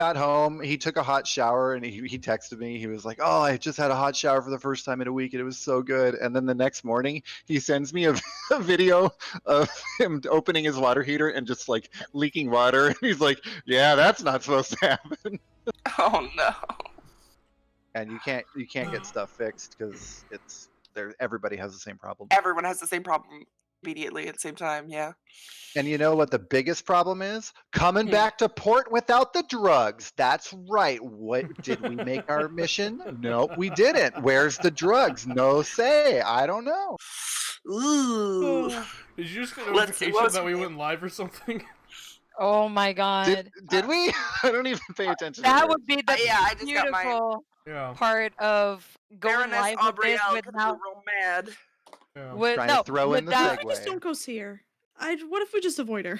got home, he took a hot shower, and he texted me. He was like, "Oh, I just had a hot shower for the first time in a week, and it was so good." And then the next morning, he sends me a video of him opening his water heater and just like leaking water. And he's like, "Yeah, that's not supposed to happen." Oh no. And you can't get stuff fixed because it's there. Everybody has the same problem. Everyone has the same problem immediately at the same time. Yeah. And you know what the biggest problem is? Coming back to port without the drugs. That's right. What did we make our mission? Nope, we didn't. Where's the drugs? No say. I don't know. Ooh. Did you just get a Let's see, notification what was that her we name? went live or something? Oh my god. Did we? I don't even pay attention to That this. would be the yeah, I just got mine. beautiful Yeah. part of going Baroness live with this Aubrielle without real mad. Yeah. with Trying no to throw in the without segue. I just don't go see her. What if we just avoid her?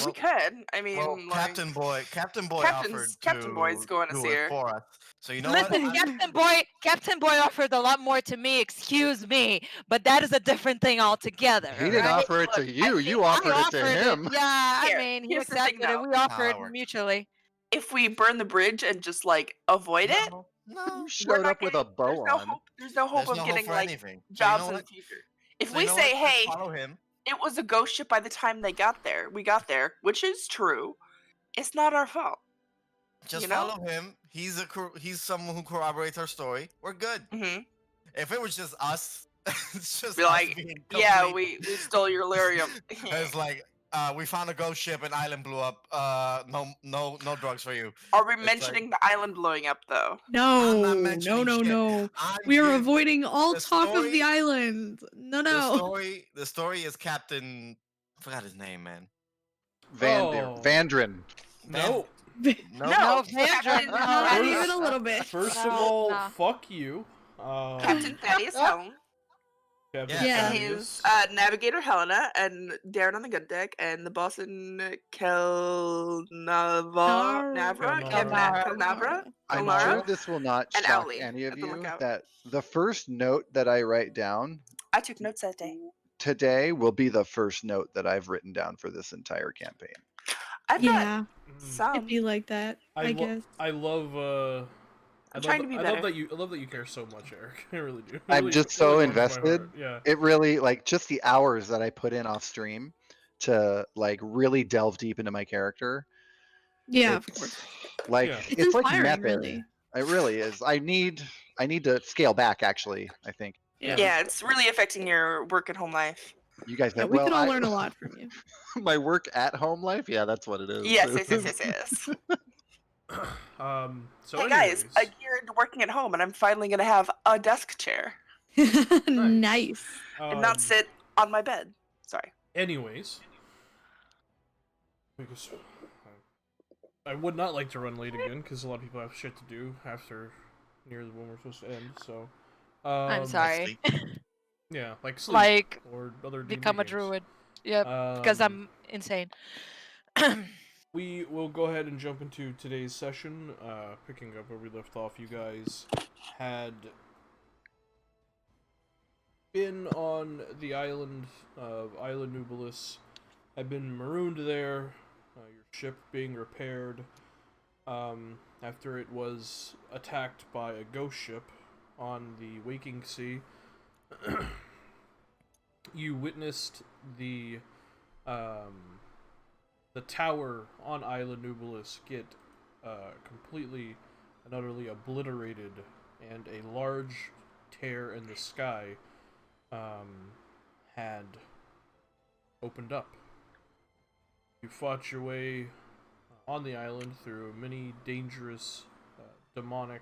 We could. I mean, Well, like, Captain Boy Captain offered Boy's going to do see it her. for us. So you know Listen, what? Captain Boy offered a lot more to me, excuse me, but that is a different thing altogether. He didn't right? offer it to Look, you. You offered it to him. Yeah, Here, I mean, he here's the thing, accepted it. though. We offered Howard. mutually. If we burn the bridge and just like avoid it, No, You we're showed not up with a getting- bow on. There's no hope there's of no getting hope for like anything. jobs so you know in what? the future. If So we you know say, what? Just hey, follow him. it was a ghost ship by the time we got there, which is true. It's not our fault. Just you know? follow him. He's someone who corroborates our story. We're good. Mm-hmm. If it was just us, it's just Be us like, being yeah, complete- we stole your lyrium. It's like we found a ghost ship and island blew up. No drugs for you. Are we It's mentioning the island blowing up though? I'm not No, mentioning no, shit. no. I'm We are giving- avoiding all the talk of story- the island. No. The story is Captain. I forgot his name, man. Vandrin. No. No, Captain, Not even a little bit. First of No, all, no. fuck you. Captain Thaddeus Helm Captain Yeah. and Thaddeus. his navigator Helena and Darren on the good deck and the boss in Calnavra. I'm Alara? sure this will not And shock Owly any of at the you lookout. that the first note that I write down I took notes that day. today will be the first note that I've written down for this entire campaign. I've got Yeah, some. it'd be like that. I guess. I love I'm trying to be I better. love that you care so much, Eric. I really do. I'm Really- just so really warms my invested. heart. Yeah. It really, like, just the hours that I put in off stream to like really delve deep into my character. Yeah, of It's- course. Like Yeah. It's like inspiring, method. really. It really is. I need to scale back. Actually, I think Yeah, it's really affecting your work and home life. you guys. Yeah, Have, we well, could all I- learn a lot from you. my work at home life. Yeah, that's what it is. Yes. So Hey guys, anyways, a year into working at home, and I'm finally gonna have a desk chair Nice. and not sit on my bed. Sorry. Anyways, because I would not like to run late again because a lot of people have shit to do after near when we're supposed to end. So, I'm sorry. Yeah, like sleep Like, or other become a D&D games. druid. Yep, because I'm insane. We will go ahead and jump into today's session, picking up where we left off. You guys had been on the island of Isla Nubilis, had been marooned there, your ship being repaired, after it was attacked by a ghost ship on the Waking Sea. You witnessed the tower on Isla Nubilis get completely and utterly obliterated, and a large tear in the sky had opened up. You fought your way on the island through many dangerous demonic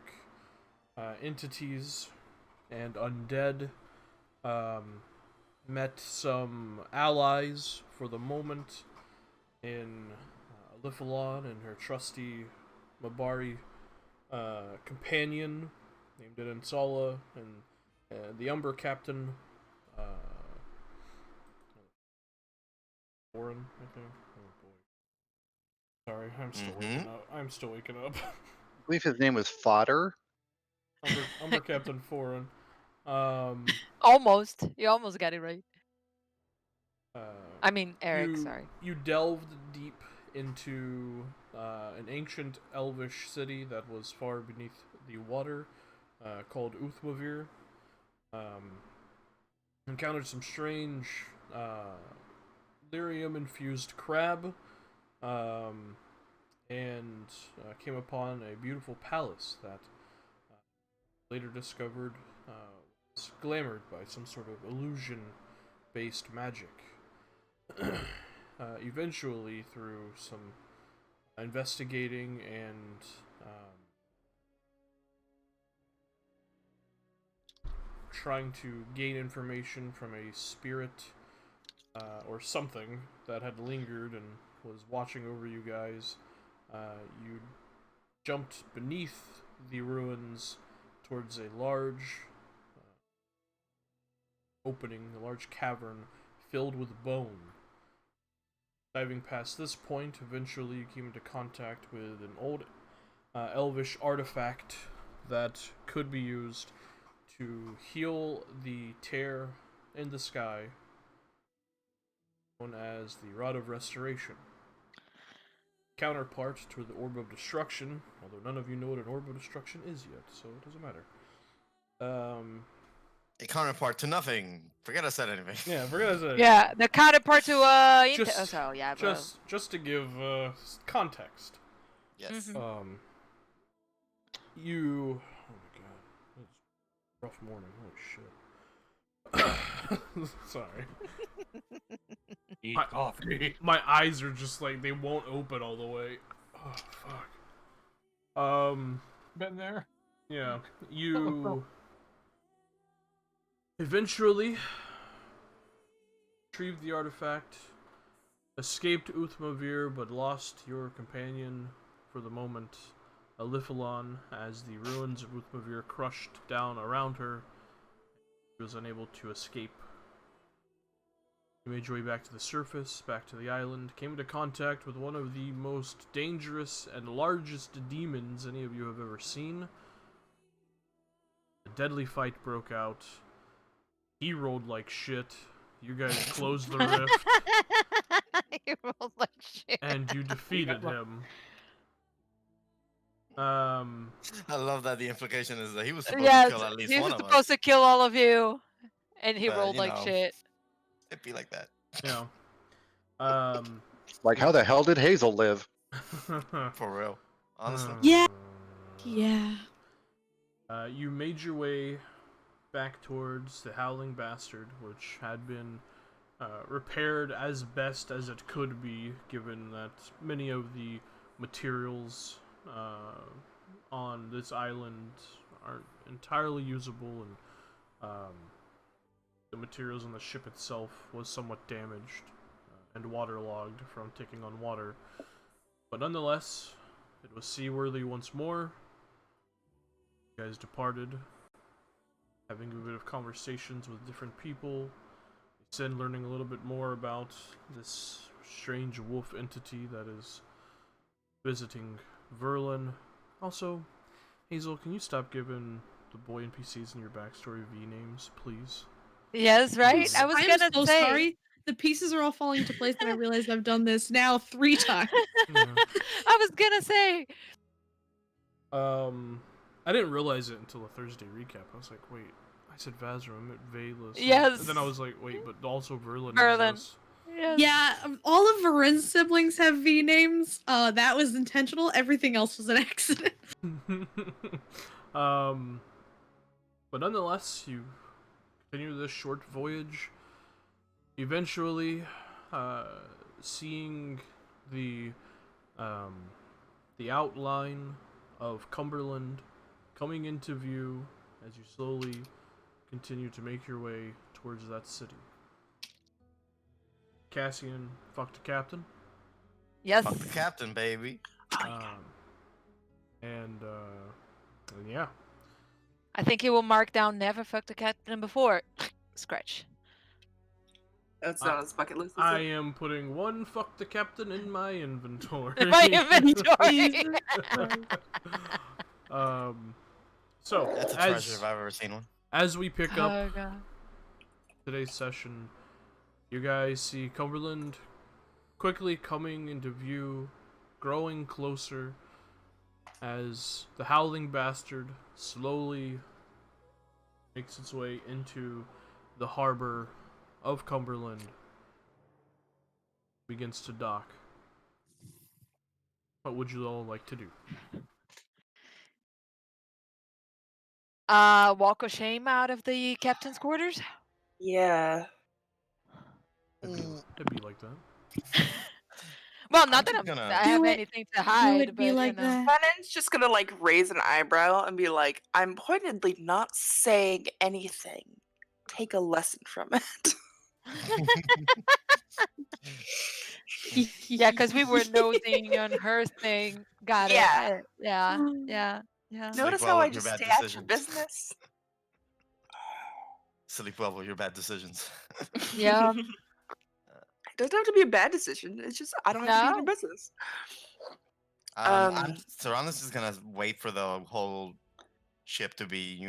entities and undead, met some allies for the moment in Lithalon and her trusty Mabari companion named Insala, and the Umber captain, Warren, I think. Oh boy. Sorry, I'm still waking up. I'm still waking up. I believe his name was Fodder. Umber Captain Foreign. Almost. You almost got it right. I mean, Eric, sorry. You delved deep into an ancient elvish city that was far beneath the water, called Uthwavir. Encountered some strange lyrium-infused crab, and came upon a beautiful palace that later discovered was glamored by some sort of illusion-based magic. Eventually, through some investigating and trying to gain information from a spirit or something that had lingered and was watching over you guys, you jumped beneath the ruins towards a large opening, a large cavern filled with bone. Diving past this point, eventually you came into contact with an old elvish artifact that could be used to heal the tear in the sky, known as the Rod of Restoration. Counterpart to the Orb of Destruction, although none of you know what an Orb of Destruction is yet, so it doesn't matter. A counterpart to nothing. Forget I said anything. Yeah, forget I said anything. Yeah, the counterpart to Just to give context. Yes. Mhm. You. Oh my god, it's a rough morning. Holy shit. Sorry. Eat coffee. My eyes are just like they won't open all the way. Oh fuck. Been there? Yeah. You eventually retrieved the artifact, escaped Uthmavir, but lost your companion for the moment, Alithalon, as the ruins of Uthmavir crushed down around her. She was unable to escape. You made your way back to the surface, back to the island, came into contact with one of the most dangerous and largest demons any of you have ever seen. A deadly fight broke out. He rolled like shit. You guys closed the rift, He rolled like shit. and you defeated him. I love that the implication is that he was supposed Yes, to kill at least he one was of supposed us. to kill all of you, and he But, rolled you like know. shit. It'd be like that. You know. Like, how the hell did Hazel live? For real. Honestly. Yeah. Yeah. You made your way back towards the Howling Bastard, which had been repaired as best as it could be, given that many of the materials on this island aren't entirely usable, and the materials on the ship itself was somewhat damaged and waterlogged from taking on water. But nonetheless, it was seaworthy once more. You guys departed, having a bit of conversations with different people. Then learning a little bit more about this strange wolf entity that is visiting Verlin. Also, Hazel, can you stop giving the boy NPCs in your backstory V names, please? Yes, right? I was I'm gonna so say. sorry. The pieces are all falling into place, and I realized I've done this now 3 times. Yeah. I was gonna say. I didn't realize it until the Thursday recap. I was like, wait, I said Vazra, I meant Valus. Yes. And then I was like, wait, but also Verlin. Verlin. Exists. Yes. Yeah, all of Varin's siblings have V names. That was intentional. Everything else was an accident. But nonetheless, you continue this short voyage. Eventually, seeing the outline of Cumberland coming into view as you slowly continue to make your way towards that city. Cassian fucked a captain. Yes. Fuck the captain, baby. And yeah. I think he will mark down never fucked a captain before. Scratch. That's not on his bucket list. Is I it? am putting one fuck the captain in my inventory. In my inventory. Jesus Christ. So That's a treasure if I've ever seen one. as we pick up Oh god. today's session, you guys see Cumberland quickly coming into view, growing closer as the Howling Bastard slowly makes its way into the harbor of Cumberland, begins to dock. What would you all like to do? Walk of shame out of the captain's quarters? Yeah. It'd be like that. Well, I'm not that just gonna. I have Do it. anything to Do hide, it be but like that. Brennan's just gonna like raise an eyebrow and be like, I'm pointedly not saying anything. Take a lesson from it. yeah, because we were nosing on her thing. Got it. Yeah. Yeah. Sleep Notice well how I with your just bad stay at your decisions. business? Sleep well with your bad decisions. Yeah. It doesn't have to be a bad decision. It's just I don't have to be in your No. business. Um, Serana's is gonna wait for the whole ship to be,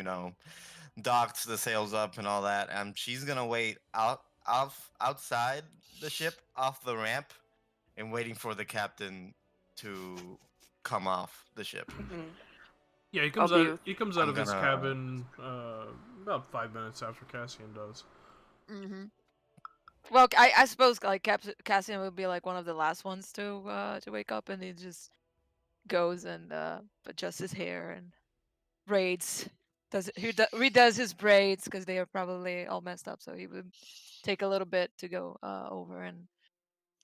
docked, the sails up, and all that, and she's gonna wait outside the ship, off the ramp, and waiting for the captain to come off the ship. mhm. Yeah, he I'll comes be out. with- He comes out I'm of his gonna- cabin about 5 minutes after Cassian does. Mm-hmm. Well, I suppose like Cassian would be like one of the last ones to wake up, and he just goes and adjusts his hair and braids. Redoes his braids because they are probably all messed up. So he would take a little bit to go over, and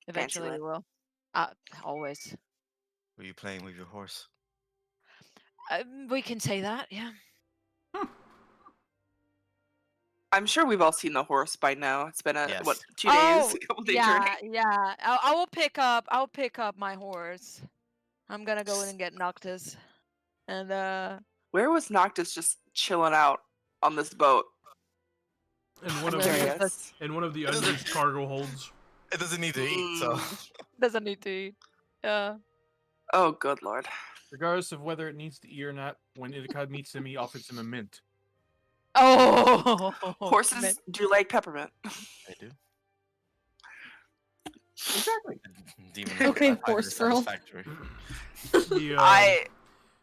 eventually lip. he will. Always. Were you playing with your horse? We can say that, yeah. I'm sure we've all seen the horse by now. It's been Yes. 2 days, Oh, a couple day yeah, journey. yeah. I will pick up. I'll pick up my horse. I'm gonna go in and get Noctis, and Where was Noctis just chilling out on this boat? And I'm one of Where the is curious. in one of the It doesn't- unused cargo holds. It doesn't need to eat, so. doesn't need to eat. Yeah. Oh, good lord. Regardless of whether it needs to eat or not, when Itakad meets him, he offers him a mint. Oh, Horses man. do like peppermint. They do. Exactly. Demon Okay, I find horse this girl. satisfactory. The, the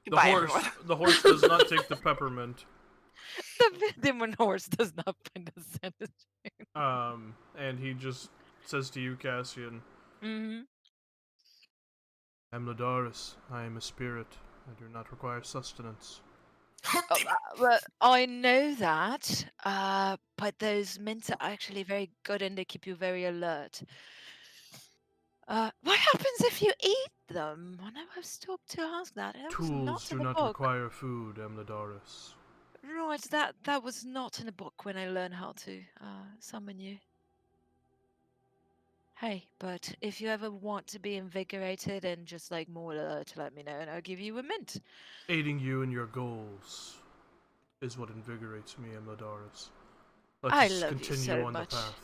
Goodbye, horse. everyone. The horse does not take the peppermint. The demon horse does not find a satisfaction. And he just says to you, Cassian, Mm-hmm. "I'm Ladaris. I am a spirit. I do not require sustenance." Well, I know that, but those mints are actually very good and they keep you very alert. What happens if you eat them? I never stopped to ask that. That was Tools not do in the not book. require food, Amladaris. Right, that was not in the book when I learned how to summon you. Hey, but if you ever want to be invigorated and just like more alert, let me know and I'll give you a mint. Aiding you in your goals is what invigorates me, Amladaris. Let I us love you continue so on much. the path.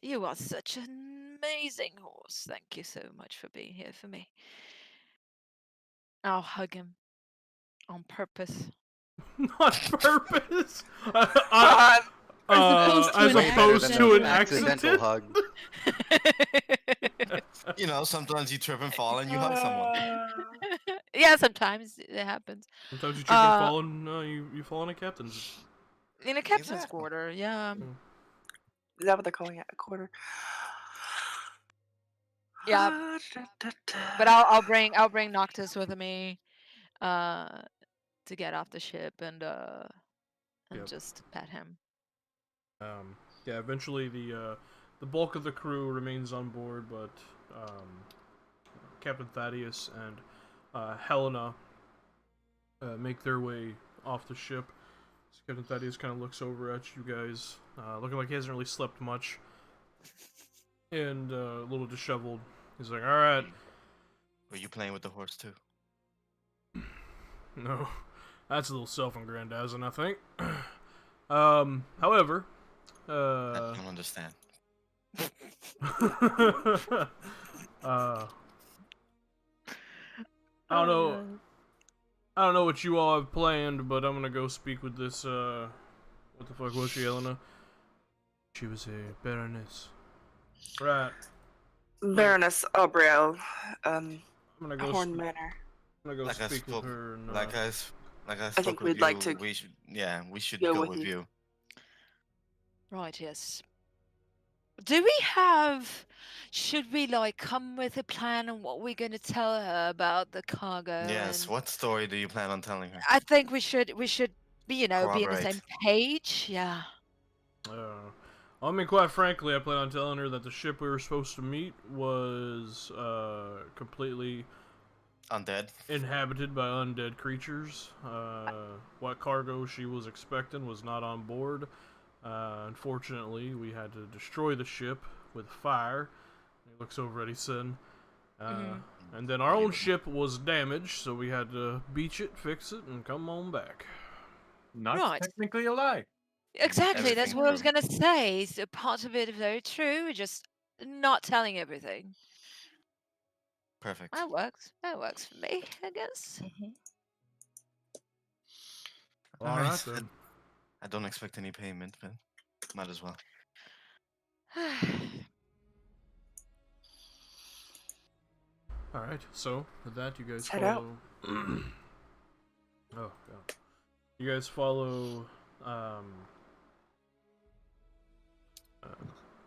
You are such an amazing horse. Thank you so much for being here for me. I'll hug him on purpose. Not purpose. God. As Way opposed better to than an an accident. hug. Sometimes you trip and fall and you hug someone. Yeah, sometimes it happens. Sometimes you trip and fall and you fall on a captain's. In a captain's Exactly. quarter, yeah. Is that what they're calling it? A quarter? Yeah. But I'll bring Noctis with me to get off the ship and Yep. just pet him. Yeah, eventually the bulk of the crew remains on board, but Captain Thaddeus and Helena make their way off the ship. So Captain Thaddeus kind of looks over at you guys, looking like he hasn't really slept much, and a little disheveled. He's like, "All right, Were you playing with the horse too? no, that's a little self-aggrandizing, I think." However, I don't understand. I don't know what you all have planned, but I'm gonna go speak with this, what the fuck was she, Helena? She was a baroness. Right. Baroness Abriel, I'm gonna go. Horn Manor. I'm gonna go Like I speak with spoke, her. And, like I I spoke think with we'd like you. to We should go go with with you. you. Right, yes. Do we have... Should we, like, come with a plan on what we're going to tell her about the cargo? Yes. And What story do you plan on telling her? I think we should be, be on the same Corroborate. page. Yeah. I mean, quite frankly, I plan on telling her that the ship we were supposed to meet was completely Undead. inhabited by undead creatures. What cargo she was expecting was not on board. Unfortunately, we had to destroy the ship with fire. He looks over at Isin. And then our own ship was damaged, so we had to beach it, fix it, and come on back. Not Right. technically a lie. Exactly. That's Everything what I was true. going to say. So part of it is very true. Just not telling everything. Perfect. That works. That works for me, I guess. All right, then. I don't expect any payment, but might as well. All right. So with that, you guys Let's head out. follow. Oh god. You guys follow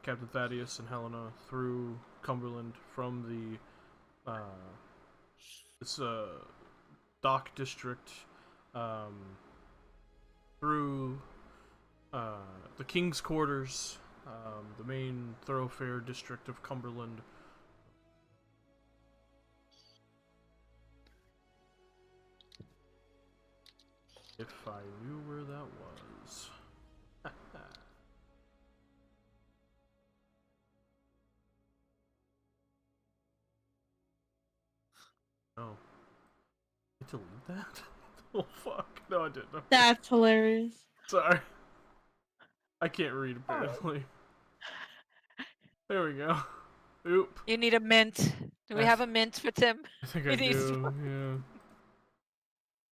Captain Thaddeus and Helena through Cumberland from the this dock district through the King's Quarters, the main thoroughfare district of Cumberland. If I knew where that was. Oh. I delete that? Oh fuck. No, I didn't. That's hilarious. Sorry. I can't read apparently. There we go. Oop. You need a mint. Do we have a mint for Tim? I think He I needs do, yeah.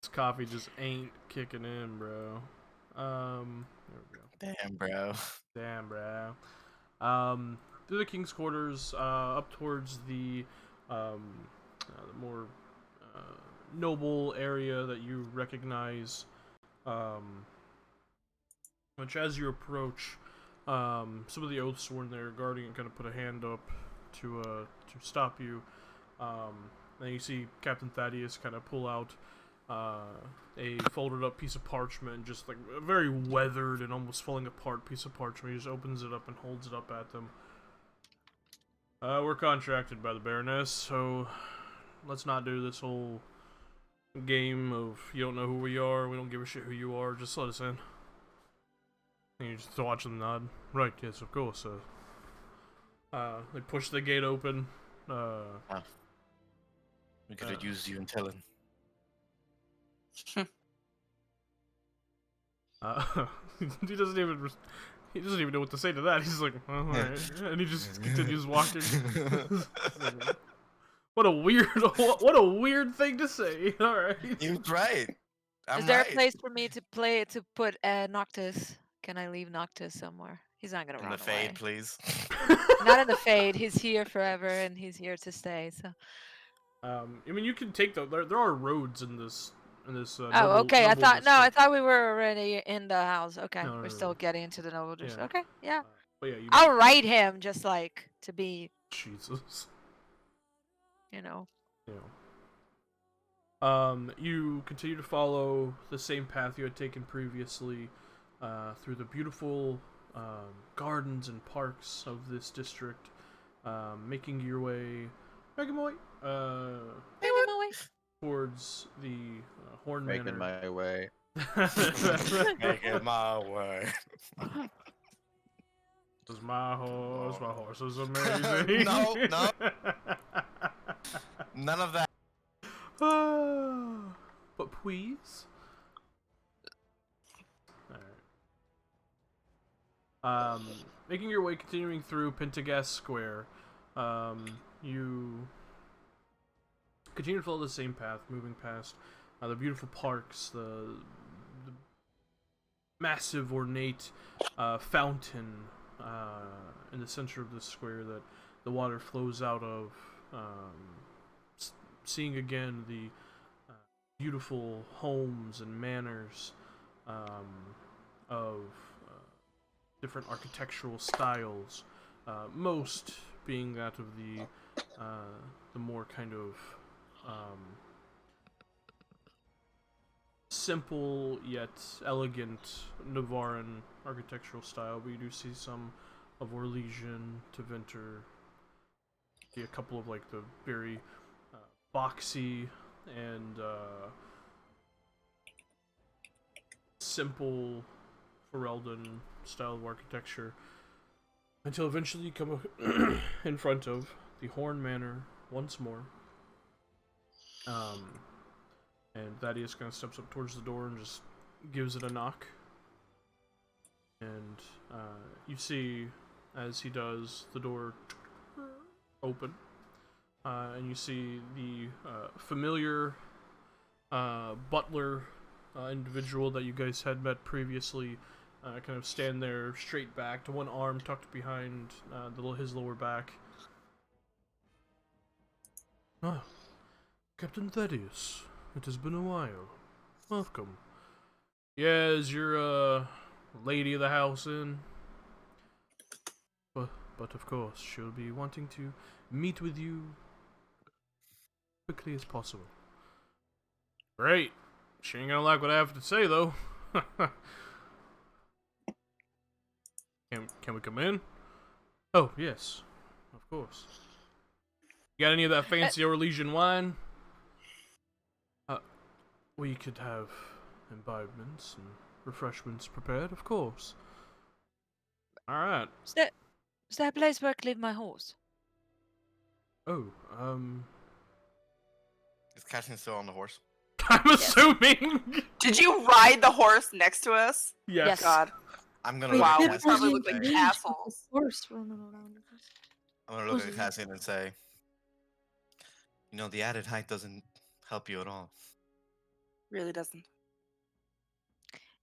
This coffee just ain't kicking in, bro. There we go. Damn, bro. Damn, bro. Through the King's Quarters, up towards the more noble area that you recognize. Which, as you approach, some of the Oathsworn there guarding it kind of put a hand up to stop you. Then you see Captain Thaddeus kind of pull out a folded up piece of parchment, just like a very weathered and almost falling apart piece of parchment. He just opens it up and holds it up at them. We're contracted by the Baroness, so let's not do this whole game of you don't know who we are, we don't give a shit who you are, just let us in. And you just watch them nod. Right, yes, of course. They push the gate open. We could have used you in telling. He doesn't even know what to say to that. He's like, well, alright. And he just continues walking. What a weird thing to say. Alright. You're right. Is there a place for me to put Noctis? Can I leave Noctis somewhere? He's not gonna In run the fade, away. please. Not in the fade. He's here forever, and he's here to stay. So. I mean, you can take there are roads in this. Oh, okay. I noble thought we were already in the house. Okay, No, we're no, still no. getting into the noble district. Yeah. Okay, yeah. But yeah, you. I'll write him just like to be, Jesus. you know. Yeah. You continue to follow the same path you had taken previously, through the beautiful gardens and parks of this district, making your way, towards the Horn Making Manor. my way. Making my way. This is my horse is amazing. No. None of that. But please. Alright. Making your way, continuing through Pentagast Square, you continue to follow the same path, moving past the beautiful parks, the massive, ornate fountain in the center of this square that the the water flows out of, seeing again the beautiful homes and manors of different architectural styles, most being that of the more kind of simple yet elegant Nevarran architectural style, but you do see some of Orlesian to Venter. See a couple of like the very boxy and simple Ferelden style of architecture, until eventually you come in front of the Horn Manor once more. And Thaddeus kind of steps up towards the door and just gives it a knock. And you see, as he does, the door open. And you see the familiar butler individual that you guys had met previously kind of stand there straight back, to one arm tucked behind his lower back. Ah, Captain Thaddeus, it has been a while. Welcome. Yeah, is your lady of the house in? But of course, she'll be wanting to meet with you quickly as possible. Great. She ain't gonna like what I have to say, though. Can we come in? Oh, yes. Of course. You got any of that fancy Orlesian wine? We could have imbibements and refreshments prepared, of course. Alright. Is there a place where I can leave my horse? Oh, Is Cassian still on the horse? I'm assuming! Did you ride the horse next to us? Yes. God. I'm gonna Wait, look Wow, at we Cassian probably and look like say- assholes. Horse running around. I'm gonna look at Cassian and say, you know, the added height doesn't help you at all. Really doesn't.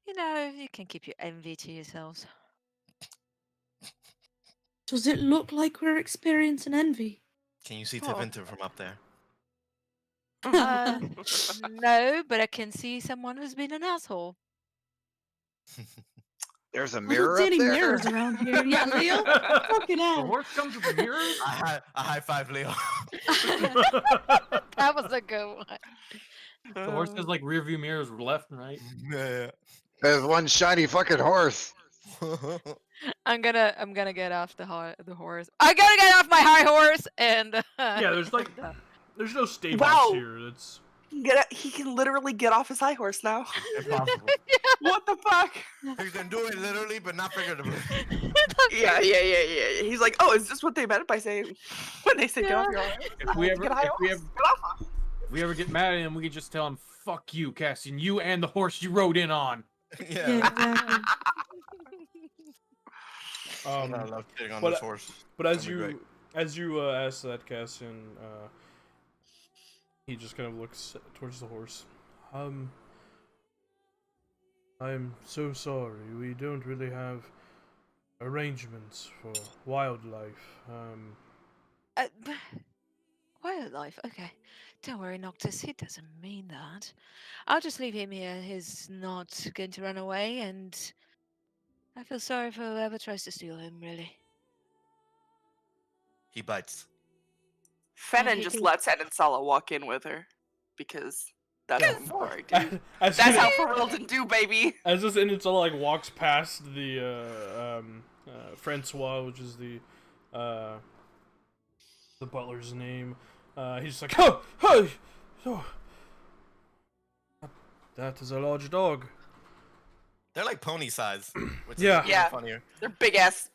You know, you can keep your envy to yourselves. Does it look like we're experiencing envy? Can you see Oh. Tevinter from up there? No, but I can see someone who's been an asshole. There's a I don't mirror see up any there. mirrors around here. Yeah, Leo. Fucking The hell. horse comes with a mirror? I high five Leo. That was a good one. The horse has like rear view mirrors left and right. Yeah. There's one shiny fucking horse. I'm gonna get off the horse. I gotta get off my high horse and. Yeah, there's like, there's no stables Wow. here. It's He can literally get off his high horse now. Impossible. What the fuck? He can do it literally, but not figuratively. Yeah. He's like, oh, is this what they meant by saying when they say get off your horse? If we ever, Get a high if we horse. ever, Get off. if we ever get mad at him, we can just tell him, "Fuck you, Cassian. You and the horse you rode in on." Yeah, Yeah. exactly. I love sitting on but- this horse. But as That'd be great. you ask that, Cassian, he just kind of looks towards the horse. I'm so sorry. We don't really have arrangements for wildlife. Wildlife. Okay, don't worry, Noctis. He doesn't mean that. I'll just leave him here. He's not going to run away, and I feel sorry for whoever tries to steal him. Really. He bites. Fennon he just can- lets Ed and Sala walk in with her because that's how Ferrari do. as That's how Ferelden do, baby. As this Initala like walks past the Francois, which is the butler's name, he's just like, oh, hey, oh, that is a large dog. They're like pony size, which Yeah. is Yeah. even funnier. They're big ass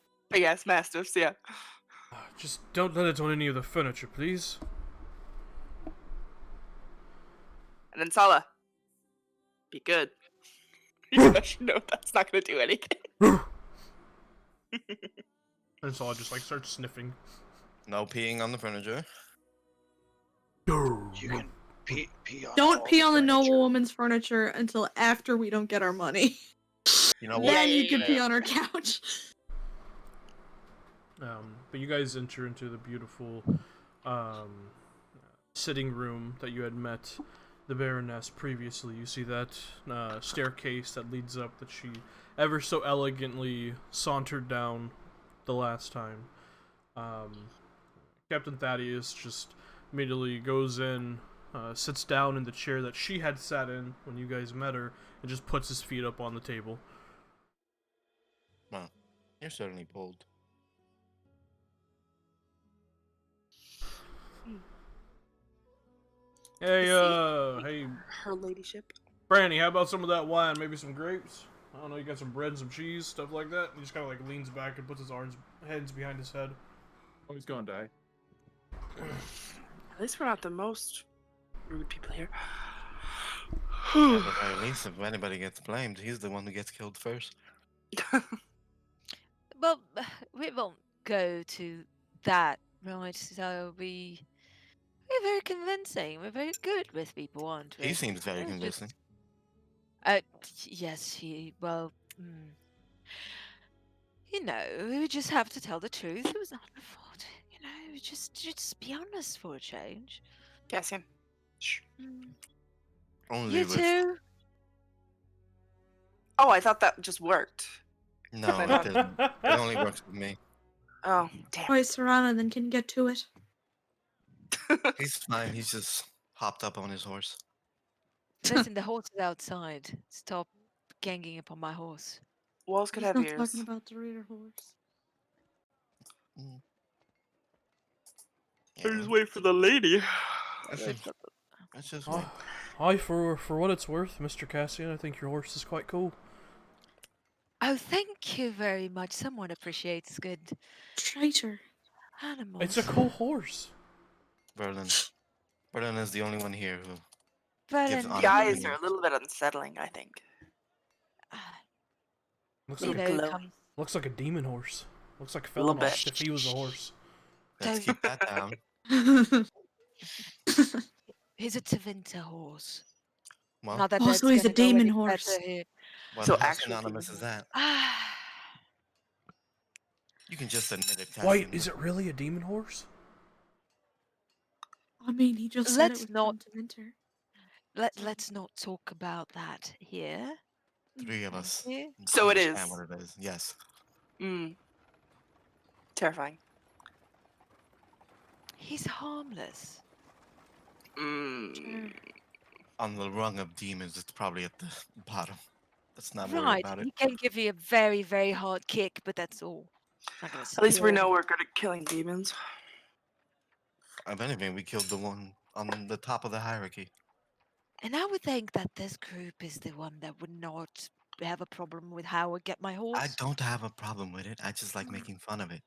mastiffs. Yeah. Just don't let it on any of the furniture, please. And then Sala, be good. You know that's not gonna do anything. And so I just like start sniffing. No peeing on the furniture. You can pee on Don't all pee on the furniture. noblewoman's furniture until after we don't get our money. You know what? Then you can Yeah. pee on her couch. But you guys enter into the beautiful sitting room that you had met the Baroness previously. You see that staircase that leads up that she ever so elegantly sauntered down the last time. Captain Thaddeus just immediately goes in, sits down in the chair that she had sat in when you guys met her, and just puts his feet up on the table. Well, you're certainly bold. Hey, See? hey, Her ladyship. Brandy, how about some of that wine? Maybe some grapes? I don't know, you got some bread and some cheese, stuff like that? He just kind of like leans back and puts his hands behind his head. Oh, he's gonna die. At least we're not the most rude people here. At the very least, if anybody gets blamed, he's the one who gets killed first. Well, we won't go to that, right? So we're very convincing. We're very good with people, aren't we? He seems very We're convincing. just- yes, you know, we just have to tell the truth. It was not our fault. You know, just be honest for a change. Cassian. Shh. Only You with too? Oh, I thought that just worked. no, I it thought- doesn't. It only works with me. Oh, damn. Alright, Serana, then can you get to it? He's fine. He's just hopped up on his horse. Listen, the horse is outside. Stop ganging up on my horse. Walls could He's have not ears. talking about the reader horse. Yeah. wait for the lady. Let's just wait. Hi, for what it's worth, Mr. Cassian, I think your horse is quite cool. Oh, thank you very much. Someone appreciates good Traitor. animals. It's a cool horse. Berlin. Berlin is the only one here who But gives then, honest The eyes opinions. are a little bit unsettling, I think. Looks you like, Little know, glow. comes looks like a demon horse. Looks like Little Felinosh bit. if he was a horse. Let's Don't- keep that down. he's a Tevinter horse. Well, Not that Oh, that's so he's a gonna go demon any horse. better here. what So how actual synonymous demon is that? Ah, You can just admit it, Cassian. Wait, is it really a demon horse? I mean, he just said it Let's was not- from to winter. let's not talk about that here. Three of Thank us you. So it understand is. what it is. Yes. Terrifying. He's harmless. On the rung of demons, it's probably at the bottom. Let's not worry Right, about it. he can give you a very, very hard kick, but that's all. Not gonna At least we kill know him. we're good at killing demons. If anything, we killed the one on the top of the hierarchy. And I would think that this group is the one that would not have a problem with how I get my horse. I don't have a problem with it. I just like making fun of it.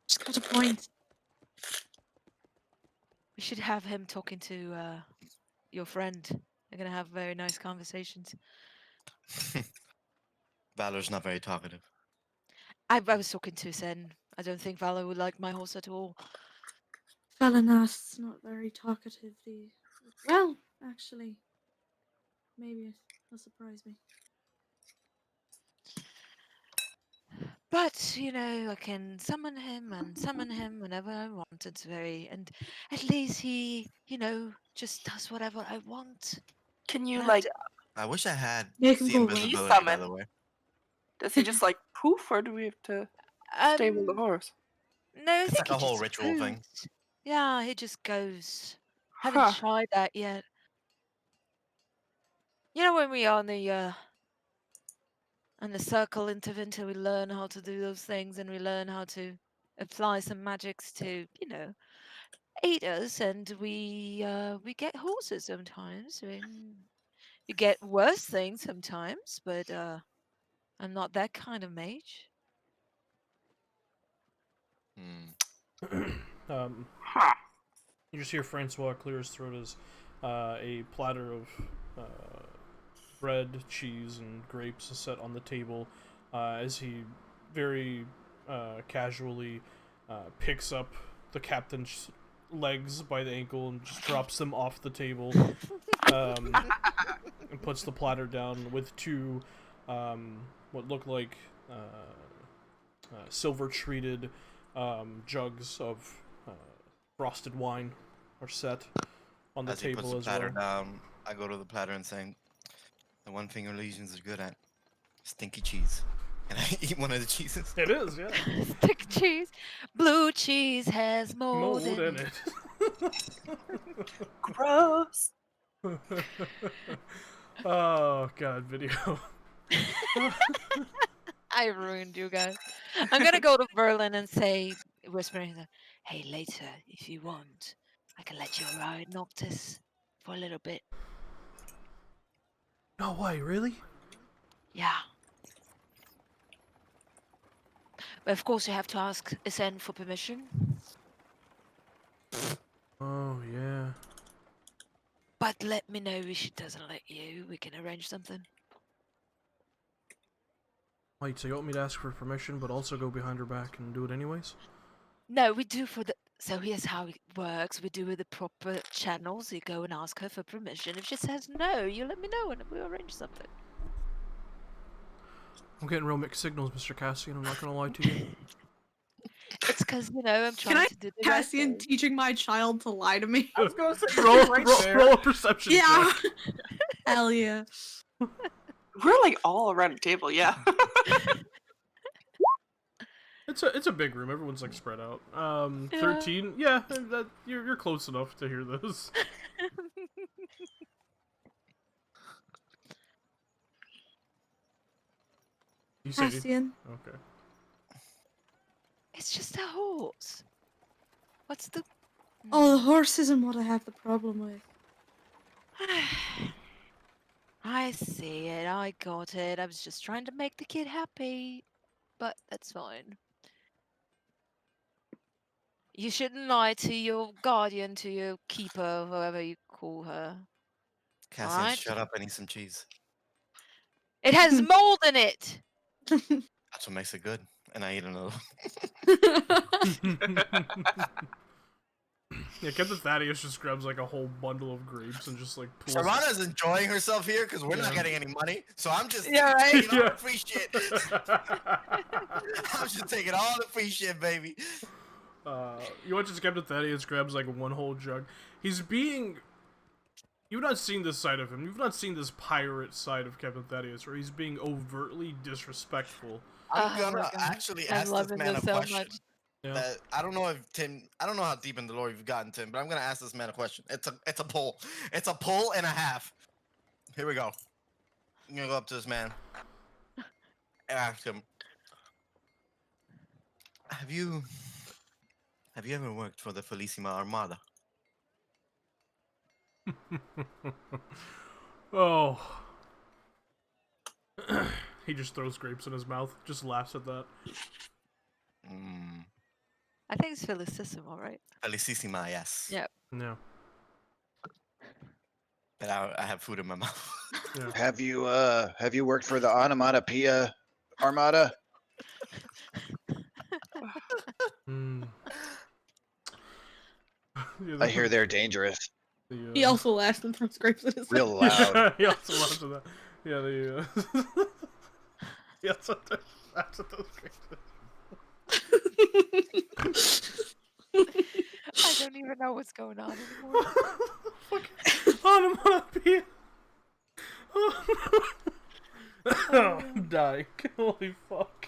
Just got a point. We should have him talking to your friend. They're gonna have very nice conversations. Valor's not very talkative. I was talking to Sen. I don't think Valor would like my horse at all. Felinas not very talkative. Well, actually, maybe it'll surprise me. But you know, I can summon him whenever I want. It's very, and at least he, you know, just does whatever I want. Can you And like? I wish I had Make him the go. invisibility, by the summon. way. Does he just like poof, or do we have to stable the horse? No, I It's think like a he whole just ritual thing. goes. Yeah, he just goes. Huh. Haven't tried that yet. You know, when we are on the circle interventor, we learn how to do those things, and we learn how to apply some magics to, you know, aid us, and we get horses sometimes. We get worse things sometimes, but I'm not that kind of mage. Huh. You just hear Francois clear his throat as a platter of bread, cheese, and grapes is set on the table as he very casually picks up the captain's legs by the ankle and just drops them off the table and puts the platter down with two what look like silver-treated jugs of frosted wine are set on the As he puts table the as platter well. down, I go to the platter and say, "The one thing Elysians are good at, stinky cheese." And I eat one of the cheeses. It is, yeah. Stick cheese. Blue cheese has mold, Mold in it. it. Gross. Oh god, video. I ruined you guys. I'm gonna go to Berlin and say, whispering, "Hey, later, if you want, I can let you ride Noctis for a little bit." No way, really? Yeah. But of course, you have to ask Isen for permission. Oh yeah. But let me know if she doesn't let you. We can arrange something. Wait, so you want me to ask for permission, but also go behind her back and do it anyways? No, we do for the. So here's how it works. We do with the proper channels. You go and ask her for permission. If she says no, you let me know and we'll arrange something. I'm getting real mixed signals, Mr. Cassian. I'm not gonna lie to you. It's because, I'm Can trying I to do the right Cassian thing. teaching my child to lie to me? I was gonna say roll, right roll, there. roll a perception Yeah. check. Hell yeah. We're like all around the table, yeah. It's a big room. Everyone's like spread out. Yeah. 13. Yeah, that you're close enough to hear this. You say Cassian. okay. It's just a horse. What's the? Oh, the horse isn't what I have the problem with. I see it. I got it. I was just trying to make the kid happy, but that's fine. You shouldn't lie to your guardian, to your keeper, whoever you call her. Cassian, Alright. shut up. I need some cheese. It has mold in it. That's what makes it good. And I eat another. Yeah, Captain Thaddeus just grabs like a whole bundle of grapes and just like pulls. Sharana's enjoying herself here because we're not Yeah. getting any money. So I'm just Yeah, right? taking all Yeah. the free shit. I'm just taking all the free shit, baby. You watch as Captain Thaddeus grabs like one whole jug. He's being. You've not seen this side of him. You've not seen this pirate side of Captain Thaddeus, where he's being overtly disrespectful. I'm Oh my gonna God. actually I'm ask this loving man this a so question. much. Yeah. That I don't know if Tim. I don't know how deep in the lore you've gotten, Tim, but I'm gonna ask this man a question. It's a pull. It's a pull and a half. Here we go. I'm gonna go up to this man and ask him, Have you ever worked for the Felicima Armada? Oh. He just throws grapes in his mouth, just laughs at that. Mm, I think it's Felicissimo, right? Felicissima, yes. Yeah. No. But I have food in my mouth. Yeah. Have you worked for the Onomatopoeia Armada? Mm. Yeah, I hear they're dangerous. He also laughs and throws grapes at his Real loud. Yeah, he also laughs at that. Yeah, the. He also laughs at those grapes. I don't even know what's going on anymore. Fucking onomatopoeia. Oh, I'm dying. Holy fuck.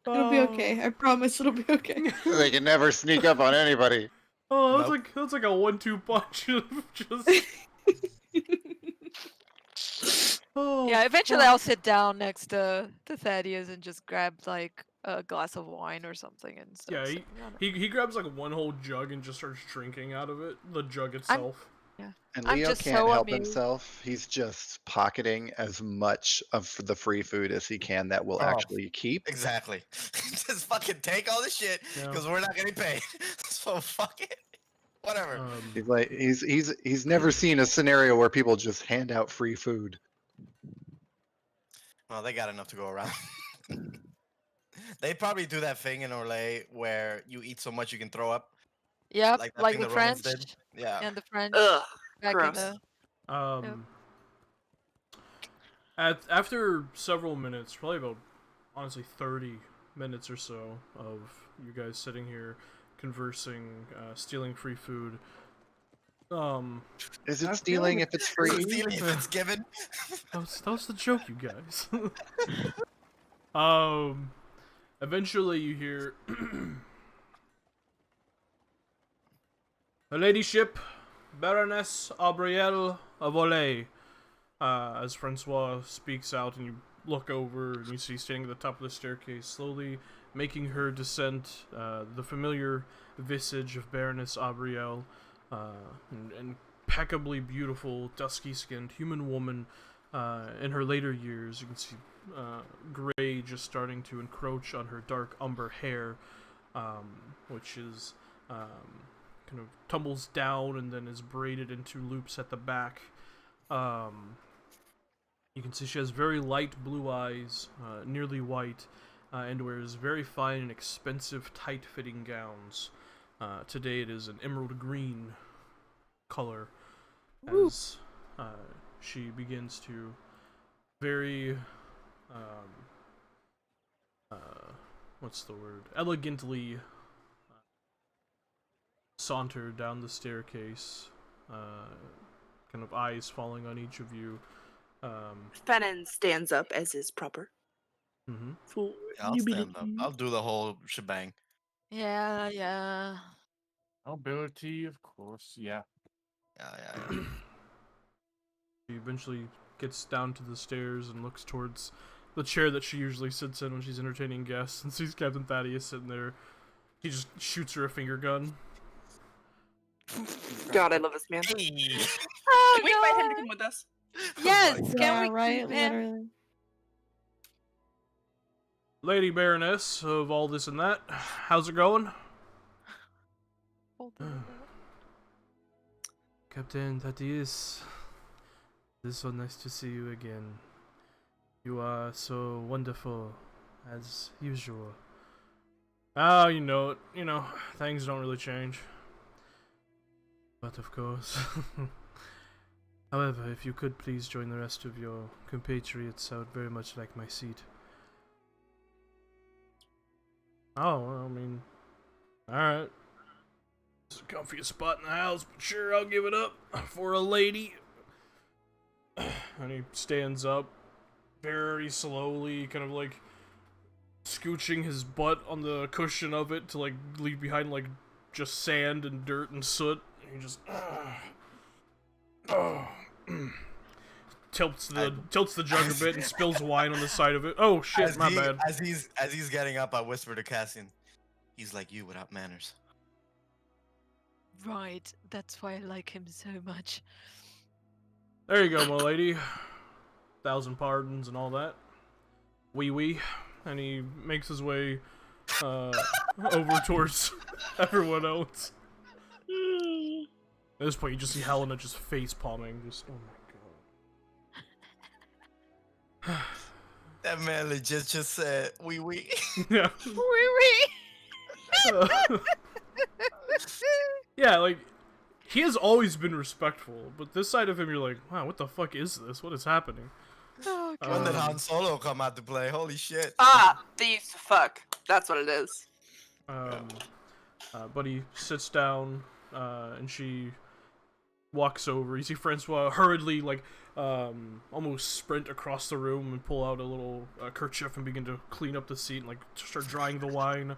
It'll be okay. I promise it'll be okay. They can never sneak up on anybody. Oh, that's Nope. like a 1-2 punch of just. Oh, Yeah, eventually fuck. I'll sit down next to Thaddeus and just grab like a glass of wine or something and start Yeah, sipping on it. he grabs like one whole jug and just starts drinking out of it. The jug itself. And I'm Leo just can't so help amused. himself. He's just pocketing as much of the free food as he can that will Oh. actually keep. Exactly. Just fucking take all the shit Yeah. because we're not getting paid. So fuck it. Whatever. He's like he's never seen a scenario where people just hand out free food. Well, they got enough to go around. They probably do that thing in Orlais where you eat so much you can throw up. Yep, Like that like thing the the Romans French did. Yeah. and the French Ugh. back in gross. the. After several minutes, probably about honestly 30 minutes or so of you guys sitting here conversing, stealing free food. Is it I'm stealing feeling if it's free? Stealing if it's given. That was the joke, you guys. Eventually you hear Her Ladyship, Baroness Aubrielle of Olay. As Francois speaks out, and you look over, and you see standing at the top of the staircase, slowly making her descent, the familiar visage of Baroness Aubrielle, an impeccably beautiful, dusky-skinned human woman. In her later years, you can see gray just starting to encroach on her dark umber hair, which is kind of tumbles down and then is braided into loops at the back. You can see she has very light blue eyes, nearly white, and wears very fine and expensive tight-fitting gowns. Today it is an emerald green color as she begins to very, what's the word? Elegantly saunter down the staircase, kind of eyes falling on each of you. Fennon stands up as is proper. Mm-hmm. For I'll stand up. I'll do the whole shebang. Yeah, yeah. Ability, of course. Yeah. Yeah. She eventually gets down to the stairs and looks towards the chair that she usually sits in when she's entertaining guests, and sees Captain Thaddeus sitting there. He just shoots her a finger gun. God, I love this man. Hey. Can we invite him to come with us? Yes, Oh my can Yeah, we right. keep him? Literally. Lady Baroness of all this and that, how's it going? Captain Thaddeus, it is so nice to see you again. You are so wonderful, as usual. Oh, you know, things don't really change. But of course. However, if you could please join the rest of your compatriots, I would very much like my seat. Oh, well, I mean, alright. It's the comfiest spot in the house, but sure, I'll give it up for a lady. And he stands up very slowly, kind of like scooching his butt on the cushion of it to like leave behind like just sand and dirt and soot. And he just tilts the jug a bit and spills wine on the side of it. Oh shit, my bad. As he's getting up, I whisper to Cassian, "He's like you without manners." Right, that's why I like him so much. There you go, my lady. 1,000 pardons and all that. Wee. And he makes his way over towards everyone else. At this point, you just see Helena just face palming. Just, oh my god. That man legit just said, "Wee." Yeah. Wee. Yeah, like, he has always been respectful, but this side of him, you're like, wow, what the fuck is this? What is happening? Oh, When did Um, Han Solo come out to play? Holy shit! They used to fuck. That's what it is. But he sits down, and she walks over. You see Francois hurriedly, like, almost sprint across the room and pull out a little kerchief and begin to clean up the seat and, like, start drying the wine.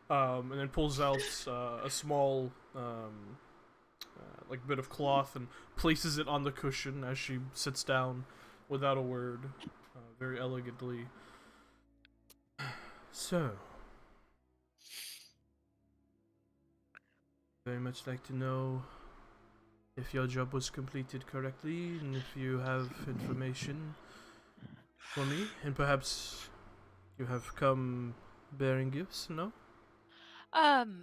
And then pulls out a small, like, bit of cloth and places it on the cushion as she sits down without a word, very elegantly. So, very much like to know if your job was completed correctly and if you have information for me, and perhaps you have come bearing gifts, no?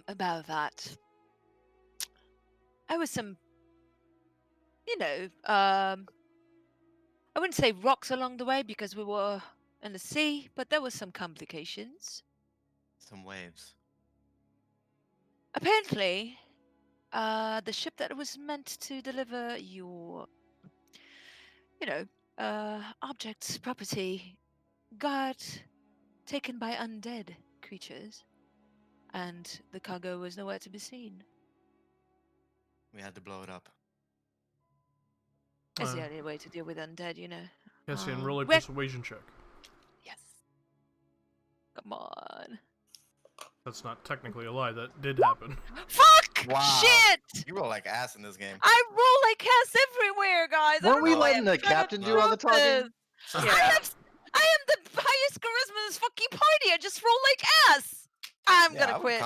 About that. I was some, I wouldn't say rocks along the way because we were in the sea, but there were some complications. Some waves. Apparently, the ship that was meant to deliver your, objects, property, got taken by undead creatures, and the cargo was nowhere to be seen. We had to blow it up. It's the only way to deal with undead, you know. Cassian, roll a Where- persuasion check. Yes. Come on. That's not technically a lie. That did happen. Fuck! Wow. Shit! You roll like ass in this game. I roll like ass everywhere, guys. I Weren't don't we know why letting I'm the trying to captain do prove all the talking? this. Yeah. I am the highest charisma in this fucking party. I just roll like ass. I'm gonna quit.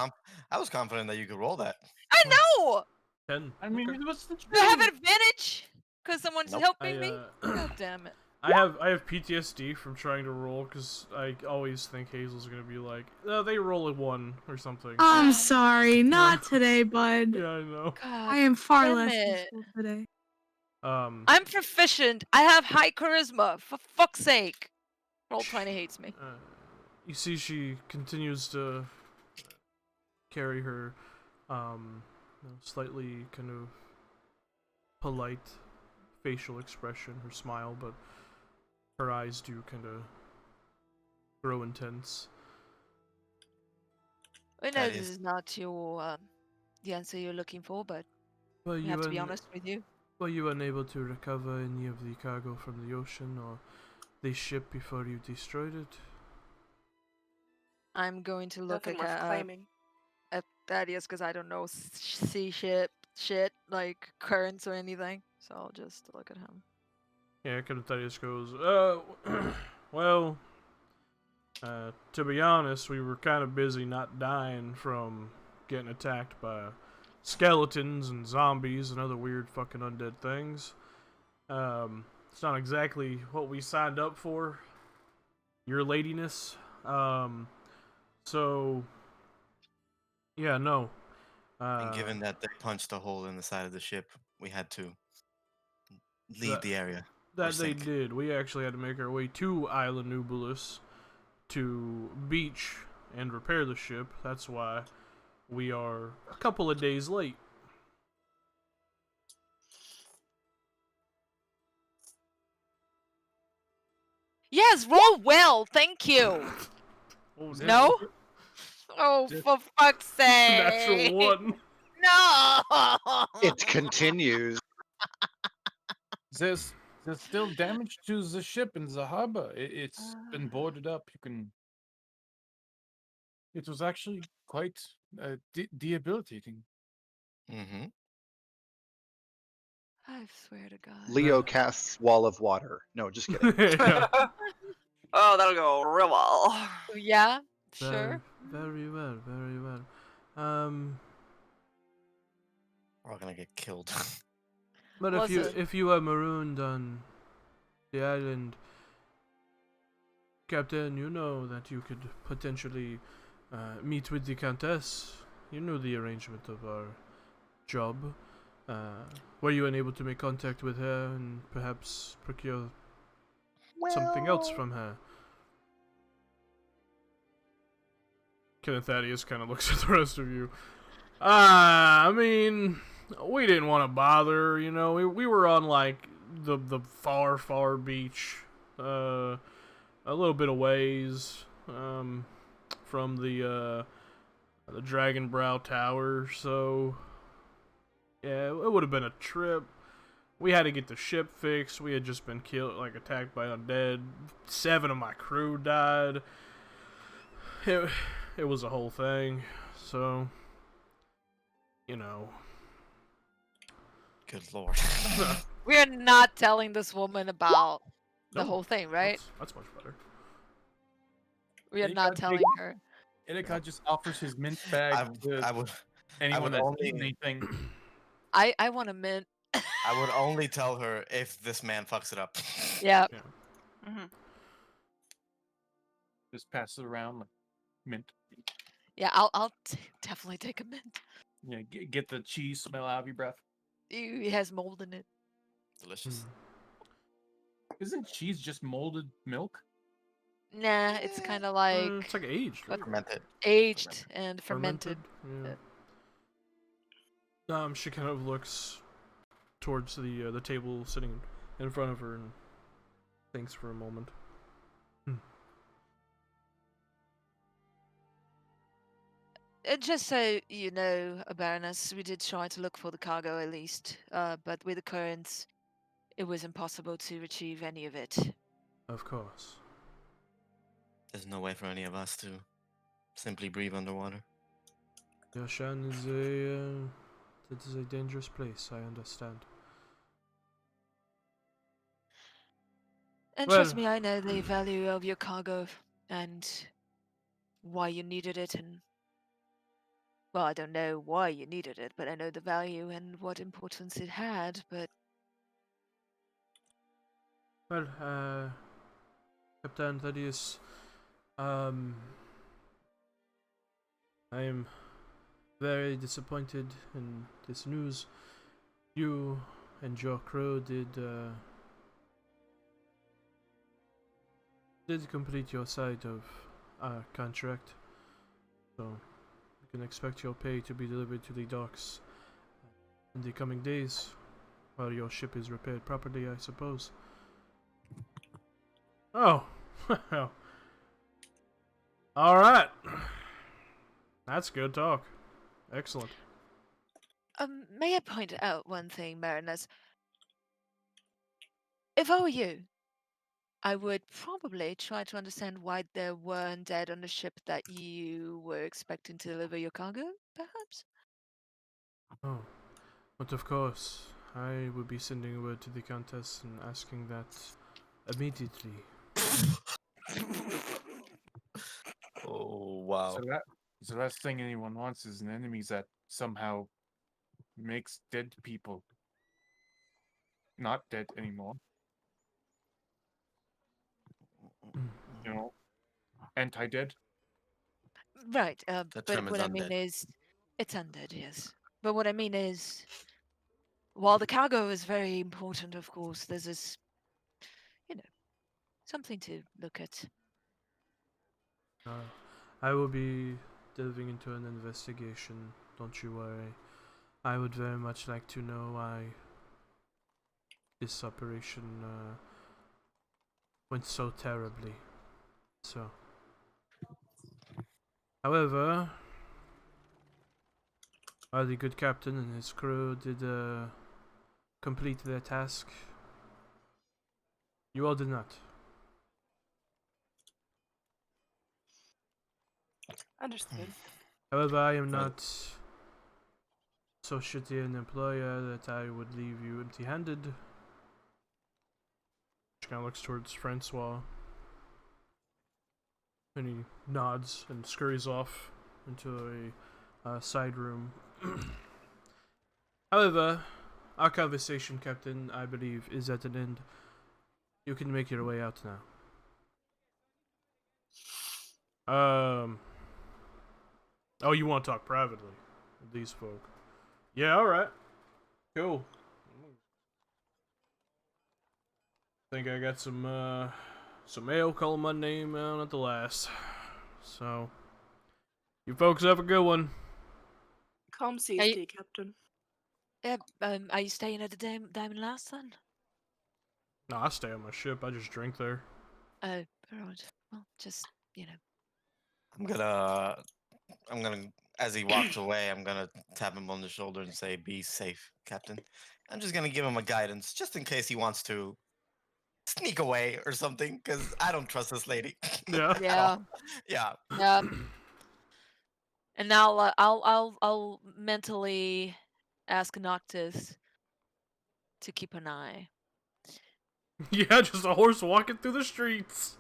I was confident that you could roll that. I know. 10. I mean, Okay. what's the Do I have truth? an advantage? Because someone's Nope. helping me? God damn it. I have PTSD from trying to roll because I always think Hazel's gonna be like, oh, they roll a 1 or something. I'm sorry, not today, bud. Yeah, I know. God I am far damn less it. useful today. I'm proficient. I have high charisma. For fuck's sake. Roll20 hates me. You see, she continues to carry her, slightly kind of polite facial expression, her smile, but her eyes do kind of grow intense. I know this is not your the answer you're looking for, but Well, I have to be honest with you. Were you unable to recover any of the cargo from the ocean or the ship before you destroyed it? I'm going to look Nothing worth claiming. at Thaddeus because I don't know sea shit like currents or anything. So I'll just look at him. Yeah, Captain Thaddeus goes, well, to be honest, we were kind of busy not dying from getting attacked by skeletons and zombies and other weird fucking undead things. It's not exactly what we signed up for, your ladiness. So, yeah, no. And given that they punched a hole in the side of the ship, we had to leave the area. That they did. We actually had to make our way to Island Nubilis to beach and repair the ship. That's why we are a couple of days late. Yes, roll well, thank you. Oh, No? Oh, for fuck's sake. Natural 1. No. It continues. There's still damage to the ship in the harbor. It's been boarded up. You can. It was actually quite debilitating. Mm-hmm. I swear to God. Leo casts wall of water. No, just kidding. Yeah. Oh, that'll go real well. Yeah, sure. Very well, very well. We're all gonna get killed. But Listen. if you are marooned on the island, Captain, you know that you could potentially meet with the Countess. You know the arrangement of our job. Were you unable to make contact with her and perhaps procure something else from her? Kenneth Thaddeus kind of looks at the rest of you. I mean, we didn't want to bother, you know. We were on like the far beach, a little bit of ways from the Dragon Brow Tower. So yeah, it would have been a trip. We had to get the ship fixed. We had just been killed, like attacked by undead. 7 of my crew died. It was a whole thing. So, you know. Good lord. We're not telling this woman about the No, whole thing, right? That's much better. We are You not gotta telling take- her. Erika just offers his mint bag to I would anyone that's only- eaten anything. I want a mint. I would only tell her if this man fucks it up. Yeah. Mm-hmm. Just pass it around like mint. Yeah, I'll definitely take a mint. Yeah, get the cheese smell out of your breath. Ew, it has mold in it. Delicious. Isn't cheese just molded milk? Nah, it's kind of like It's like aged, right? Fermented. aged and fermented. Yeah. She kind of looks towards the table sitting in front of her and thinks for a moment. Just so you know, Baroness, we did try to look for the cargo at least, but with the currents, it was impossible to retrieve any of it. Of course. There's no way for any of us to simply breathe underwater. The ocean is it is a dangerous place, I understand. And Well, trust me, I know the value of your cargo and why you needed it, and well, I don't know why you needed it, but I know the value and what importance it had, but well, Captain Thaddeus, I am very disappointed in this news. You and your crew did complete your side of our contract, so you can expect your pay to be delivered to the docks in the coming days, while your ship is repaired properly, I suppose. Oh, well. Alright. That's good talk. Excellent. may I point out one thing, Baroness? If I were you, I would probably try to understand why there were undead on the ship that you were expecting to deliver your cargo, perhaps? Oh, but of course, I will be sending word to the Countess and asking that immediately. Oh wow. So the last thing anyone wants is an enemy that somehow makes dead people not dead anymore. You know, anti-dead. Right, The but term is what I mean undead. is, it's undead, yes. But what I mean is, while the cargo is very important, of course, there's this, you know, something to look at. I will be delving into an investigation, don't you worry. I would very much like to know why this operation went so terribly. So, however, the good captain and his crew did complete their task. You all did not. Understood. However, I am Well- not so shitty an employer that I would leave you empty-handed. She kind of looks towards Francois. And he nods and scurries off into a side room. However, our conversation, Captain, I believe, is at an end. You can make your way out now. Oh, you want to talk privately with these folk? Yeah, alright. Cool. Think I got some mail calling my name out at the last. So, you folks have a good one. Calm Are you, safety, Captain. are you staying at the Diamond Last then? No, I stay on my ship. I just drink there. Oh, right. Well, just, you know. I'm gonna, as he walks away, I'm gonna tap him on the shoulder and say, "Be safe, Captain." I'm just gonna give him a guidance, just in case he wants to sneak away or something, because I don't trust this lady Yeah. at all. Yeah. Yeah. And now I'll mentally ask Noctis to keep an eye. Yeah, just a horse walking through the streets.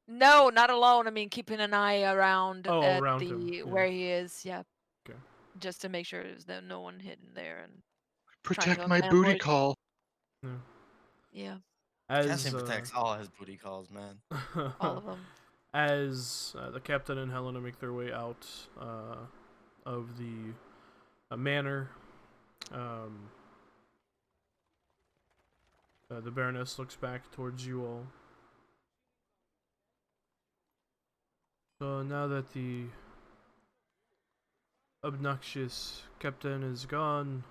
No, not alone. I mean, keeping an eye around Oh, at around the him. Yeah. where he is. Yeah. Okay. Just to make sure there's no one hidden there and trying Protect to my booty ambush. call. Yeah. Yeah, As Cassian protects all his booty calls, man. all of them. as the captain and Helena make their way out of the manor, the Baroness looks back towards you all. So now that the obnoxious captain is gone,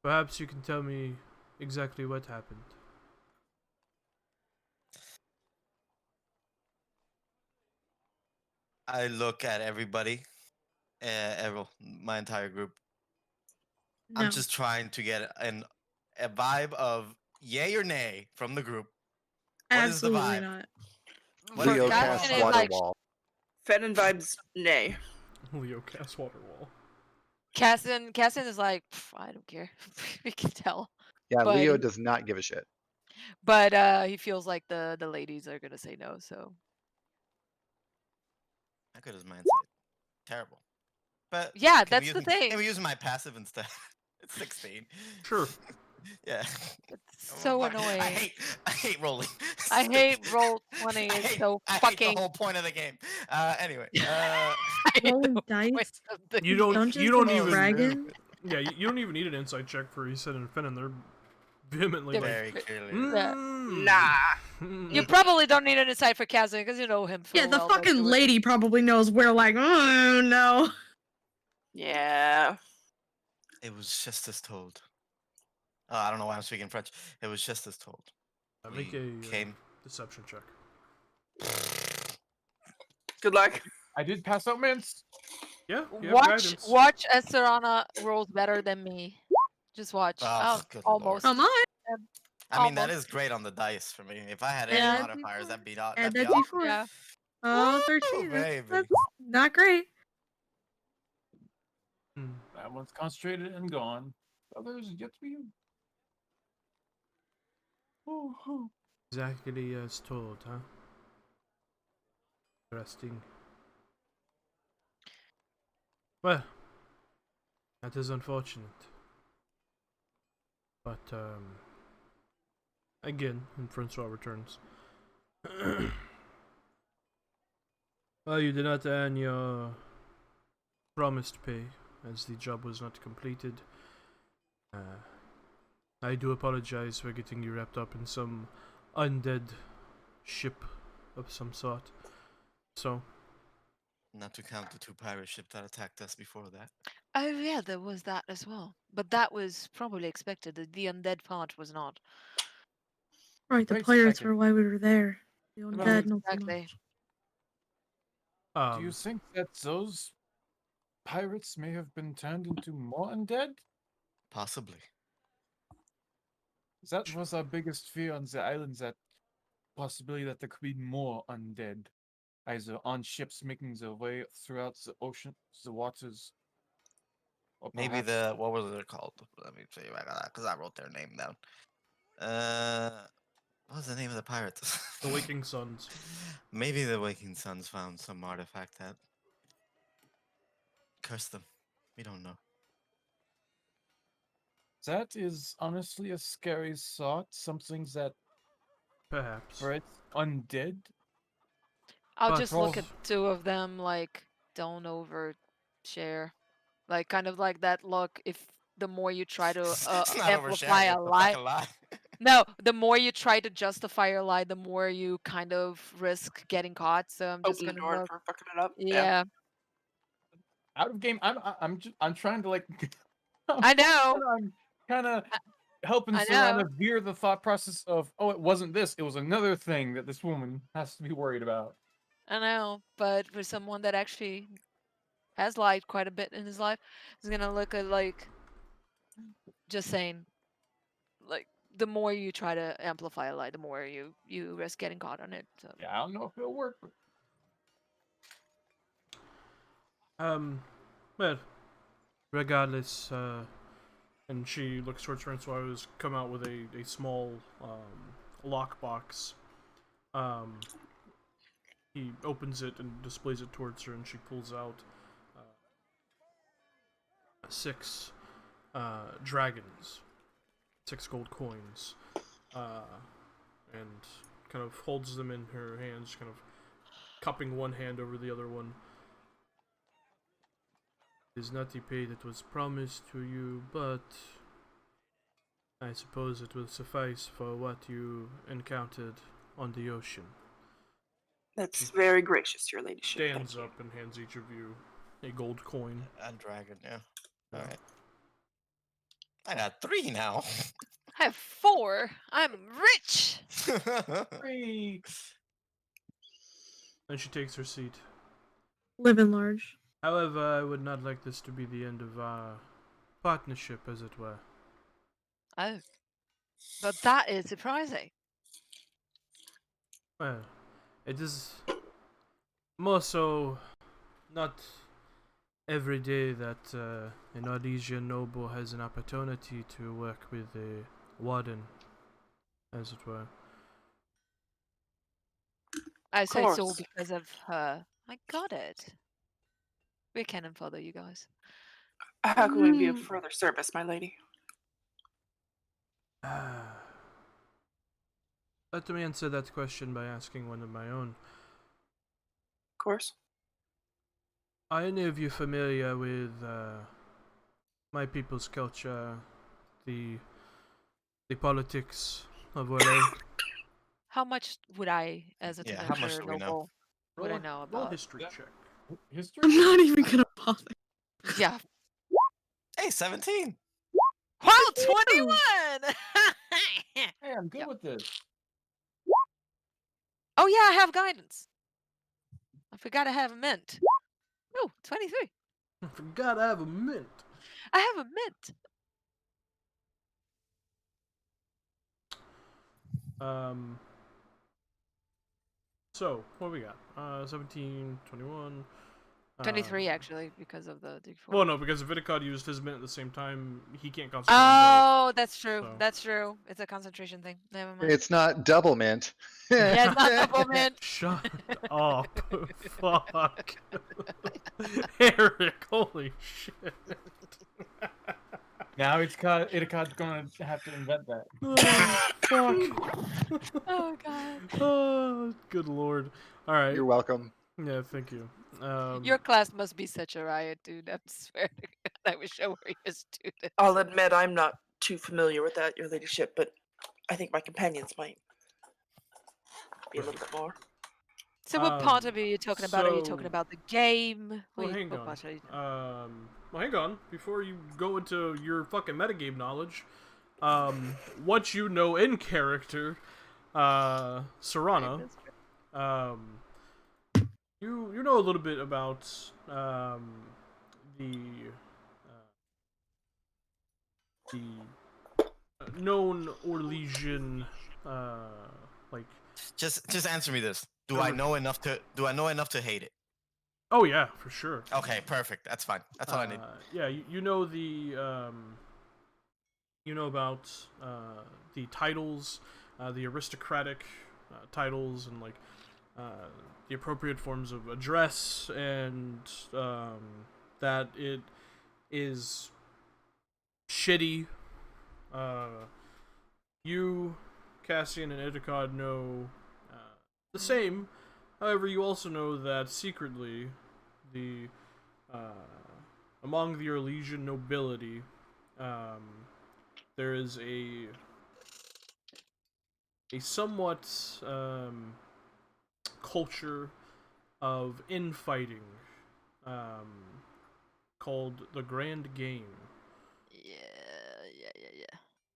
perhaps you can tell me exactly what happened. I look at everybody, my entire group. No. I'm just trying to get a vibe of yay or nay from the group. What is the Absolutely vibe? not. What For is Leo the casts Cassian, overall it's water like wall. Fennon vibes, nay. Leo cast water wall. Cassian is like, I don't care. We can tell. Yeah, But Leo does not give a shit. But he feels like the ladies are gonna say no. So How good is my insight? Terrible. But yeah, can that's the thing. Can we use my passive instead? It's 16. Sure. Yeah. It's so I annoying. hate rolling. I hate Stupid. roll 20. It's so I hate fucking. the whole point of the game. Anyway. I hate Rolling the dice? point of the You don't. Dungeons You don't and even. Dragons? Yeah, you don't even need an insight check for Reset and Finn, and they're vehemently Yeah, like, Very clearly. Nah. You probably don't need an insight for Cassian because you know him. Yeah, full the well, but fucking do it. lady probably knows we're like, oh no. Yeah. It was just as told. I don't know why I'm speaking French. It was just as told. Make We a came. deception check. Good luck. I did pass out mints. Yeah, you have Watch guidance. watch as Serana rolls better than me. Just watch. Oh, good Almost. Come on. I mean, that Almost. is great on the dice for me. If I had any Yeah. modifiers, that'd be Add that'd be that awesome. D4. Yeah. Oh, Woo, 13. baby. That's not great. Hmm. That one's concentrated and gone. Others yet to be. Woo-hoo. Exactly as told, huh? Interesting. Well, that is unfortunate. But, again, and Francois returns. Well, you did not earn your promised pay, as the job was not completed. I do apologize for getting you wrapped up in some undead ship of some sort. So, Not to count the 2 pirate ships that attacked us before that. Oh yeah, there was that as well. But that was probably expected. The undead part was not. Right, the Wait a pirates second. were why we were there. The undead, not so Exactly. much. Do you think that those pirates may have been turned into more undead? Possibly. That was our biggest fear on the islands, that possibility that there could be more undead, either on ships making their way throughout the ocean, the waters, or Maybe perhaps what was it called? Let me see if I got that because I wrote their name down. What was the name of the pirates? the Waking Suns. Maybe the Waking Suns found some artifact that cursed them. We don't know. that is honestly a scary thought. Something that Perhaps. for it's undead. I'll But just look at also- two of them like don't overshare. Like kind of like that look if the more you try to It's not amplify oversharing. a It's a lie. fucking lie. No, the more you try to justify your lie, the more you kind of risk getting caught. So I'm just Open the gonna door look. for fucking it up. Yeah, Out of game. I'm trying to like. I know. I'm kind of helping I Serana know. veer the thought process of, oh, it wasn't this, it was another thing that this woman has to be worried about. I know. But for someone that actually has lied quite a bit in his life, is gonna look at like just saying like the more you try to amplify a lie, the more you risk getting caught on it. So Yeah, I don't know if it'll work, but Well, regardless, and she looks towards Francois, who's come out with a small, lockbox. He opens it and displays it towards her, and she pulls out, 6, dragons, 6 gold coins, and kind of holds them in her hands, kind of cupping one hand over the other one. It is not the pay that was promised to you, but I suppose it will suffice for what you encountered on the ocean. That's very gracious, your ladyship. Stands Thank you. up and hands each of you a gold coin. A dragon, yeah. Yeah. Alright. I got 3 now. I have 4. I'm rich. hey, And she takes her seat. Living large. However, I would not like this to be the end of our partnership, as it were. Oh, but that is surprising. Well, it is more so not every day that an Artesian noble has an opportunity to work with a warden, as it were. I Of say it's all course. because of her. I got it. We're cannon fodder, you guys. How can we be of Mm, further service, my lady? Let me answer that question by asking one of my own. Of course. Are any of you familiar with my people's culture, the politics of Orlais? How much would I, as a Yeah, how much Tenosure do we know? noble, would I know Roll a about? history Yeah. check. History? I'm not even gonna bother. Yeah. Hey, 17. Wow, you. 21! Hey, I'm good Yep. with this. Oh yeah, I have guidance. I forgot I have a mint. Oh, 23. I forgot I have a mint. I have a mint. So, what we got? 17, 21. 23 actually, because of the D4. Well, no, because if Viticod used his mint at the same time, he can't concentrate on Oh, that's true. So- That's true. It's a concentration thing. Never mind. It's not double mint. Yeah, it's not double mint. both. Shut up. Fuck. Eric, holy shit. Now Itakad's gonna have to invent that. Oh, fuck. Oh god. Oh, good lord. Alright. You're welcome. Yeah, thank you. Your class must be such a riot, dude. I swear to God, I wish I were your student. I'll admit I'm not too familiar with that, your ladyship, but I think my companions might be a little bit more. So what part of it are you talking about? Are you so- talking about the game? Well, What hang on. part are you talking Well, hang on. Before you go into your fucking metagame knowledge, what you know in character, Serana, you know a little bit about the known Orlesian like. Just answer me this. Do I know enough to hate it? Oh yeah, for sure. Okay, perfect. That's fine. That's all I need. Yeah, you know the you know about the titles, the aristocratic titles, and like the appropriate forms of address, and that it is shitty. You, Cassian, and Edicod know the same. However, you also know that secretly, the among the Orlesian nobility, there is a somewhat culture of infighting called the Grand Game. Yeah.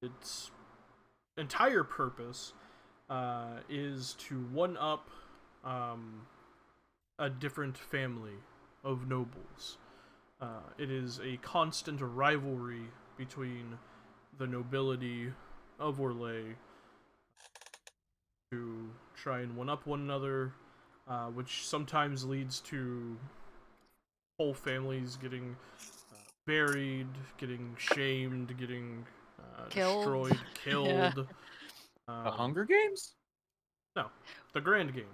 Its entire purpose is to one up a different family of nobles. It is a constant rivalry between the nobility of Orlais to try and one up one another, which sometimes leads to whole families getting buried, getting shamed, getting Killed. destroyed, killed. The Hunger Games? No, the Grand Game.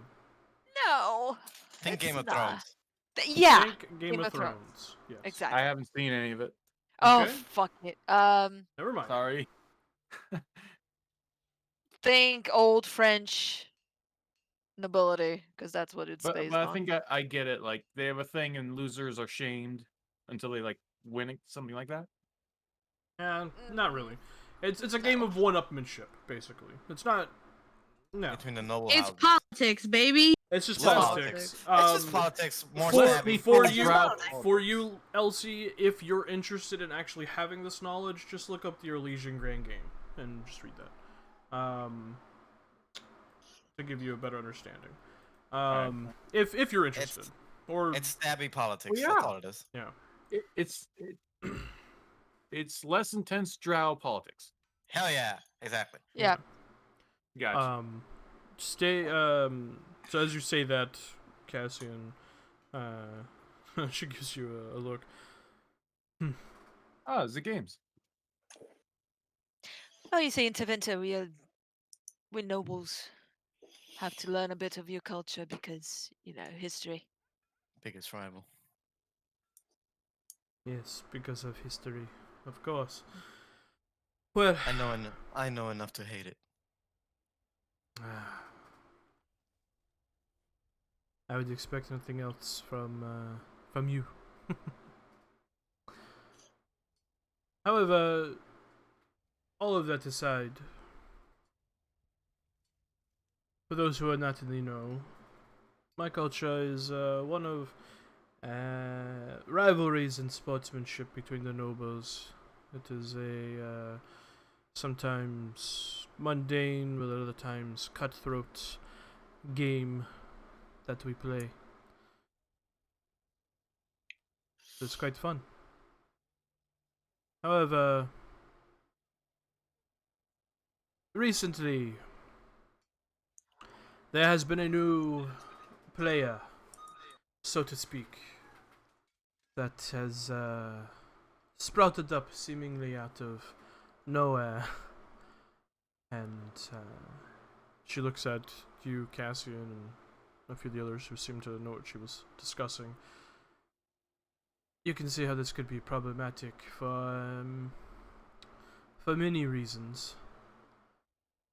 No. Think it's Game of not. Thrones. Yeah. Think Game of Thrones. Yes. Exactly. I haven't seen any of it. Oh Okay. fuck it. Never mind. Sorry. Think old French nobility, because that's what it's But based I on. think I get it. Like they have a thing, and losers are shamed until they like win it, something like that. Not really. It's a game of one-upmanship, basically. It's not. No, Between the noble It's houses. politics, baby. it's just Love politics. It's just politics. More for, stabby. for It's you, just politics. for you, Elsie, if you're interested in actually having this knowledge, just look up the Orlesian Grand Game and just read that. To give you a better understanding. Alright. If you're interested. Or It's stabby politics. Well, That's yeah. all it is. yeah. It's less intense drow politics. Hell yeah, exactly. Yeah. Gotcha. Stay. So as you say that, Cassian, she gives you a look. The games. Well, you see, in Tevinter, we nobles have to learn a bit of your culture because, history. Biggest rival. Yes, because of history, of course. Well, I know enough to hate it. I would expect nothing else from you. However, all of that aside, for those who are not in the know, my culture is one of rivalries and sportsmanship between the nobles. It is a sometimes mundane, but other times cutthroat game that we play. It's quite fun. However, recently there has been a new player, so to speak, that has sprouted up seemingly out of nowhere. And she looks at you, Cassian, and a few of the others who seem to know what she was discussing. You can see how this could be problematic for many reasons.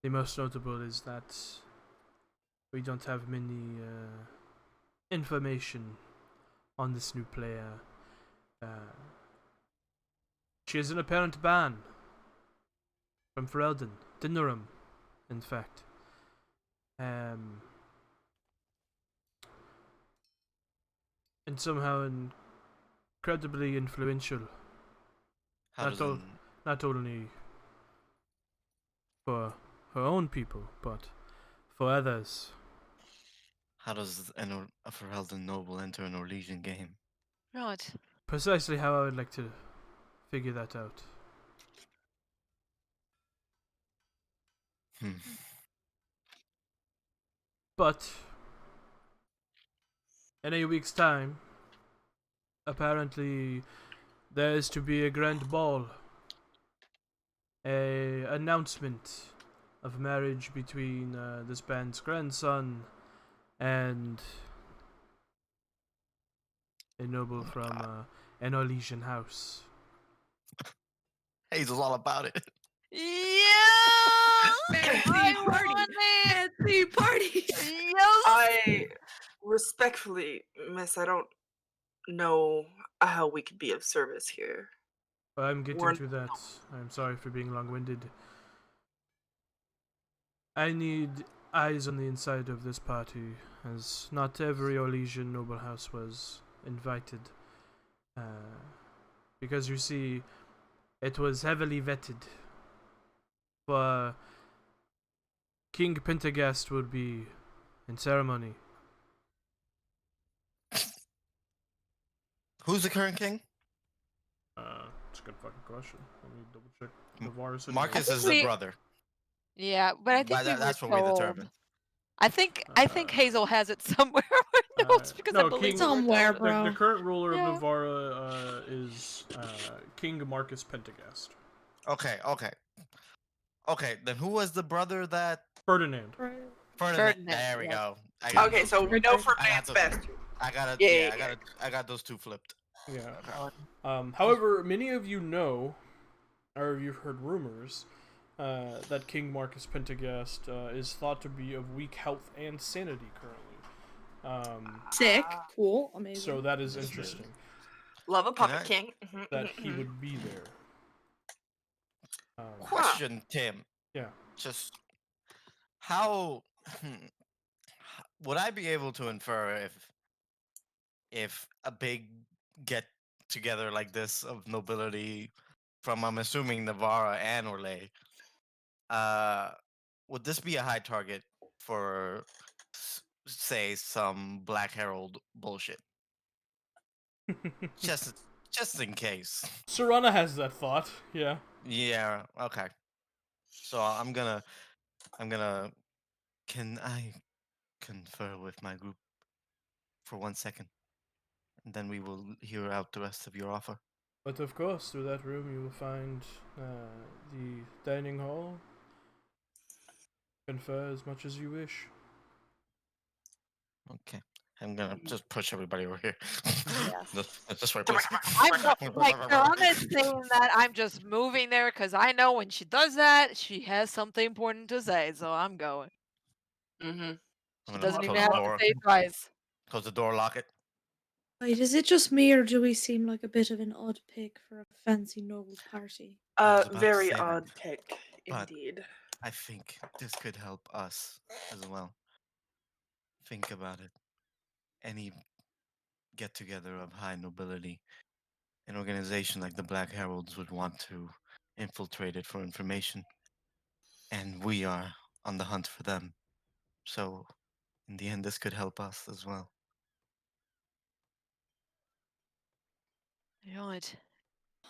The most notable is that we don't have many information on this new player. She is an apparent ban from Ferelden, Dinnerum, in fact. And somehow incredibly influential. How does Not only for her own people, but for others. how does a Ferelden noble enter an Orlesian game? Right. Precisely how I would like to figure that out. Hmm. But in a week's time, apparently there is to be a grand ball. A announcement of marriage between this band's grandson and a noble Oh my from god. an Orlesian house. Hazel's all about it. Yeah! Fancy I party. want it! Fancy party. Yes! I respectfully, miss, I don't know how we could be of service here. I'm getting We're to that. I'm sorry for being long-winded. I need eyes on the inside of this party, as not every Orlesian noble house was invited. Because you see, it was heavily vetted. For King Pentagast would be in ceremony. Who's the current king? It's a good fucking question. Let me double check. M- Nevarra said Marcus no. is the brother. Yeah, but I think we were That's what we told. determined. I think Hazel has it somewhere on her notes because I no, believe King- we were Somewhere, told. bro. The current ruler Yeah. of Nevarra is King Marcus Pentagast. Okay. Then who was the brother that Ferdinand. Ferdinand, There we yes. go. Okay, so we know Ferdinand's bastard. I got Yeah. I got those two flipped. Yeah. However, many of you know, or you've heard rumors, that King Marcus Pentagast is thought to be of weak health and sanity currently. Sick. Cool. Amazing. So that is Yes, interesting Love a puppet I- king. Mhm, that mhm, he mhm. would be there. Question, Tim. Yeah. Just how would I be able to infer if a big get together like this of nobility from, I'm assuming, Navarra and Orlais, uh, would this be a high target for say some Black Herald bullshit? just in case. Serana has that thought. Yeah. Yeah. Okay. So I'm gonna. Can I confer with my group for 1 second, and then we will hear out the rest of your offer. But of course, through that room you will find the dining hall. Confer as much as you wish. Okay. I'm gonna just push everybody over here. Yes. This way, please. I'm like Serana is saying that. I'm just moving there because I know when she does that, she has something important to say. So I'm going. Mm-hmm. She I'm gonna doesn't even close the have to door. say it twice. Close the door. Lock it. Wait, is it just me, or do we seem like a bit of an odd pick for a fancy noble party? I was about to Very say that, odd pick, but indeed. I think this could help us as well. Think about it. Any get together of high nobility, an organization like the Black Heralds would want to infiltrate it for information, and we are on the hunt for them. So, in the end, this could help us as well. Right.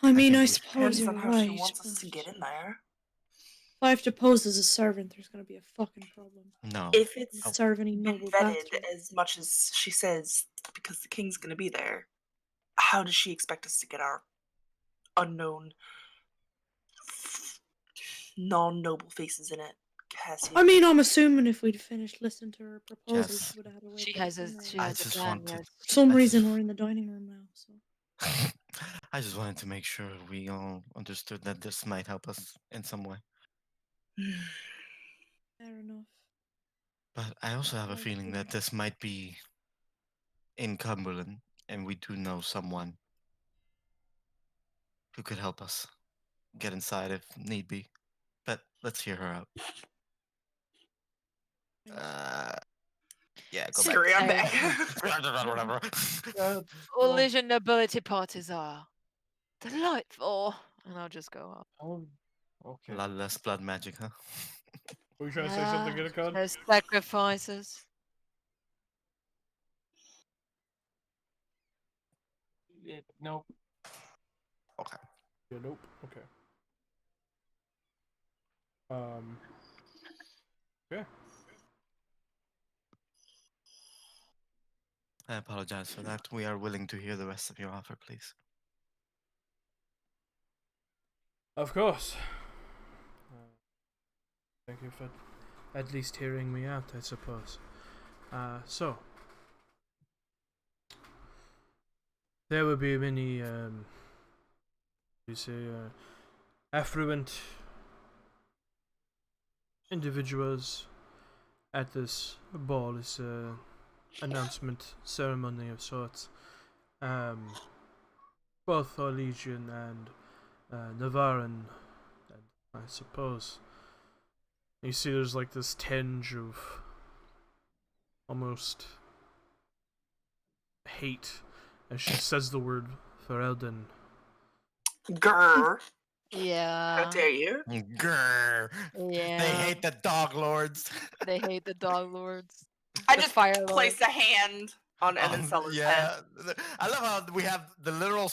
I mean, think I we- suppose Depends you're on how she right. wants us But to get in there. if I have to pose as a servant, there's gonna be a fucking problem. No. If I'm it's gonna serve any been noble vetted bastard. as much as she says, because the king's gonna be there, how does she expect us to get our unknown, non-noble faces in it, Cassie? I mean, I'm assuming if we'd finished listening to her proposal, Yes. she would have had a way She to get has us a in there. she I has a just plan. wanted. Yes. For some I reason, just- we're in the dining room now, so. I just wanted to make sure we all understood that this might help us in some way. Fair enough. But I also have a Right, feeling yeah. that this might be in Cumberland, and we do know someone who could help us get inside if need be. But let's hear her out. Yeah, go back. Screw it, I'm Hey. back. Whatever. Collision nobility parties are delightful. And I'll just go up. Oh, okay. A lot less blood magic, huh? Were you trying to say something, Ginicon? There's sacrifices. Nope. Okay. Yeah, nope. Okay. Okay. I apologize for that. We are willing to hear the rest of your offer, please. Of course. Thank you for at least hearing me out, I suppose. So there will be many, affluent individuals at this ball. This announcement ceremony of sorts. Both our Legion and Nevarran, I suppose. You see, there's like this tinge of almost hate as she says the word Ferelden. Grr. How Yeah. dare you? Grrr. Yeah. They hate the dog lords. They hate the dog lords. I The just Fire placed Lord. a hand on Evan Seller's head. I love how we have the literal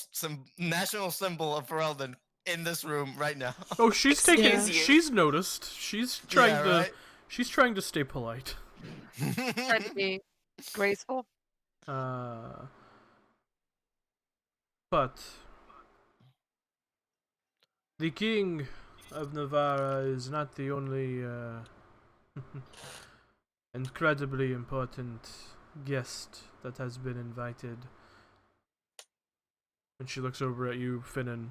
national symbol of Ferelden in this room right now. Oh, she's Excuse taking. you. She's noticed. She's trying Yeah, to. right? She's trying to stay polite. Trying to be graceful. But the king of Navarra is not the only incredibly important guest that has been invited. And she looks over at you, Finnan.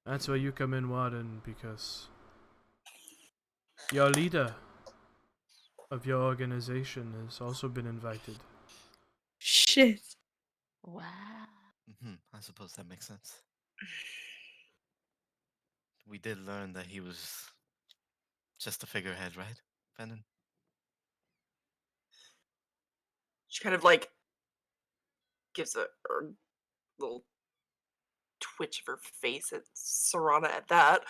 That's where you come in, Warden, because your leader of your organization has also been invited. Shit. Wow. I suppose that makes sense. We did learn that he was just a figurehead, right, Fenton? She kind of like gives a little twitch of her face at Serana at that.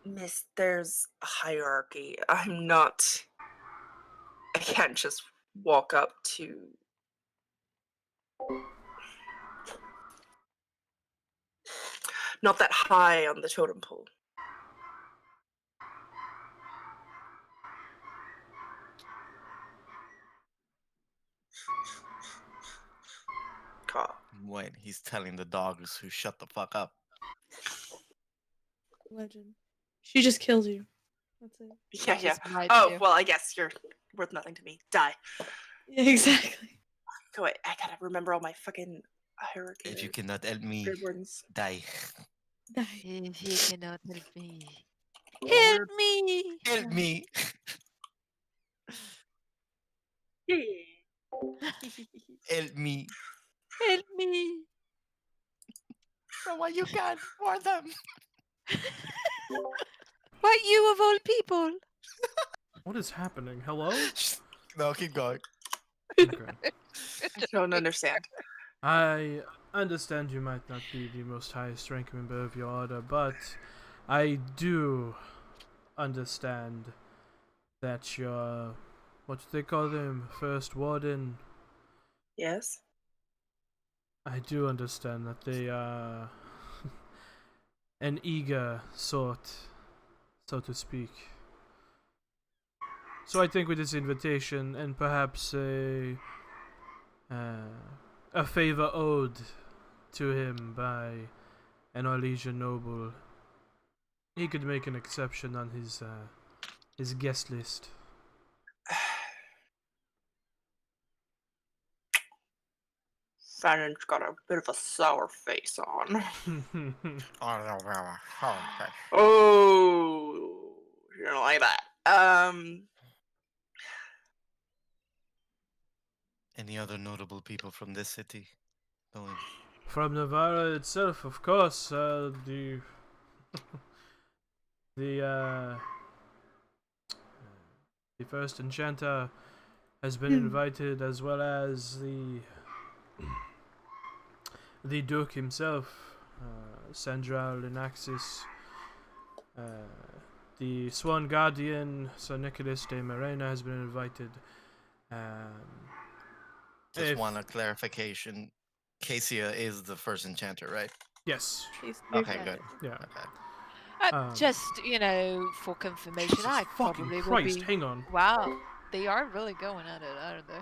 Miss, there's a hierarchy. I can't just walk up to not that high on the totem pole. Caw. Wait, he's telling the dogs who shut the fuck up. Legend. She just kills you. That's it. Yeah. Just might Oh, do. well, I guess you're worth nothing to me. Die. Yeah, exactly. Go away. I gotta remember all my fucking hurricane. If you cannot help me, Grey Wardens. die. Die. If you cannot help me, Well, help me! Help me. Help me. Help me! Someone you can warn them. Why you of all people? What is happening? Hello? No, keep going. Okay. I don't understand. I understand you might not be the most highest rank member of your order, but I do understand that your, what do they call them, first warden, Yes? I do understand that they are an eager sort, so to speak. So I think with this invitation and perhaps a favor owed to him by an Orlesian noble, he could make an exception on his guest list. Fannon's got a bit of a sour face on. Oh, you don't like that. Any other notable people from this city? Going. From Nevarra itself, of course, the the first enchanter has been invited, as well as the Duke himself, Sandral Linaxis, the Swan Guardian, Sir Nicholas de Morena has been invited. Just If- want a clarification. Cassia is the first enchanter, right? Yes. Okay, good. Yeah. Okay. Just, for confirmation, Jesus I fucking probably will Christ! be... Hang on. Wow, they are really going at it, aren't they?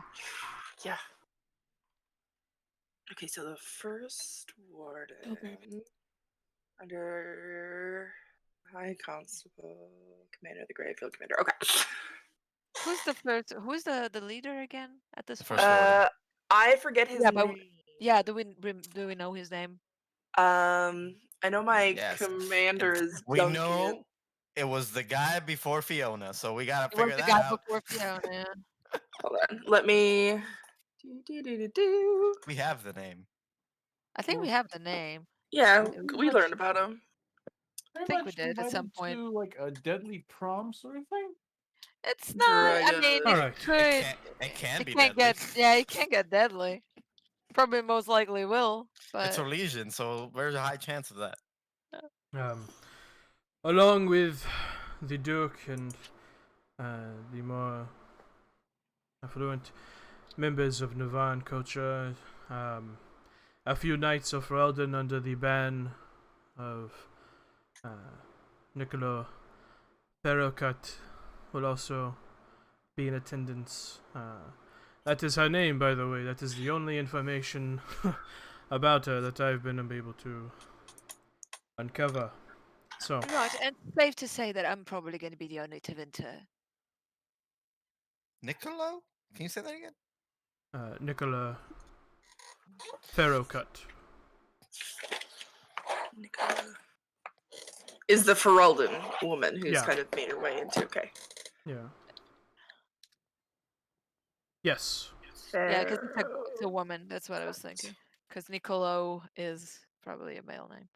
Yeah. Okay, so the first warden under High Constable, Commander of the Greyfield Commander. Okay. Who's the first? Who's the leader again at this The point? first warden. I forget his Yeah, but name. yeah, do we know his name? I know my Yes. commander is We Duncan. know it was the guy before Fiona, so we gotta It was figure the that guy out. before Fiona. Yeah. Hold on. Let me. We have the name. I think we have the name. Yeah, Pretty we much- learned about him. Pretty think we much did at some invited point. to like a deadly prom sort of thing. It's not. I mean, Dragon. it Alright. could. It can It be can't deadly. get. Yeah, it can get deadly. Probably most likely will. It's But Orlesian, so there's a high chance of that. Along with the Duke and the more affluent members of Navan culture, a few knights of Ferelden under the ban of Niccolo Perrocut will also be in attendance. That is her name, by the way. That is the only information about her that I've been able to uncover. So, right, and safe to say that I'm probably going to be the only Tevinter. Niccolo? Can you say that again? Nicola Ferrocut. Is the Ferelden woman who's Yeah. kind of made her way into. Okay. Yeah. Yes. Yeah, because it's a woman. That's what I was thinking. Because Nicolo is probably a male name.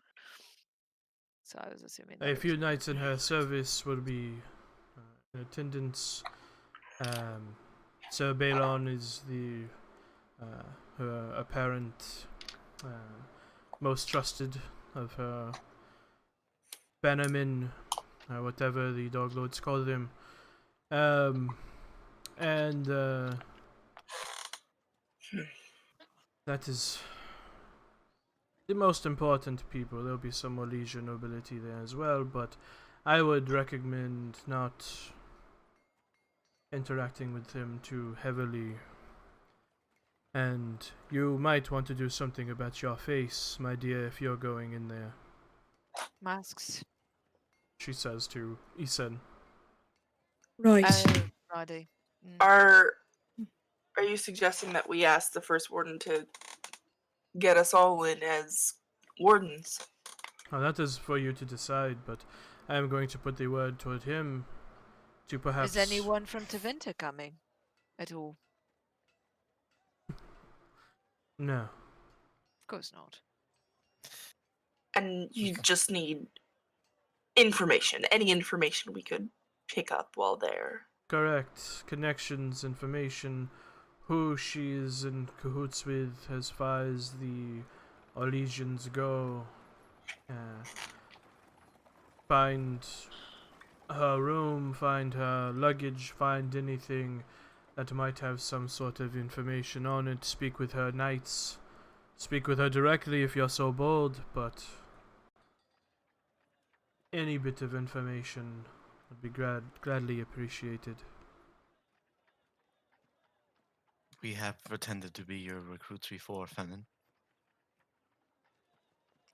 So I was assuming that A was- few knights in her service will be in attendance. Sir Balon is her apparent most trusted of her bannermen, whatever the dog lords call them. And that is the most important people. There'll be some Olesia nobility there as well, but I would recommend not interacting with him too heavily. And you might want to do something about your face, my dear, if you're going in there, Masks. she says to Isen. Right. Oh, righty. Are you suggesting that we ask the first warden to get us all in as wardens? Now that is for you to decide, but I am going to put the word toward him to perhaps... Is anyone from Tevinter coming at all? No. Of course not. And you just need information, any information we could pick up while there. Correct. Connections, information, who she is in cahoots with as far as the Olesians go. Find her room, find her luggage, find anything that might have some sort of information on it. Speak with her knights. Speak with her directly if you're so bold, but any bit of information would be gladly appreciated. We have pretended to be your recruits before, Fenton.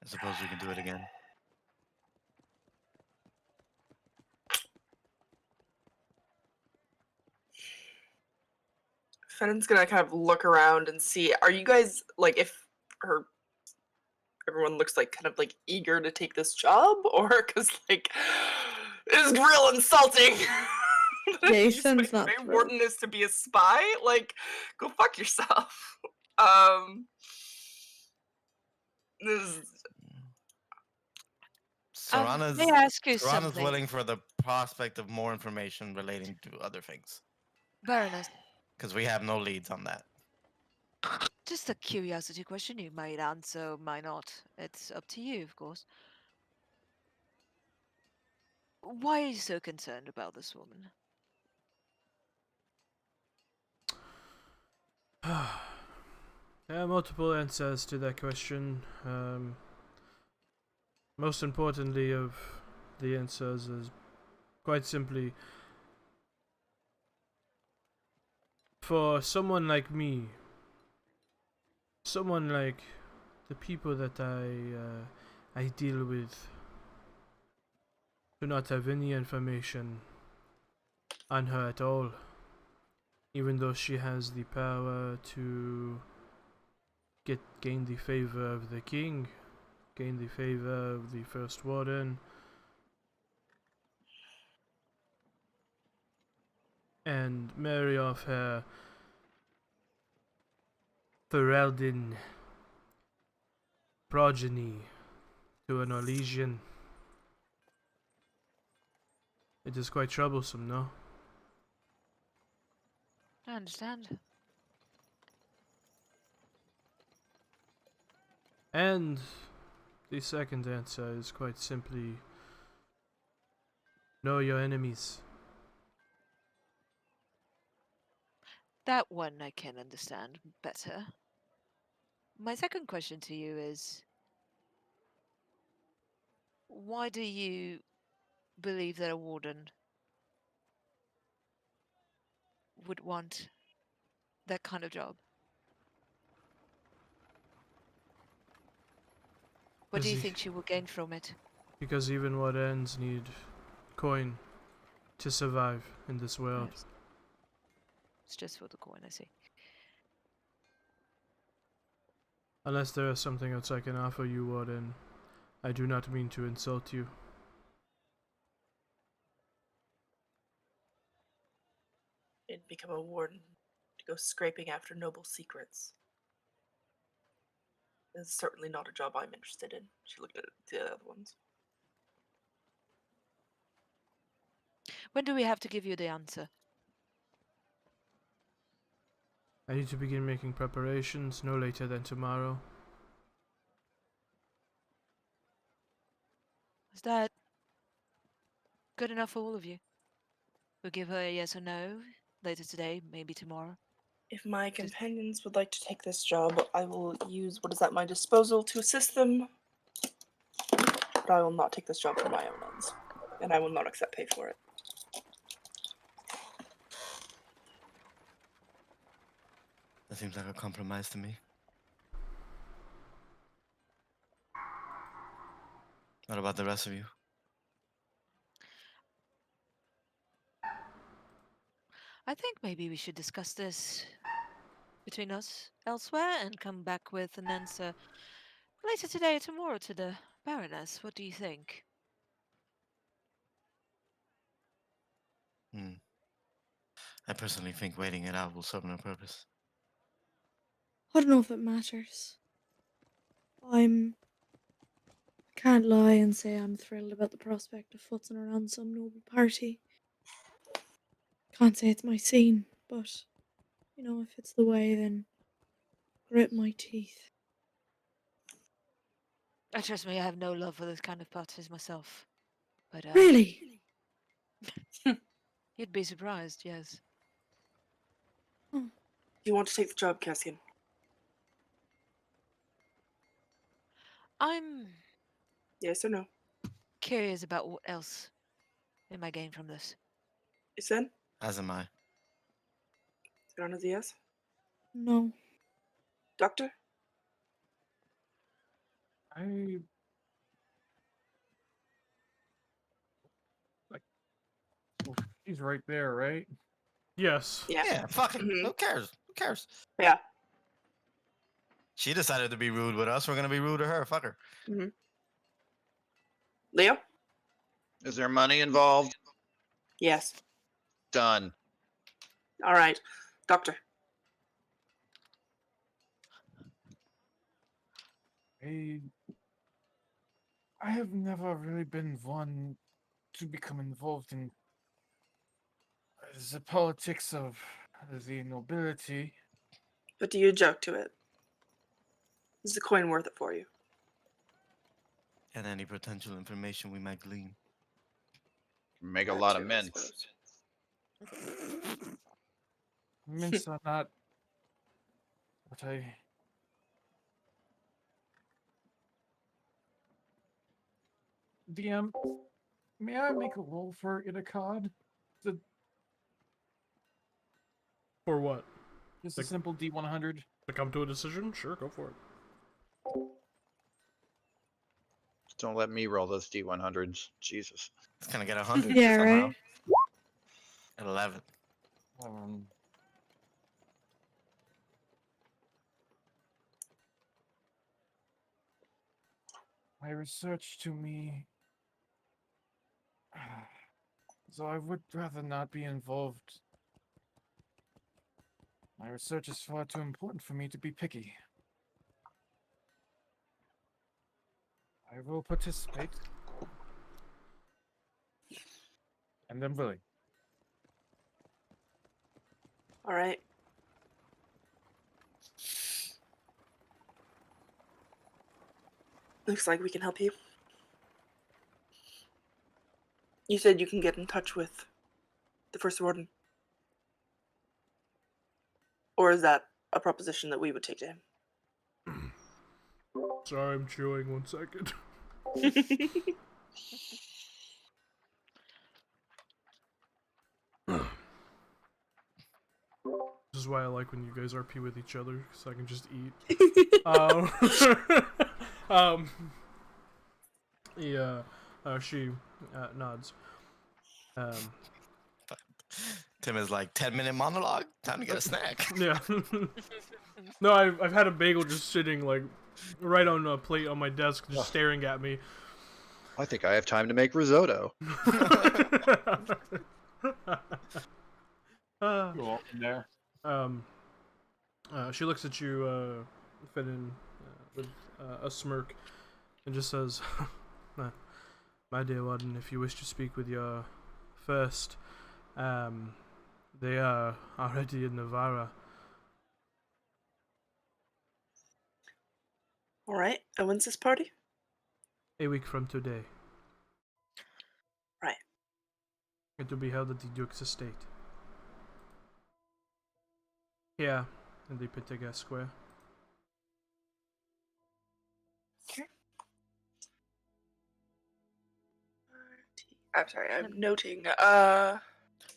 I suppose we can do it again. Fennon's gonna kind of look around and see, are you guys, like, if everyone looks like kind of like eager to take this job, or because like it's real insulting. Jason's not My thrilled. warden is to be a spy. Like, go fuck yourself. This is, Serana's, may I ask you Serana's something, willing for the prospect of more information relating to other things. Baroness? Because we have no leads on that. Just a curiosity question. You might answer, might not. It's up to you, of course. Why are you so concerned about this woman? There are multiple answers to that question. Most importantly of the answers is quite simply, for someone like me, someone like the people that I deal with, do not have any information on her at all, even though she has the power to gain the favor of the king, gain the favor of the first warden, and marry off her Ferelden progeny to an Olesian. It is quite troublesome, no? I understand. And the second answer is quite simply, know your enemies. That one I can understand better. My second question to you is, why do you believe that a warden would want that kind of job? What do you think she will gain from it? Because even wardens need coin to survive in this world. Yes. It's just for the coin, I see. Unless there is something else I can offer you, warden. I do not mean to insult you. it'd become a warden to go scraping after noble secrets. This is certainly not a job I'm interested in. She looked at the other ones. When do we have to give you the answer? I need to begin making preparations no later than tomorrow. Is that good enough for all of you? We'll give her a yes or no later today, maybe tomorrow. If my companions would like to take this job, I will use what is at my disposal to assist them. But I will not take this job for my own ends. And I will not accept pay for it. That seems like a compromise to me. What about the rest of you? I think maybe we should discuss this between us elsewhere and come back with an answer later today or tomorrow to the Baroness. What do you think? I personally think waiting it out will serve no purpose. I don't know if it matters. I can't lie and say I'm thrilled about the prospect of futzing around some noble party. Can't say it's my scene, but if it's the way, then grit my teeth. Trust me, I have no love for this kind of parties myself. But Really? you'd be surprised, yes. Do you want to take the job, Cassian? I'm Yes or no? curious about what else am I gain from this. Is that? As am I. Buenos dias. No. Doctor? I like. Well, she's right there, right? Yes. Yeah. Yeah, fuck it. Mhm. Who cares? Who cares? Yeah. She decided to be rude with us. We're gonna be rude to her. Fuck her. Mm-hmm. Leo? Is there money involved? Yes. Done. All right. Doctor? I I have never really been one to become involved in the politics of the nobility. But do you object to it? Is the coin worth it for you? And any potential information we might glean. Make a That lot of too, I mints. suppose. Mints are not what I. DM, may I make a roll for Itacod? The For what? Just a Like- simple D100. To come to a decision? Sure, go for it. Just don't let me roll those D100s. Jesus. It's gonna get 100 Yeah, somehow. right? At 11. Um, my research to me. So I would rather not be involved. My research is far too important for me to be picky. I will participate. And I'm willing. All right. Looks like we can help you. You said you can get in touch with the First Warden. Or is that a proposition that we would take to him? Sorry, I'm chewing. 1 second. This is why I like when you guys RP with each other, so I can just eat. Um, yeah, she nods. Tim is like 10-minute monologue. Time to get a snack. Yeah. No, I've had a bagel just sitting like right on a plate on my desk, just staring at me. I think I have time to make risotto. Go up in there. She looks at you, Finn, with a smirk, and just says, "My dear Warden, if you wish to speak with your first, they are already in Nevarra." All right. And when's this party? A week from today. Right. It will be held at the Duke's estate. Yeah, in the Pitega Square. I'm sorry, I'm noting.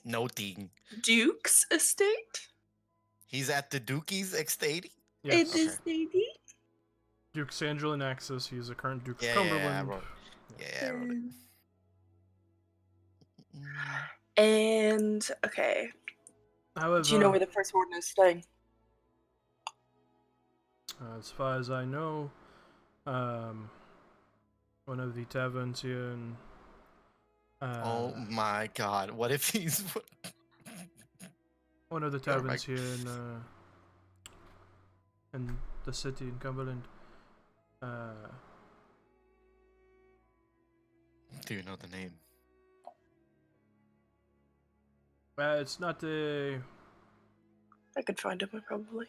Noting. Duke's estate? He's at the Dookie's estate. Yes. Okay. Duke Sandra Naxos, he's a current Duke of Yeah, I Cumberland. wrote. Yeah, I wrote it. And okay. However, Do you know where the first warden is staying? as far as I know, one of the taverns here in. Oh my God! What if he's? One of the Never mind. taverns here in the city in Cumberland. Do you know the name? It's not a. I could find him, probably.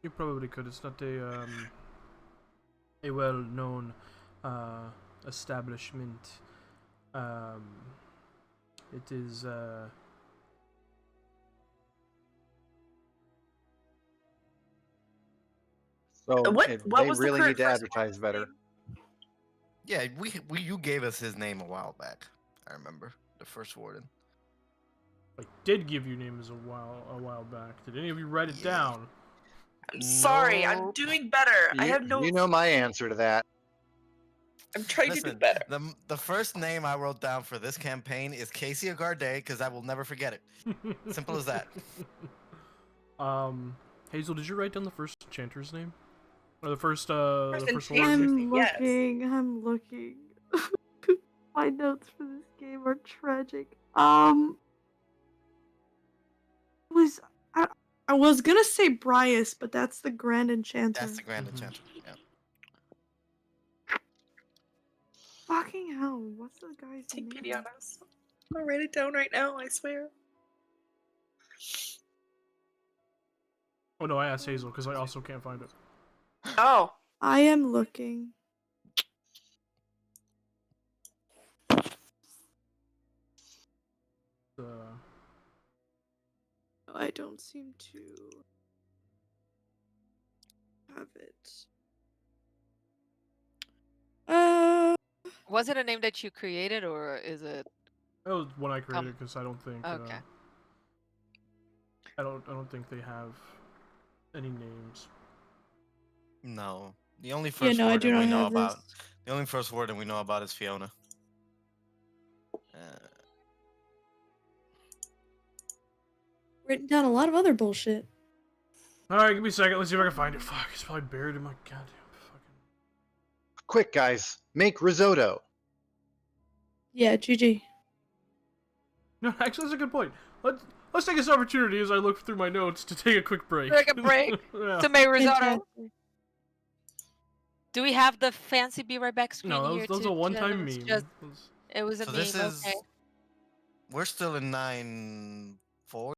You probably could. It's not a well-known establishment. It is So What they was the really current need to first advertise warden's better. name? Yeah, we you gave us his name a while back. I remember the first warden. I did give you names a while back. Did any of you write it Yeah. down? I'm sorry, I'm Nope. doing better. I have no. You know my answer to that. I'm trying to Listen, do better. the first name I wrote down for this campaign is Casey Garday because I will never forget it. Simple as that. Hazel, did you write down the first enchanter's name? Or the first First warden? enchanter. Yes. I'm looking. My notes for this game are tragic. Was I was gonna say Bryas, but that's the Grand Enchanter. That's the Grand Mhm. Enchanter. Yeah. Fucking hell! What's the guy's Take name? pity on us. I'm gonna write it down right now, I swear. Oh no, I asked Hazel because I also can't find it. Oh. I am looking. I don't seem to have it. Was it a name that you created, or is it? That was one I created because I don't think. Okay. I don't think they have any names. No, the only Yeah, first no, I warden do not we know have about. this. The only first warden we know about is Fiona. Written down a lot of other bullshit. Alright, give me a second. Let's see if I can find it. Fuck, it's probably buried in my goddamn fucking. Quick, guys, make risotto. Yeah, GG. No, actually, that's a good point. Let's take this opportunity as I look through my notes to take a quick break. Take a break Yeah. to make risotto. Fantastic. Do we have the fancy be right back screen No, here? that was a one-time meme. It was a So meme. this is. Okay. We're still in 9-4.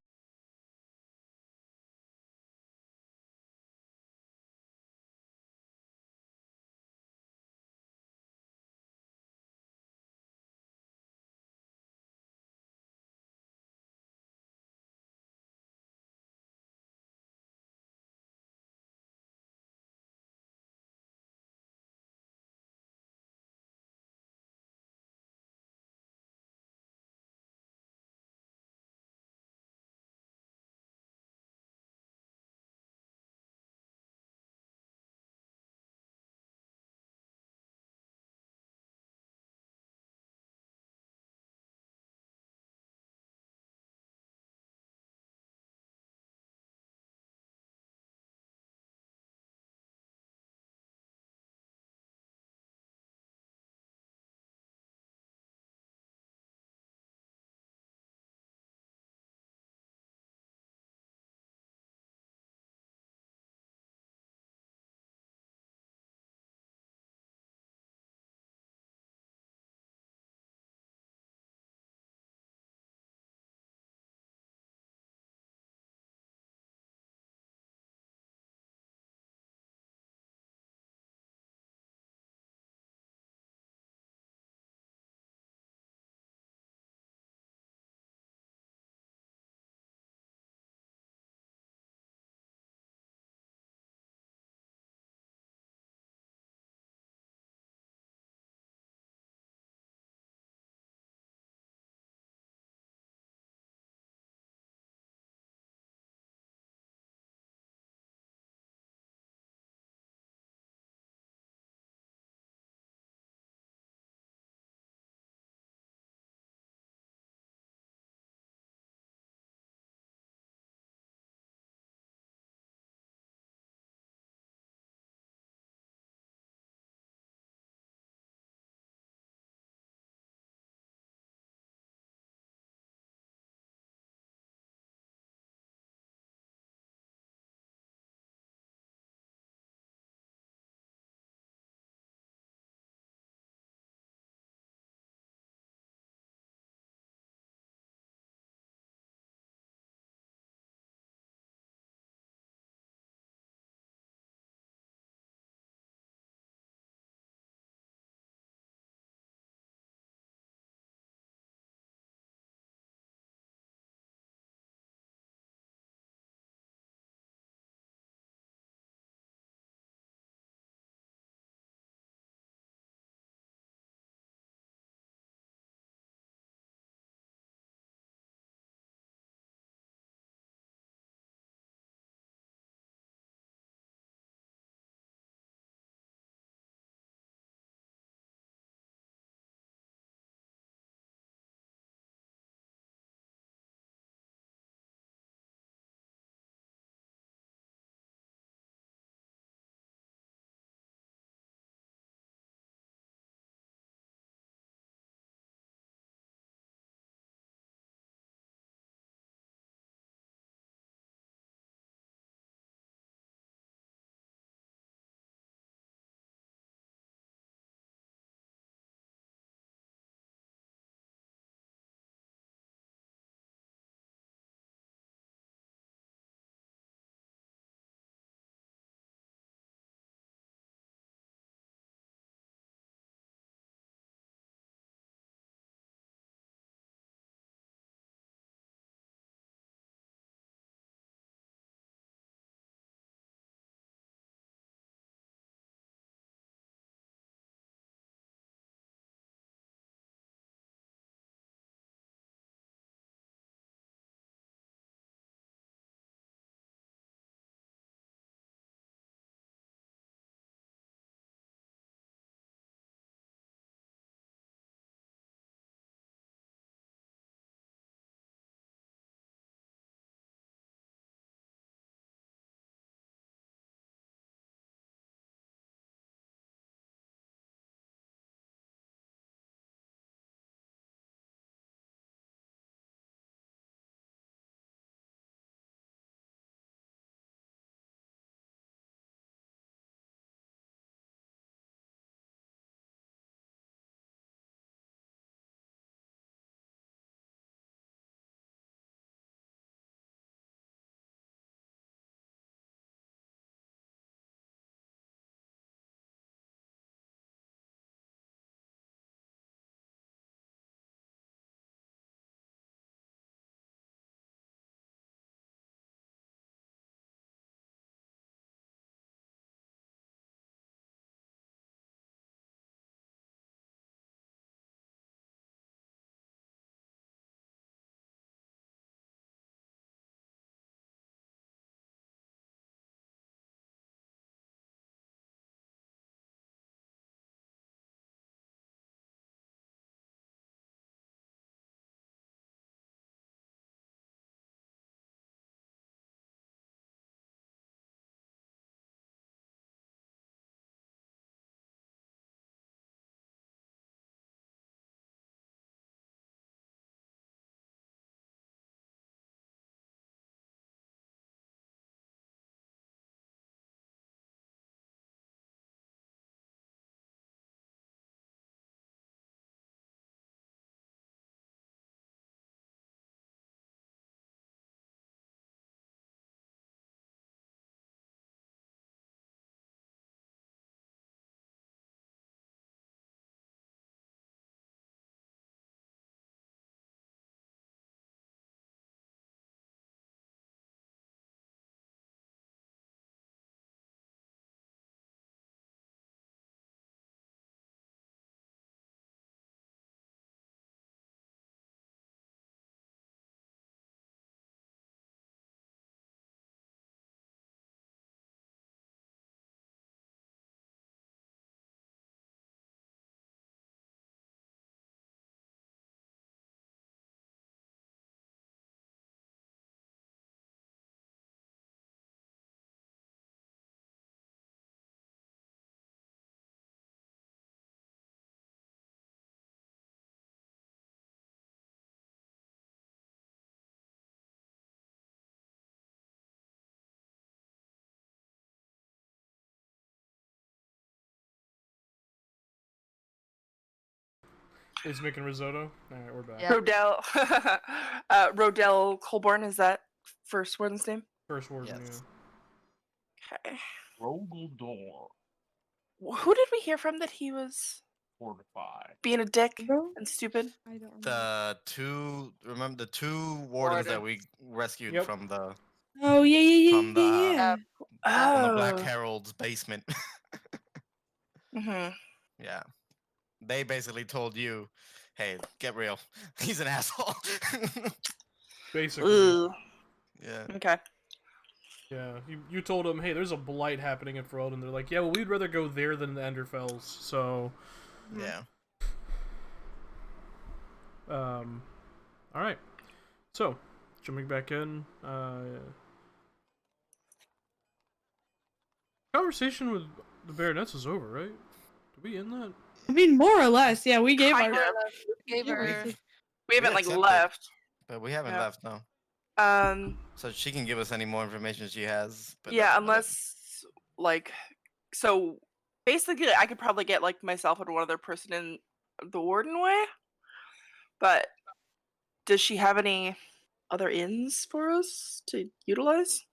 Is making risotto. All right, we're back. Yeah. Rodell. Rodell Colborn, is that first warden's name? First warden. Yes. Okay. Rogaldor. Who did we hear from that he was Fortified. being a dick Bro? and stupid? I don't remember. The two wardens that Warden. we rescued Yep. from the Oh from the, yeah. from the Oh. Black Herald's basement. Mm-hmm. Yeah. They basically told you, hey, get real. He's an asshole. Basically. Ooh. Yeah. Okay. Yeah. You told them, hey, there's a blight happening at Ferelden. They're like, yeah, well, we'd rather go there than the Enderfells. So. Yeah. All right. So, jumping back in. Conversation with the Baroness is over, right? Did we end that? I mean, more or less, yeah. We gave our. Kind of. Gave Yeah, her. We haven't like accepted. left. But we haven't Yeah. left, no. So she can give us any more information she has. But Yeah, that's about it. unless like, so basically, I could probably get like myself and one other person in the warden way. But does she have any other inns for us to utilize?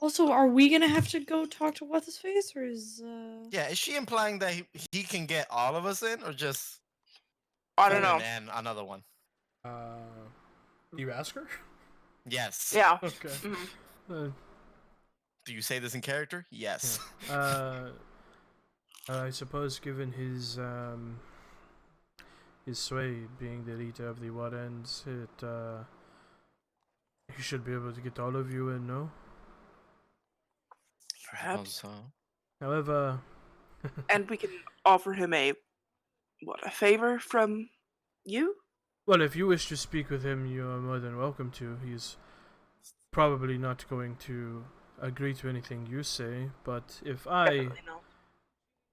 Also, are we gonna have to go talk to what's his face, or is Yeah, is she implying that he can get all of us in, or just I don't Fenton know. and another one? Do you ask her? Yes. Yeah. Okay. Mhm. Do you say this in character? Yes. I suppose given his sway being the leader of the Wardens, he should be able to get all of you in, no? Perhaps. So. However, And we can offer him a favor from you? well, if you wish to speak with him, you are more than welcome to. He's probably not going to agree to anything you say, but if I Definitely no.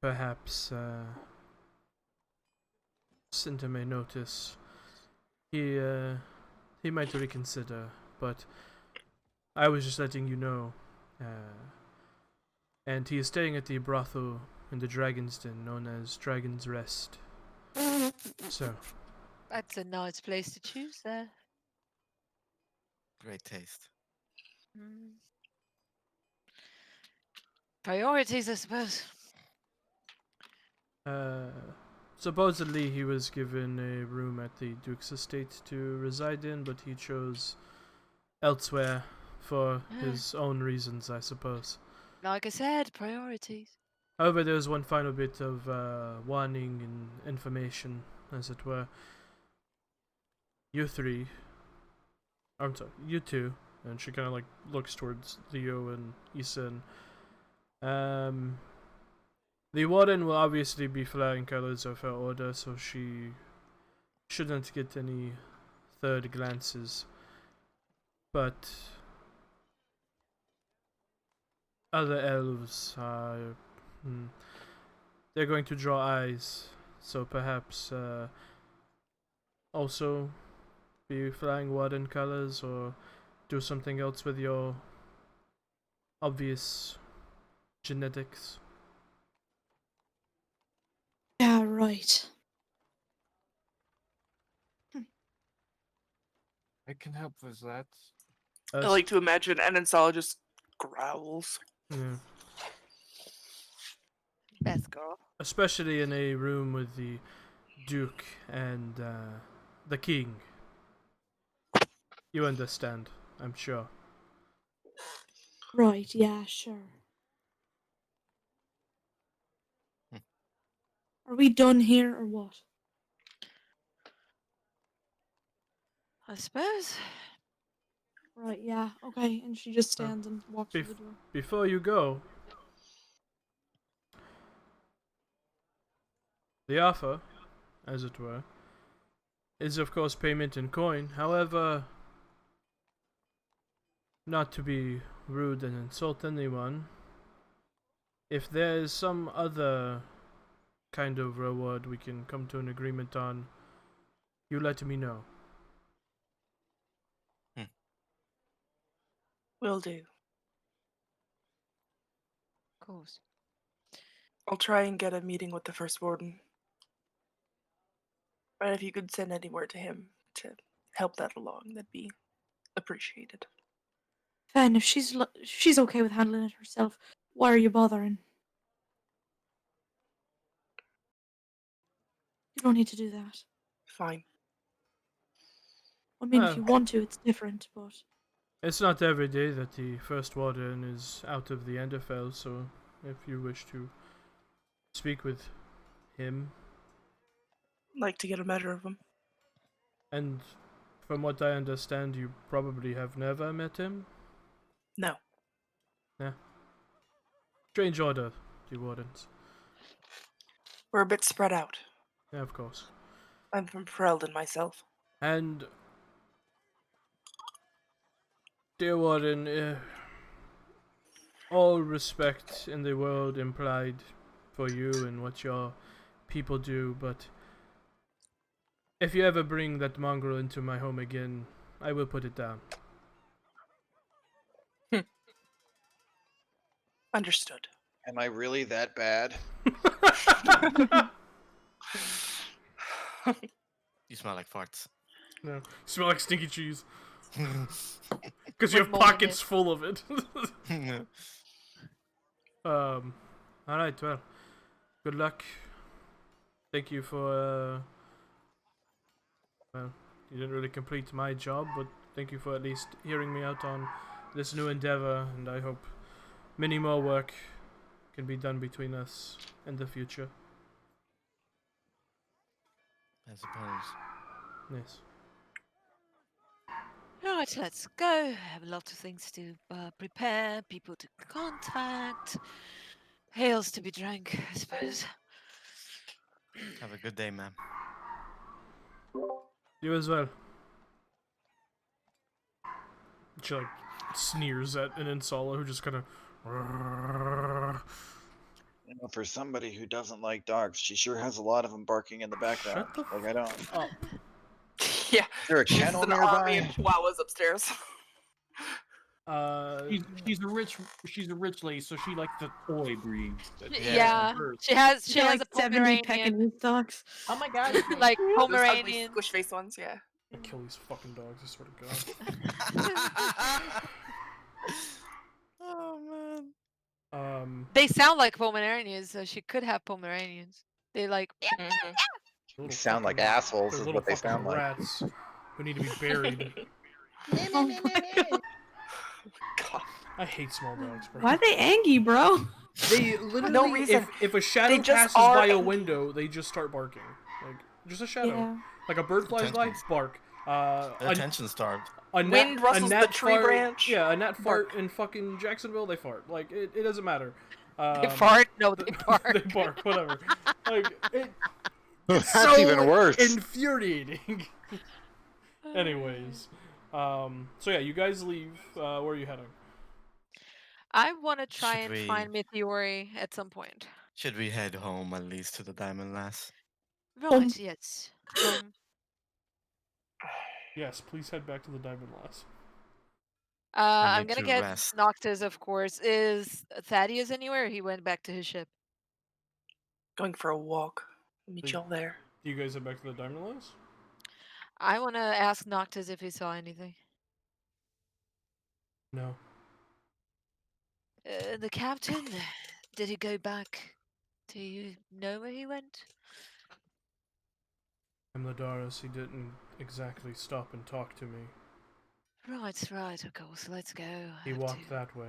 perhaps send him a notice, he might reconsider. But I was just letting you know. And he is staying at the brothel in the Dragon's Den, known as Dragon's Rest. So, That's a nice place to choose there. Great taste. Mm. Priorities, I suppose. supposedly he was given a room at the Duke's estate to reside in, but he chose elsewhere for his own reasons, I suppose. Like I said, priorities. However, there's one final bit of warning and information, as it were. You three, I'm sorry, you two, and she kind of like looks towards Leo and Isan. The warden will obviously be flying colors of her order, so she shouldn't get any third glances. But other elves are, they're going to draw eyes, so perhaps also be flying warden colors or do something else with your obvious genetics. Yeah, right. I can help with that. I like to imagine Anansala just growls. Yeah. Best girl. Especially in a room with the Duke and the King. You understand, I'm sure. Right, yeah, sure. Are we done here or what? I suppose. Right, yeah, okay. And she just stands and walks to the door. Before you go, the offer, as it were, is of course payment in coin. However, not to be rude and insult anyone, if there is some other kind of reward we can come to an agreement on, you let me know. Will do. Of course. I'll try and get a meeting with the first warden. And if you could send any word to him to help that along, that'd be appreciated. Fen, if she's okay with handling it herself, why are you bothering? You don't need to do that. Fine. I mean, if Oh. you want to, it's different, but It's not every day that the First Warden is out of the Enderfell, so if you wish to speak with him, Like to get a measure of him. and from what I understand, you probably have never met him? No. Yeah. Strange order, the Wardens. We're a bit spread out. Yeah, of course. I'm from Ferelden myself. And dear Warden, all respect in the world implied for you and what your people do, but if you ever bring that mongrel into my home again, I will put it down. Understood. Am I really that bad? You smell like farts. No, you smell like stinky cheese because you With have mold in pockets it. full of it. All right. Well, good luck. Thank you for. Well, you didn't really complete my job, but thank you for at least hearing me out on this new endeavor, and I hope many more work can be done between us in the future. I suppose. Yes. Right, let's go. I have a lot of things to prepare, people to contact, ales to be drank, I suppose. Have a good day, ma'am. You as well. She like sneers at an Insala who just kind of. You know, for somebody who doesn't like dogs, she sure has a lot of them barking in the background. Shut the Like I don't. up. Yeah. Is there a She's kennel an army of nearby? chihuahuas upstairs. She's a rich lady, so she likes the toy breeds. Yeah, Hers. she has she a 70 Pomeranian, Pekingese dogs. Oh my god! like Those ugly Pomeranian. squish face ones, yeah. I kill these fucking dogs, I swear to God. Oh man. They sound like Pomeranians, so she could have Pomeranians. They like Mm-hmm. They Little sound like fucking- assholes, they're is little what they fucking sound like. rats who need to be buried. Oh my God. I hate small dogs, bro. Why are they angry, bro? They literally, No reason. if a shadow They just passes are by a angry. window, they just start barking. Like, just a shadow. Yeah. Like a bird flies by, Attention. bark. They're attention starved. A Wind rustles the gnat tree fart, branch, Yeah, a gnat fart bark. in fucking Jacksonville, they fart. Like, it doesn't matter. they fart. No, they bark. They bark, whatever. Like, it's That's so even worse. infuriating. Anyways, so yeah, you guys leave. Where are you heading? I want to try Should and we- find Meteori at some point. Should we head home at least to the Diamond Lass? Right, yes. Yes, please head back to the Diamond Lass. I'm need gonna to get rest. Noctis, of course. Is Thaddeus anywhere? Or he went back to his ship. Going for a walk. Meet Hey. y'all there. Do you guys head back to the Diamond Lass? I want to ask Noctis if he saw anything. No. The captain, did he go back? Do you know where he went? I'm Ladaris. He didn't exactly stop and talk to me. Right, of course. Let's go. He walked that way.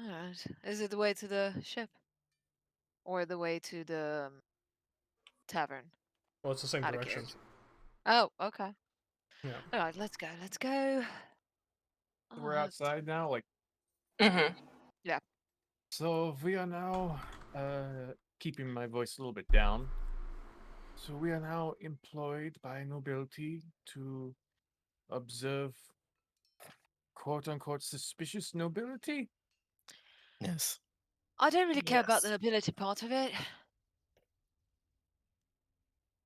Alright. Is it the way to the ship? Or the way to the tavern? Well, it's the same Out of direction. character. Oh, okay. Yeah. Alright, let's go. We're outside now. Like, Mm-hmm. so we are now keeping my voice a little bit down. So we are now employed by nobility to observe quote unquote suspicious nobility. Yes. I don't really care about Yes. the nobility part of it.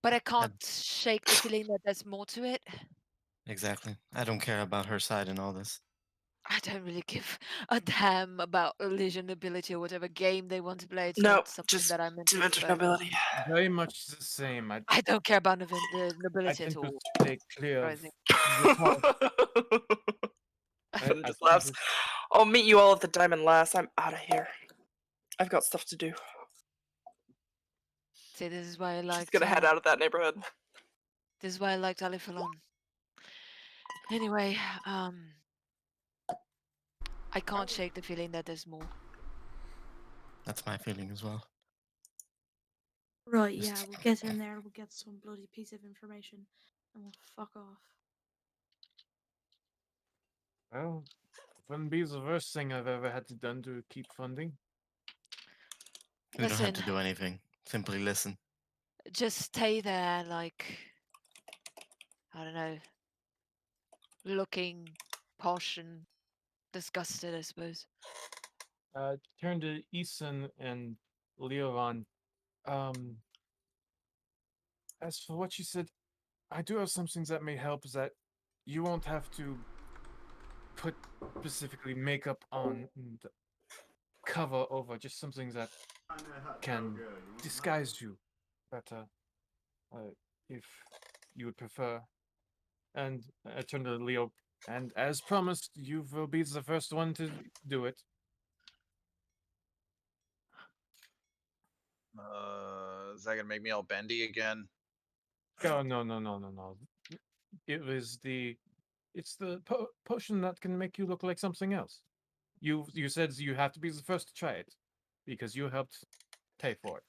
But I can't shake the feeling that there's more to it. Exactly. I don't care about her side in all this. I don't really give a damn about religion, ability, or whatever game they want to play. It's No, not something just that I'm dimension interested in. ability. Very much the same. I don't care about the I nobility at tend to all. stay clear of Surprising. the part. Finn I just tend laughs. to- I'll meet you all at the Diamond Lass. I'm out of here. I've got stuff to do. See, this is why I She's liked. gonna head out of that neighborhood. This is why I liked Ali Falon. Anyway, I can't shake the feeling that there's more. That's my feeling as well. Right, yeah, we'll get in there, we'll get some bloody piece of information, and we'll fuck off. Well, wouldn't be the worst thing I've ever had to done to keep funding. We don't have Listen, to do anything. Simply listen. just stay there, like, I don't know, looking posh and disgusted, I suppose. Turn to Eason and Leovan. As for what you said, I do have some things that may help. Is that you won't have to put specifically makeup on and cover over, just some things that can disguise you better, if you would prefer. And I turn to Leo, and as promised, you will be the first one to do it. Is that gonna make me all bendy again? Oh no! It's the potion that can make you look like something else. You said you have to be the first to try it because you helped pay for it.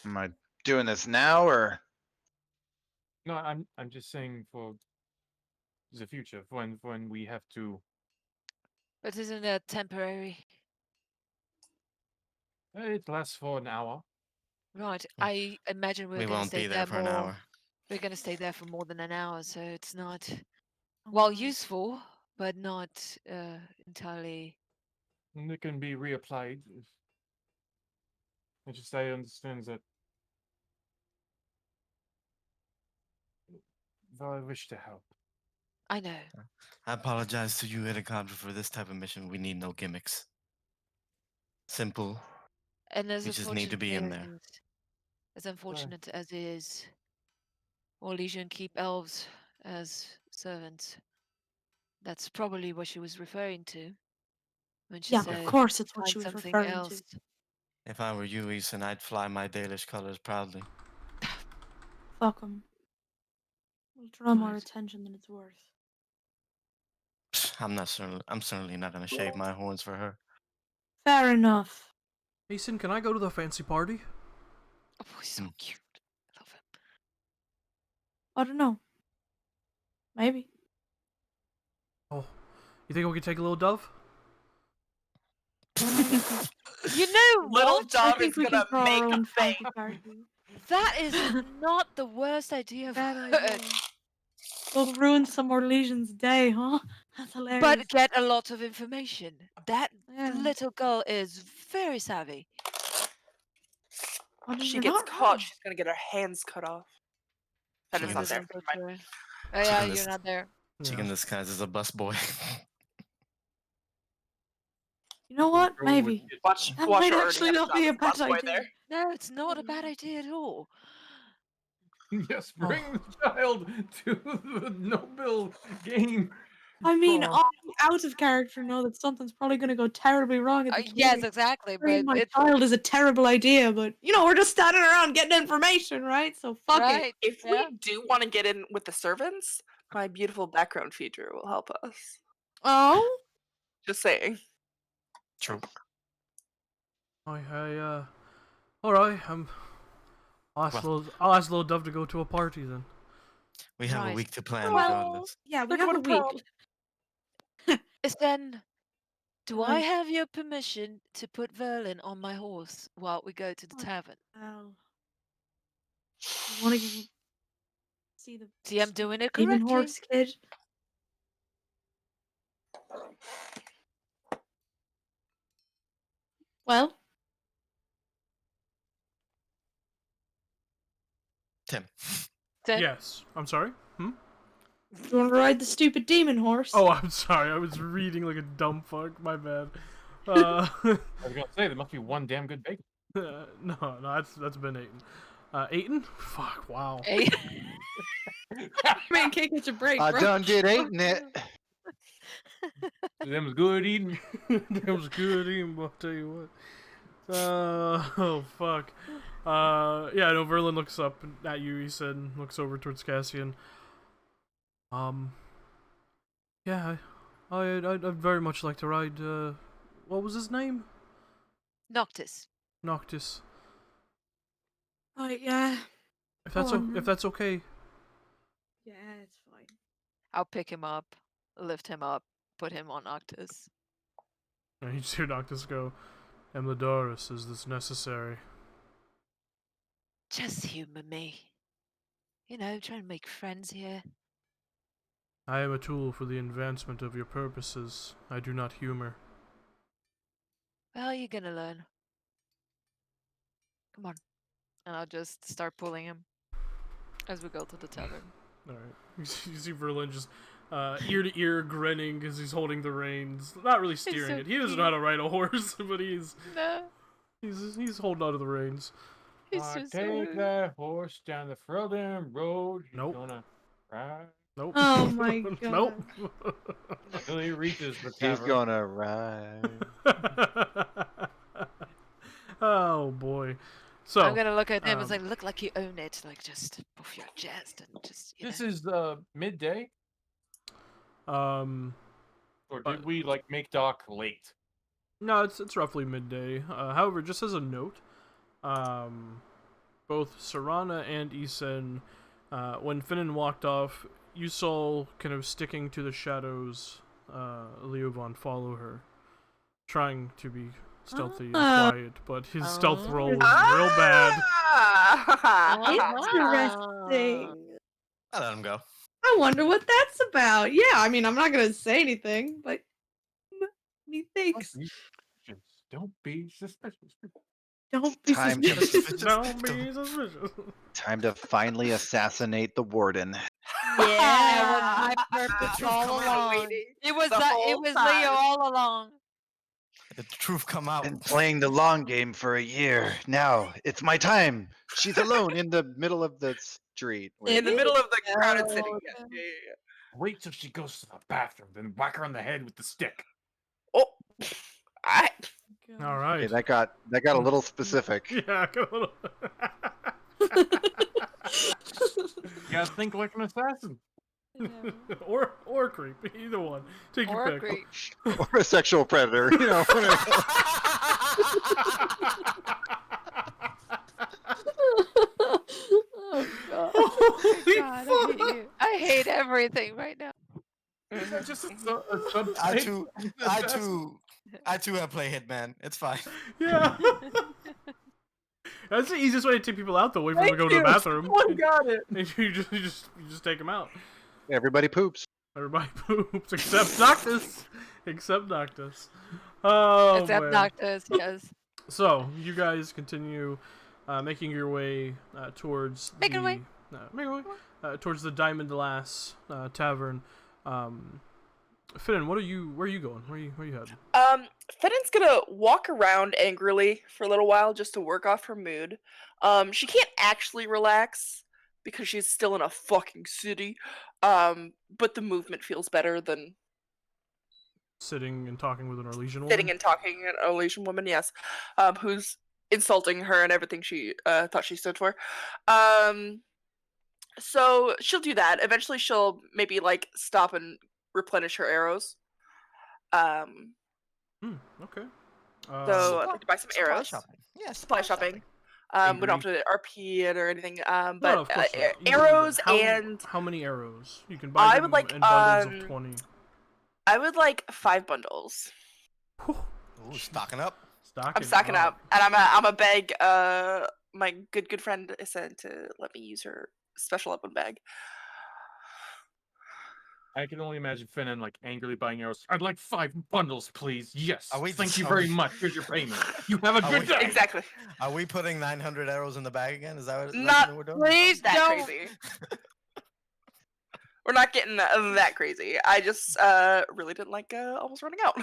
Am I doing this now or? No, I'm just saying for the future, for when we have to. But isn't that temporary? It lasts for an hour. Right. I imagine we're We gonna won't stay be there there for an more. hour. We're gonna stay there for more than an hour, so it's not Oh, well my. useful, but not entirely. And it can be reapplied. If, I just I understand that. Though I wish to help. I know. I apologize to you, Helicopter, for this type of mission. We need no gimmicks. Simple. And as We just need to be in there. unfortunate as it is, Orlesian keep elves as servants. That's probably what she was referring to when she Yeah, of said course it's what find she was something referring else. to. If I were you, Eason, I'd fly my Dalish colors proudly. Fuck 'em. We'll draw more Right. attention than it's worth. I'm certainly not gonna shave my horns for her. Fair enough. Mason, can I go to the fancy party? Oh, he's so Hmm. cute. I love him. I don't know. Maybe. Oh, you think we could take a little dove? You know Little what? I dog is think we gonna can throw make our a own thing. fancy party. That is not the worst idea I've Bad heard. idea. We'll ruin some more Legions' day, huh? That's hilarious. But get a lot of information. That Yeah. little girl is very savvy. I mean, She you're gets not caught, wrong. she's gonna get her hands cut off. That She is can not dis- there. Also Never mind. true. Oh yeah, can you're dis- not there. She can disguise as a busboy. You know what? Girl would Maybe. get- That Watch might her already actually have a not job be a as a bad busboy idea. there. No, it's not a bad idea at all. Yes, bring the child to the Nobel game. I mean, floor. I out of character know that something's probably going to go terribly wrong at the Yes, game. exactly. Bringing But my it's child is a terrible idea, but you know, we're just standing around getting information, right? So fuck it. right. If Yeah. we do want to get in with the servants, my beautiful background feature will help us. Oh? Just saying. True. All right. I'll Well, ask little dove to go to a party then. we have a Right. week to plan Well, regardless. yeah, we They're have going a to week. prom. Is then do I Right. have your permission to put Verlin on my horse while we go to the What tavern? Well, you want to go see the See, I'm doing it demon correctly. horse kid? Well, Tim. Then Yes. I'm sorry. Do you want to ride the stupid demon horse? Oh, I'm sorry. I was reading like a dumb fuck. My bad. I was gonna say there must be one damn good bacon. No, that's been eaten. Eaten? Fuck, wow. Hey. Man, can't catch a break, I bro. done did eating it. Them was good eating. That was good eating, I'll tell you what. Oh, fuck. Yeah, no, Verlin looks up at you, he said, and looks over towards Cassian. Yeah, I'd very much like to ride, what was his name? Noctis. Noctis. Yeah. If that's Go on, if that's okay. Yeah, it's fine. I'll pick him up, lift him up, put him on Noctis. And you just hear Noctis go, Emladoris, is this necessary? Just humor me. You know, trying to make friends here. I am a tool for the advancement of your purposes. I do not humor. Well, you're gonna learn. Come on. And I'll just start pulling him as we go to the tavern. Alright. You see Verlin just ear to ear grinning as he's holding the reins. Not really steering so it. He doesn't know how to ride a horse, but he's No, he's holding onto the reins. he's I just so take rude. that horse down the frozen road. You're Nope. gonna ride Nope. Oh my Nope. until he reaches the He's tavern. gonna ride. Oh boy. So I'm gonna look at him and say, um, look like you own it. Like, just puff your chest and just, you This know. is midday, um or did we like make dock late? no, it's roughly midday. However, just as a note, both Serana and Isen, when Finnan walked off, you saw kind of sticking to the shadows, Leovon follow her, trying to be stealthy and quiet, but his stealth roll was real bad. Interesting. I let him go. I wonder what that's about. Yeah, I mean, I'm not gonna say anything, but methinks. Don't be suspicious. Don't be Time to- suspicious. Don't be suspicious. Time to finally assassinate the warden. That was my purpose truth all come out. along. It was the it whole was time. Leo all along. The truth come out. Been playing the long game for a year. Now it's my time. She's alone in the middle of the street. Wait, In the middle of the crowded city. Oh, Yeah, no. yeah, yeah. Wait till she goes to the bathroom, then whack her on the head with the stick. Oh, I. All right. okay, that got a little specific. Yeah, go a little. You gotta think like an assassin. or creep, either one. Take Or your pick. creep. Or a sexual predator, you know. Oh god. Holy God, I hate fuck! you. I hate everything right now. Is that just a I subtype? I too have play Hitman. It's fine. Yeah. That's the easiest way to take people out, though. Wait for them to go to the bathroom. Someone got it. And you just take them out. Everybody poops. Everybody poops except Noctis. Except Noctis. Oh, Except man. Noctis, yes. So you guys continue making your way towards Making the way. making way towards the Diamond Lass Tavern. Finn, where are you going? Where are you heading? Finnan's gonna walk around angrily for a little while just to work off her mood. She can't actually relax because she's still in a fucking city. But the movement feels better than Sitting and talking with an Orlesian woman. sitting and talking to an Elasian woman, yes. Who's insulting her and everything she thought she stood for. So she'll do that. Eventually she'll maybe like stop and replenish her arrows. Okay. So I'd like to buy some Supply arrows. shopping. Yeah, Supply shopping. We don't have to RP it or anything. No, But of course not. You can- arrows how, and how many arrows? You can buy I them would like, in bundles of 20. I would like 5 bundles. Whew. Ooh, stocking up. I'm stocking up, and I'm a beg my good friend said to let me use her special weapon bag. I can only imagine Finnan like angrily buying arrows. I'd like 5 bundles, please. Yes. Are we- Thank you are very we- much. Here's your payment. You have a Are good we- day. Exactly. Are we putting 900 arrows in the bag again? Is that what Not what we're doing? Please That don't. crazy. We're not getting that crazy. I just really didn't like almost running out.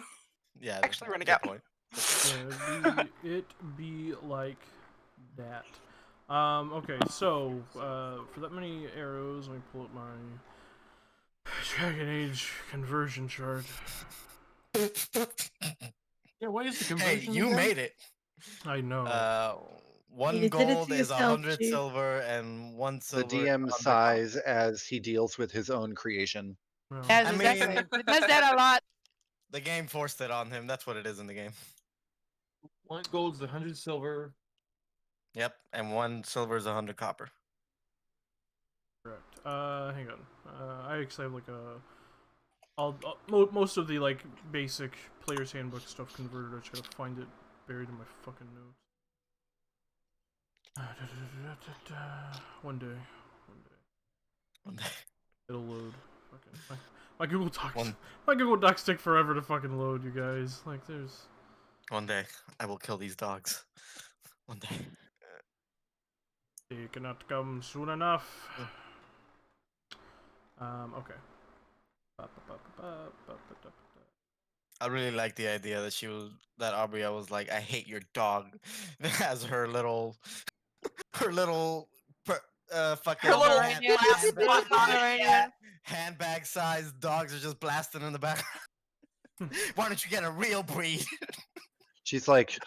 Yeah, Actually running good out. point. Yeah, it be like that. Okay, so for that many arrows, let me pull up my Dragon Age conversion chart. Yeah, what is the Hey, conversion you again? made it. I know. One You did it gold to is yourself, 100 Chief. silver, and one The silver. DM 100 sighs as he deals with his own creation. Well, Yes, I exactly. mean- It does that a lot. The game forced it on him. That's what it is in the game. 1 gold is 100 silver. Yep, and 1 silver is 100 copper. correct. Hang on. I actually have like most of the like basic player's handbook stuff converted. I just gotta find it buried in my fucking notes. One day. It'll load. Fucking my Google Docs. One- My Google Docs take forever to fucking load, you guys. Like there's. One day, I will kill these dogs. One day. They cannot come soon enough. Okay. I really like the idea that that Abria was like, I hate your dog, as her little, her little, fucking Her little Pomeranian. Pomeranian. handbag-sized dogs are just blasting in the background. Why don't you get a real breed? She's like,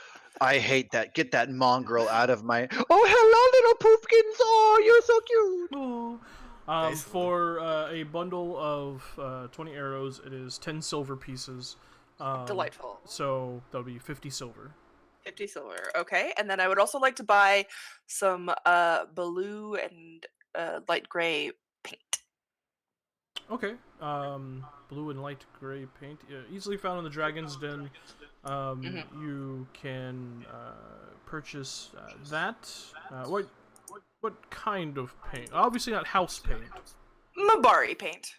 I hate that. Get that mongrel out of my. Oh, hello, little poofkins. Oh, you're so cute. Ooh. Basically. For a bundle of 20 arrows, it is 10 silver pieces. Delightful. So that'll be 50 silver. 50 silver. Okay, and then I would also like to buy some blue and light gray paint. Okay. Blue and light gray paint, easily found in the Dragon's Den. You can purchase that. What kind of paint? Obviously not house paint. Mabari paint.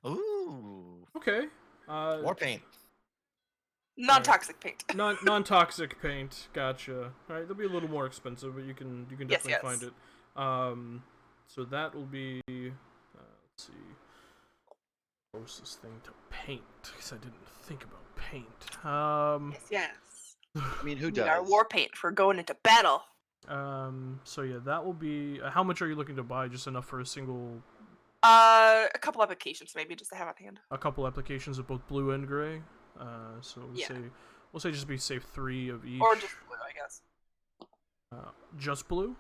Ooh, Okay. war paint. Non-toxic paint. Non-toxic paint. Gotcha. All right, they'll be a little more expensive, but you can Yes, definitely yes. find it. So that will be. Let's see. Closest thing to paint, because I didn't think about paint. Yes. I mean, who We need does? our war paint for going into battle. So yeah, that will be. How much are you looking to buy? Just enough for a single. A couple applications maybe just to have on hand. A couple applications of both blue and gray. So Yeah. we'll say just be safe 3 of each. Or just blue, I guess. Just blue.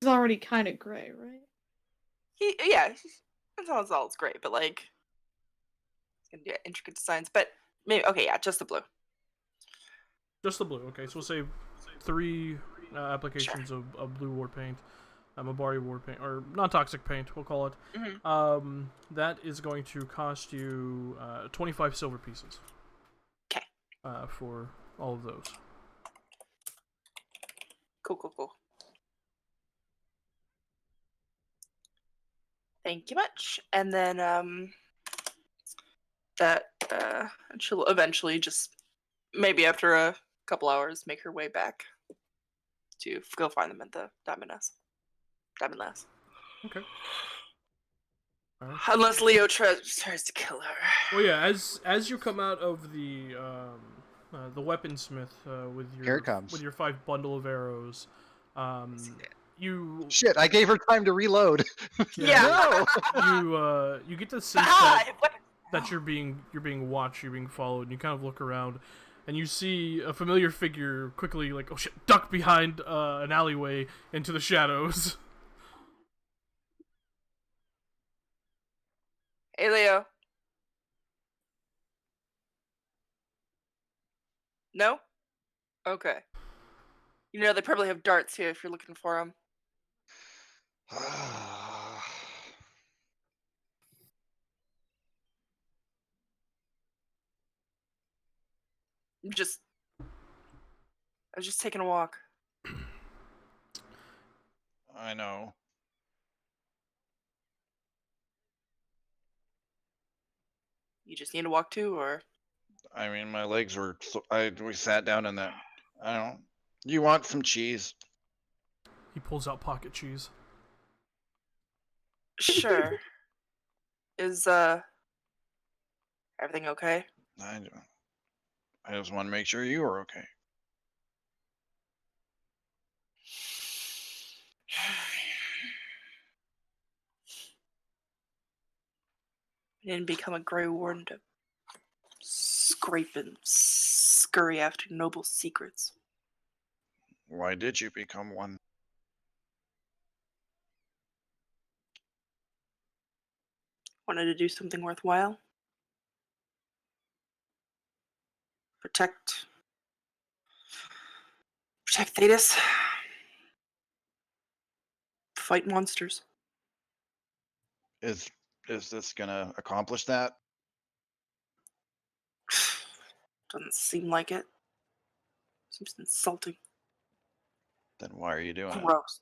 It's already kind of gray, right? That's all it's great, but like it's gonna do intricate designs. But maybe okay, yeah, just the blue. Just the blue. Okay, so we'll say 3 applications of blue war paint. Mabari war paint, or non-toxic paint, we'll call it. That is going to cost you 25 silver pieces. Okay. For all of those. Cool. Thank you much. And then that and she'll eventually just maybe after a couple hours make her way back to go find them at the Diamond Lass. Okay. Alright. Unless Leo tries to kill her. Well, yeah. As you come out of the weaponsmith Here it comes. with your 5 bundle of arrows, you Shit, I gave her time to reload. Yeah. you get the sense that you're being watched, you're being followed, and you kind of look around, and you see a familiar figure quickly, like, oh shit, duck behind an alleyway into the shadows. Hey, Leo. No? Okay. You know, they probably have darts here if you're looking for them. I was just taking a walk. I know. You just need to walk too, or? I mean, my legs were. We sat down in that. I don't. You want some cheese? He pulls out pocket cheese. Sure. Is everything okay? I just want to make sure you are okay. I didn't become a Grey Warden to scrape and scurry after noble secrets. Why did you become one? Wanted to do something worthwhile. Protect Thetis. Fight monsters. Is this gonna accomplish that? Doesn't seem like it. Seems insulting. Then why are you doing it? Gross.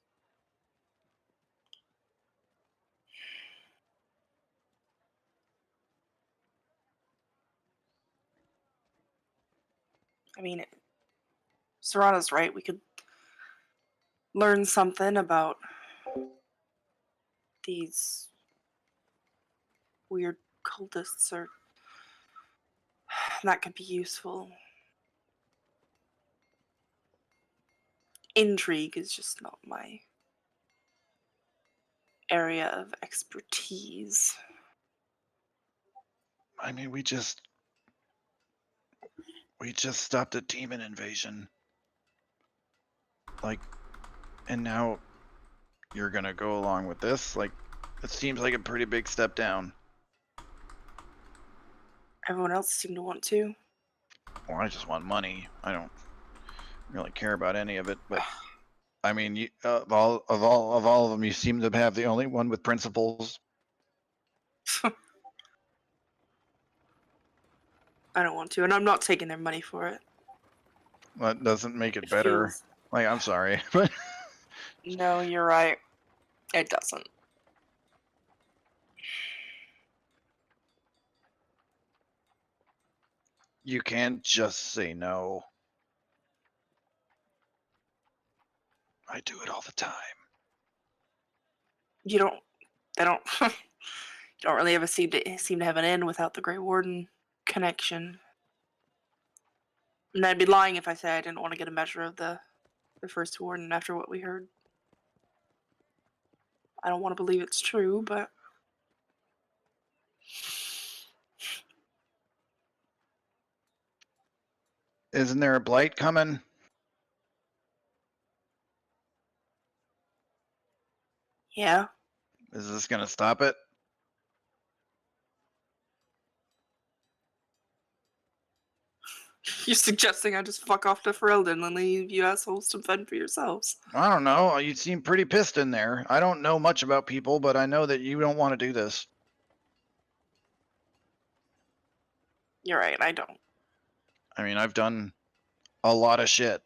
I mean, Serrano's right. We could learn something about these weird cultists, or that could be useful. Intrigue is just not my area of expertise. I mean, we just stopped a demon invasion. Like, and now you're gonna go along with this? Like, it seems like a pretty big step down. Everyone else seemed to want to. Well, I just want money. I don't really care about any of it. But I mean, you, of all of them, you seem to have the only one with principles. I don't want to, and I'm not taking their money for it. That doesn't make it It better. feels. Like, I'm sorry, but No, you're right. It doesn't. you can't just say no. I do it all the time. You don't. They don't. You don't really ever seem to have an end without the Grey Warden connection. And I'd be lying if I said I didn't want to get a measure of the first warden after what we heard. I don't want to believe it's true, but Isn't there a blight coming? yeah. Is this gonna stop it? You're suggesting I just fuck off to Ferelden and leave you assholes to fend for yourselves. I don't know. You seem pretty pissed in there. I don't know much about people, but I know that you don't want to do this. You're right, I don't. I mean, I've done a lot of shit.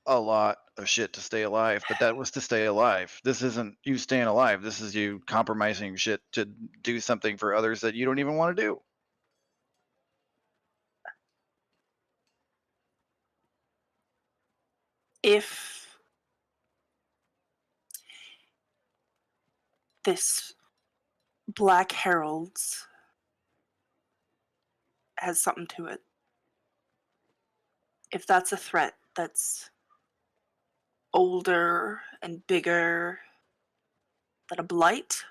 A lot of shit to stay alive, but that was to stay alive. This isn't you staying alive. This is you compromising shit to do something for others that you don't even want to do. If this Black Herald's has something to it, if that's a threat that's older and bigger than a blight,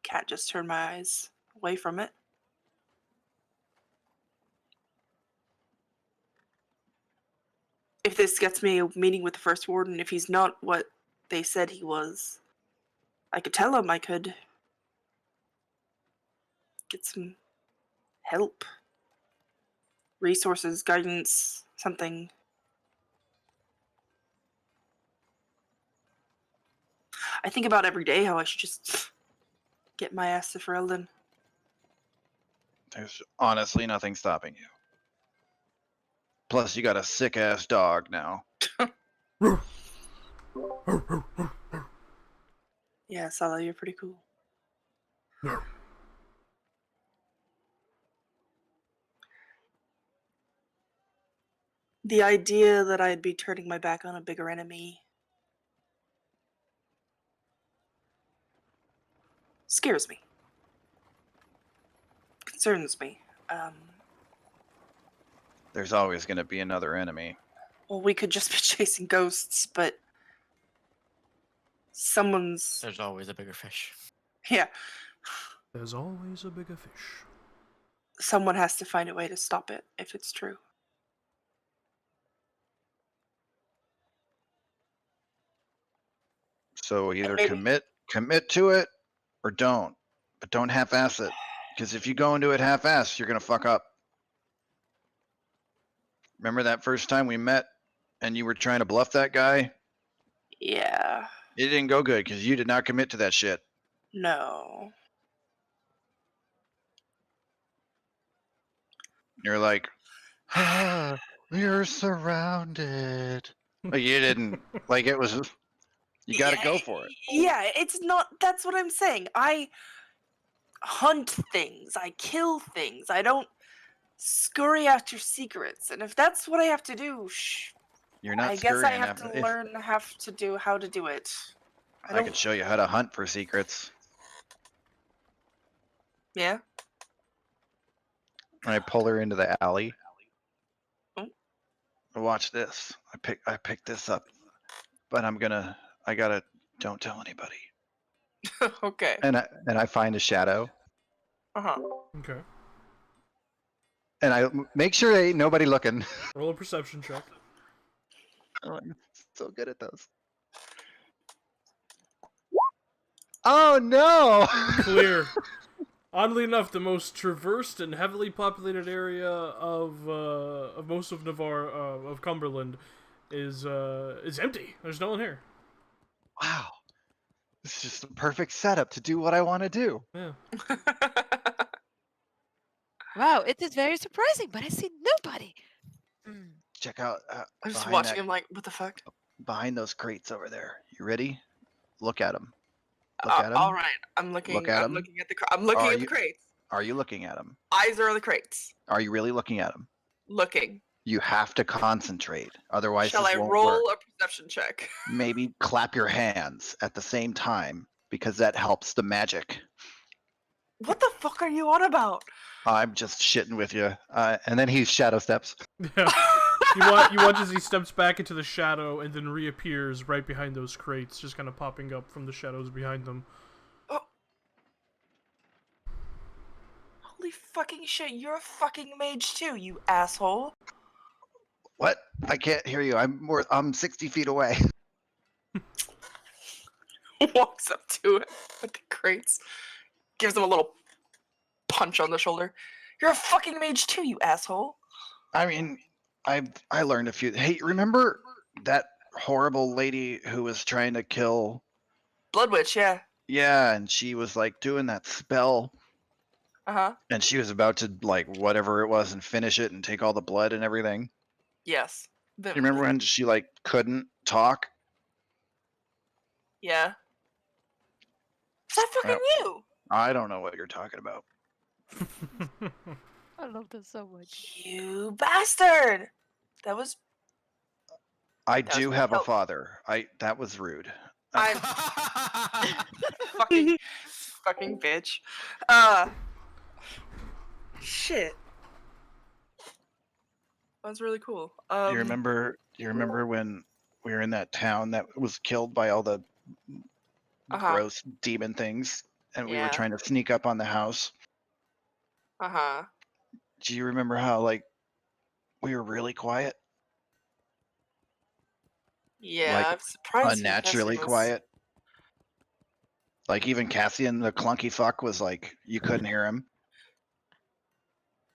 can't just turn my eyes away from it. If this gets me a meeting with the first warden, if he's not what they said he was, I could tell him I could get some help, resources, guidance, something. I think about every day how I should just get my ass to Ferelden. There's honestly nothing stopping you. Plus, you got a sick ass dog now. Yeah, Sala, you're pretty cool. The idea that I'd be turning my back on a bigger enemy scares me. Concerns me. There's always going to be another enemy. Well, we could just be chasing ghosts, but someone's There's always a bigger fish. yeah. There's always a bigger fish. Someone has to find a way to stop it if it's true. So either maybe- commit to it or don't. But don't half-ass it. Because if you go into it half-ass, you're going to fuck up. Remember that first time we met and you were trying to bluff that guy? Yeah. It didn't go good because you did not commit to that shit. No. You're like, we are surrounded. But you didn't. Like, it was, you got to go for it. Yeah, it's not. That's what I'm saying. I hunt things. I kill things. I don't scurry after secrets. And if that's what I have to do, You're not I guess I scurrying have after. to learn how to do it. I could show you how to hunt for secrets. Yeah. And I pull her into the alley. Oh. Watch this. I picked this up, but I gotta. Don't tell anybody. Okay. And I find a shadow, Uh-huh. Okay. and I make sure there ain't nobody looking. Roll a perception check. Oh, I'm so good at those. Oh no! Clear. Oddly enough, the most traversed and heavily populated area of most of Nevarra, of Cumberland, is empty. There's no one here. Wow, this is just the perfect setup to do what I want to do. Yeah. Wow, it is very surprising, but I see nobody. Mm. Check out I'm just behind watching that- him like, what the fuck? behind those crates over there. You ready? Look at them. Look at them. All right. I'm looking. Look at I'm 'em. looking at the. I'm looking Are at the you- crates. Are you looking at them? Eyes are on the crates. Are you really looking at them? Looking. You have to concentrate, otherwise Shall this I won't roll work. a perception check? Maybe clap your hands at the same time because that helps the magic. What the fuck are you on about? I'm just shitting with you. And then he shadow steps. Yeah. You watch as he steps back into the shadow and then reappears right behind those crates, just kind of popping up from the shadows behind them. Holy fucking shit! You're a fucking mage too, you asshole. What? I can't hear you. I'm 60 feet away. Walks up to it with the crates, gives him a little punch on the shoulder. You're a fucking mage too, you asshole. I mean, I learned a few. Hey, remember that horrible lady who was trying to kill? Blood Witch, yeah. Yeah, and she was like doing that spell, Uh-huh. and she was about to like whatever it was and finish it and take all the blood and everything. Yes. Do you remember when she like couldn't talk? Yeah. Is that fucking you? I don't know what you're talking about. I love this so much. You bastard! That was I That was do pretty have a dope. father. That was rude. I'm fucking bitch. Shit. That was really cool. You remember when we were in that town that was killed by all the Uh-huh. gross demon things, and we were Yeah. trying to sneak up on the house? Uh-huh. Do you remember how like we were really quiet, Yeah, Like, I'm surprised. unnaturally Cassian was- quiet? Like even Cassian, the clunky fuck, was like you couldn't hear him.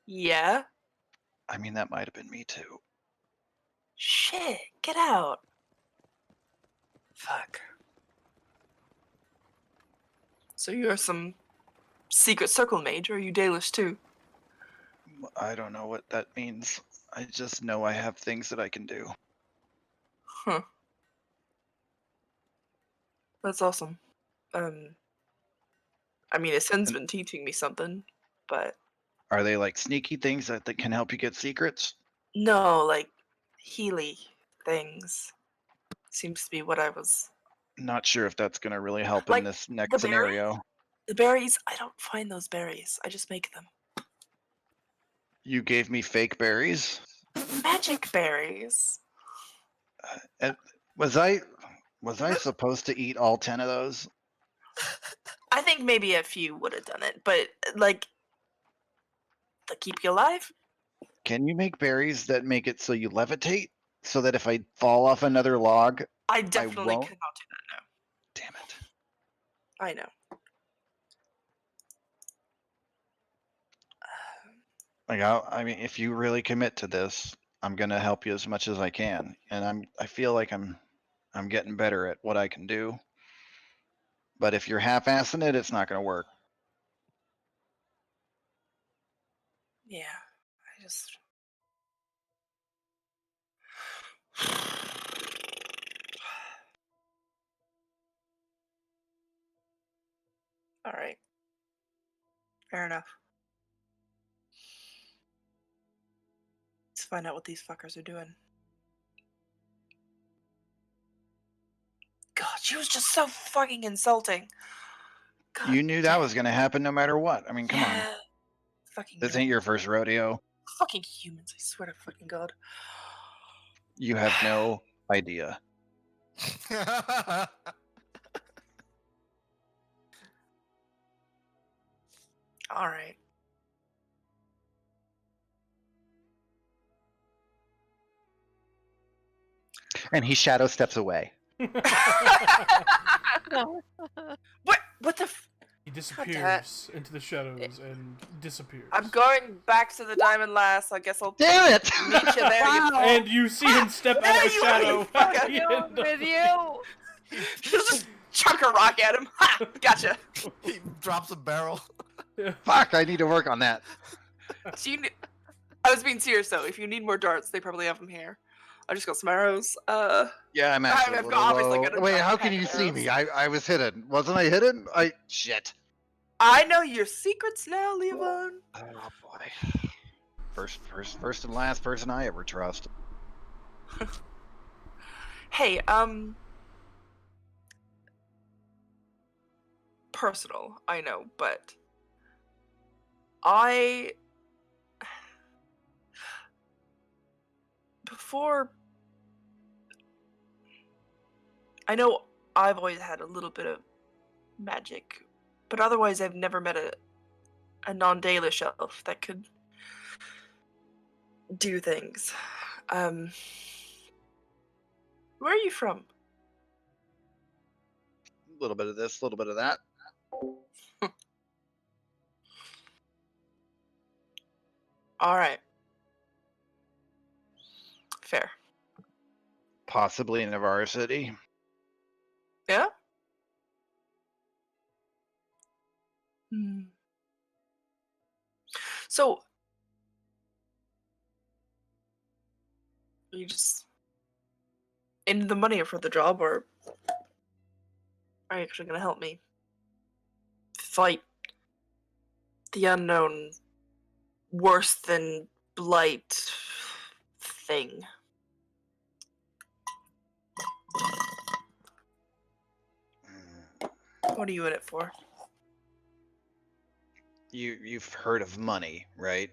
Yeah. I mean, that might have been me too. Shit, get out. Fuck. So you're some secret circle mage, or are you Dalish too? I don't know what that means. I just know I have things that I can do. Huh. That's awesome. I mean, Ascend's been teaching me something, but Are they like sneaky things that can help you get secrets? no, like Healy things seems to be what I was. Not sure if that's gonna really help Like, in this next berries? scenario. The berries, I don't find those berries. I just make them. You gave me fake berries. Magic berries. And was I supposed to eat all 10 of those? I think maybe a few would have done it, but like, to keep you alive. Can you make berries that make it so you levitate? So that if I fall off another log, I definitely won't? could not do that. No, damn it. I know. Like I mean, if you really commit to this, I'm gonna help you as much as I can, and I feel like I'm getting better at what I can do. But if you're half-assing it, it's not gonna work. Yeah, I just. All right. Fair enough. Let's find out what these fuckers are doing. God, she was just so fucking insulting. God You knew that was gonna happen no matter what. I mean, come on. yeah. Fucking This ain't your first rodeo. fucking humans, I swear to fucking God. You have no idea. All right. And he shadow steps away. What the He disappears into the shadows and disappears. I'm going back to the Diamond Lass. I guess I'll Damn it! meet you there. Wow. And you see him step out of a you shadow. fucker. at the end of with the- you. Just chuck a rock at him. Ha! Gotcha. He drops a barrel. Fuck! I need to work on that. So I was being serious though. If you need more darts, they probably have them here. I just got some arrows. Yeah, I'm actually I've a little obviously low. got a Wait, giant how pack can you of see arrows. me? I was hidden. Wasn't I hidden? Shit. I know your secrets now, Leavon. Oh boy. First and last person I ever trust. Hey, personal, I know, but before I know I've always had a little bit of magic, but otherwise I've never met a non-Dalish elf that could do things. Where are you from? A little bit of this, a little bit of that. All right. Fair. Possibly in Nevarra City. Yeah? Hmm. So, you just in the money for the job, or are you actually going to help me fight the unknown, worse than blight thing? What are you in it for? You've heard of money, right?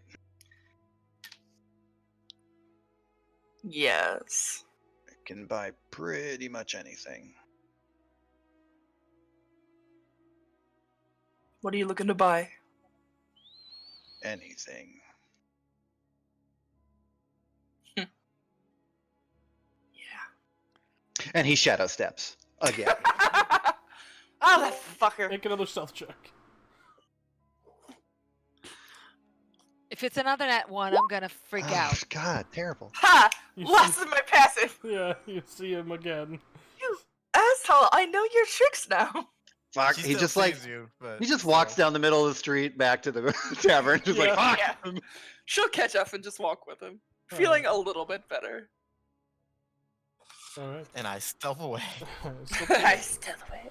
Yes. It can buy pretty much anything. What are you looking to buy? Anything. Yeah. And he shadow steps again. Oh, that fucker. Make another stealth check. If it's another nat one, I'm gonna freak Oh, out. God, terrible. Ha! You Lost see- in my passive. Yeah, you see him again. You asshole, I know your tricks now. Fuck. She He still just like sees you, but he just walks still. down the middle of the street back to the tavern, just like Yeah. fuck. Yeah. She'll catch up and just walk with him. Feeling a little bit better. Alright. And I stealth away. I still away.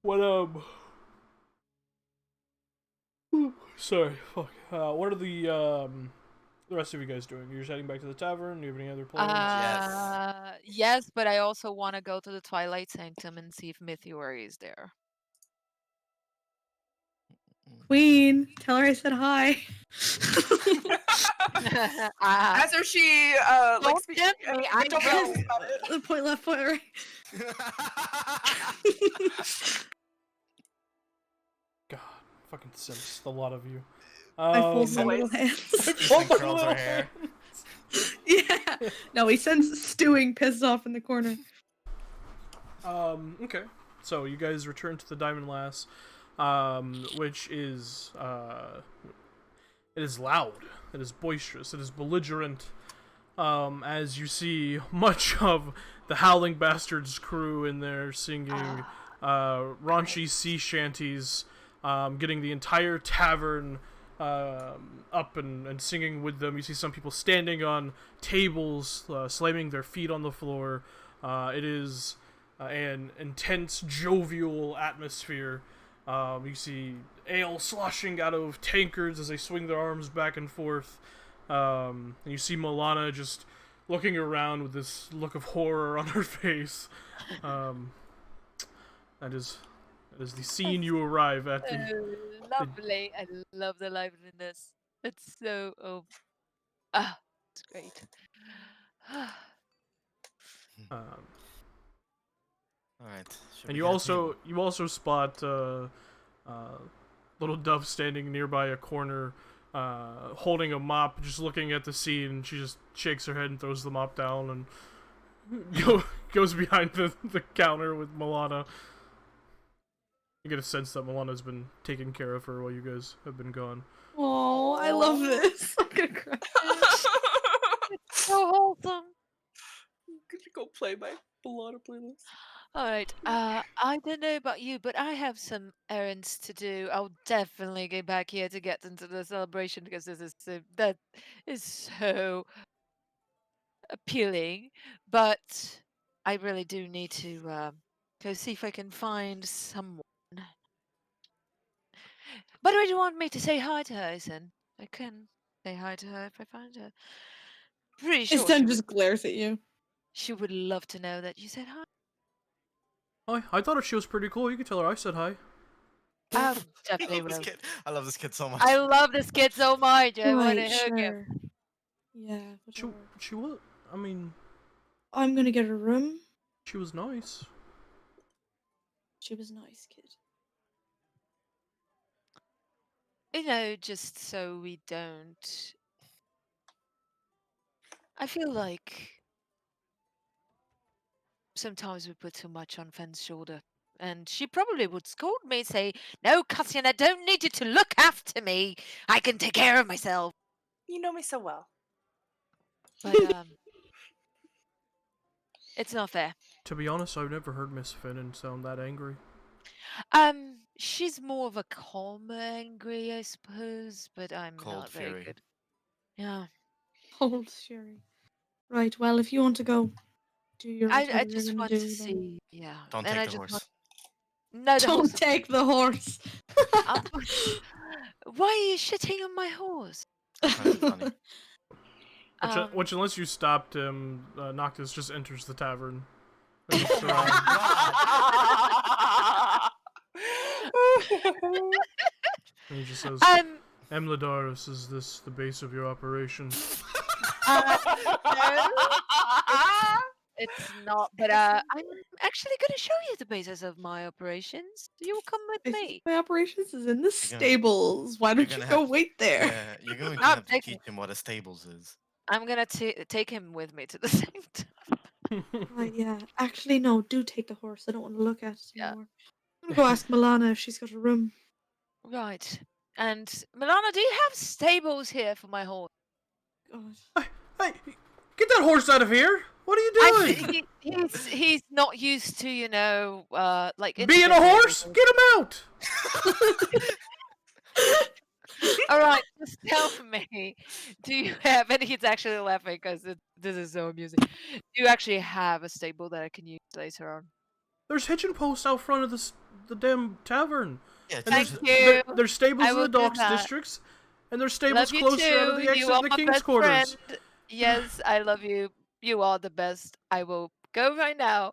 What sorry, fuck. What are the rest of you guys doing? You're just heading back to the tavern? Do you have any other plans? Yes, but I also want to go to the Twilight Sanctum and see if Mithiori is there. Queen, tell her I said hi. As she like Don't speaking, tempt me, I don't will. worry about it. The point left, point right. God, fucking Sims, the lot of you. I fold my Always. little hands. Ethan curls her hair. Yeah. No, he sends stewing pissed off in the corner. Okay. So you guys return to the Diamond Lass, which is it is loud, it is boisterous, it is belligerent. As you see much of the Howling Bastards crew in there singing raunchy sea shanties, getting the entire tavern up and singing with them. You see some people standing on tables, slamming their feet on the floor. It is an intense, jovial atmosphere. You see ale sloshing out of tankards as they swing their arms back and forth. And you see Milana just looking around with this look of horror on her face. That is the scene you arrive at. Lovely. I love the liveliness. It's so it's great. All right. And you also spot Little Dove standing nearby a corner, holding a mop, just looking at the scene. She just shakes her head and throws the mop down and goes behind the counter with Milana. You get a sense that Milana's been taking care of her while you guys have been gone. Oh, I love this. I'm gonna cry. So wholesome. I'm gonna go play my Bologna playlist. All right. I don't know about you, but I have some errands to do. I'll definitely get back here to get into the celebration because that is so appealing. But I really do need to go see if I can find someone. By the way, do you want me to say hi to her, Isen? I can say hi to her if I find her. Pretty sure His son just glares at you. she would love to know that you said hi. Hi, I thought she was pretty cool. You could tell her I said hi. I I definitely love this will. kid. I love this kid so much. I love this kid so much. I want to Right, hug him. sure. Yeah, She, whatever. she was. I mean, I'm gonna get a room. she was nice. She was nice, kid. You know, just so we don't. I feel like sometimes we put too much on Fenn's shoulder. And she probably would scold me, say, "No, Cassian, I don't need you to look after me. I can take care of myself." You know me so well. But it's not fair. To be honest, I've never heard Miss Finnan sound that angry. She's more of a calmer angry, I suppose, but I'm Cold not very fury. good. Yeah. Old Sherry. Right, well, if you want to go do your whatever I you're just gonna want do, to then see. Yeah. Don't and take I the just horse. Want... No, the don't horse. take the horse. Why are you shitting on my horse? That's funny. Which unless you stopped him, Noctis just enters the tavern. And Oh just, my and he just says, Um, Emladaris, is this the base of your operation? no, it's not. But I'm actually going to show you the basis of my operations. You will come with me. My operations is in the You're gonna- stables. Why don't you gonna go have- wait there? Yeah, you're going to I'm have to taking- teach him what a stables is. I'm going to take him with me to the same time. Right, yeah. Actually, no, do take the horse. I don't want to look at it Yeah. anymore. I'm gonna go ask Milana if she's got a room. Right. And Milana, do you have stables here for my horse? God. Hey, get that horse out of here! What are you doing? He's not used to, you know, like Being a incidents horse? and Get him out! All right, just tell me, do you have? And he's actually laughing because this is so amusing. Do you actually have a stable that I can use later on? There's hitching posts out front of the damn tavern. Yeah, And Thank there's, you. there's stables I in will the do docks that. districts, and there's stables Love you closer out of too. the You exit are of the my king's best quarters. friend. Yes, I love you. You are the best. I will go right now.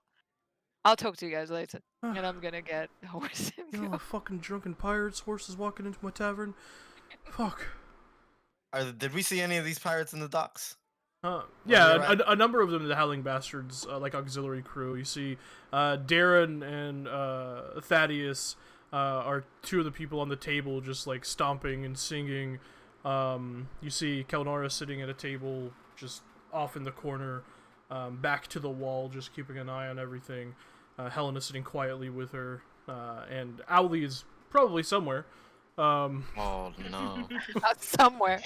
I'll talk to you guys later. And I'm gonna get a horse and You know, go. a fucking drunken pirate's horse is walking into my tavern. Fuck. Did we see any of these pirates in the docks? Yeah, we arrived? a number of them, the Howling Bastards, like auxiliary crew. You see, Darren and Thaddeus are two of the people on the table, just like stomping and singing. You see Kelnara sitting at a table, just off in the corner, back to the wall, just keeping an eye on everything. Helena sitting quietly with her, and Owly is probably somewhere. Oh no. Somewhere.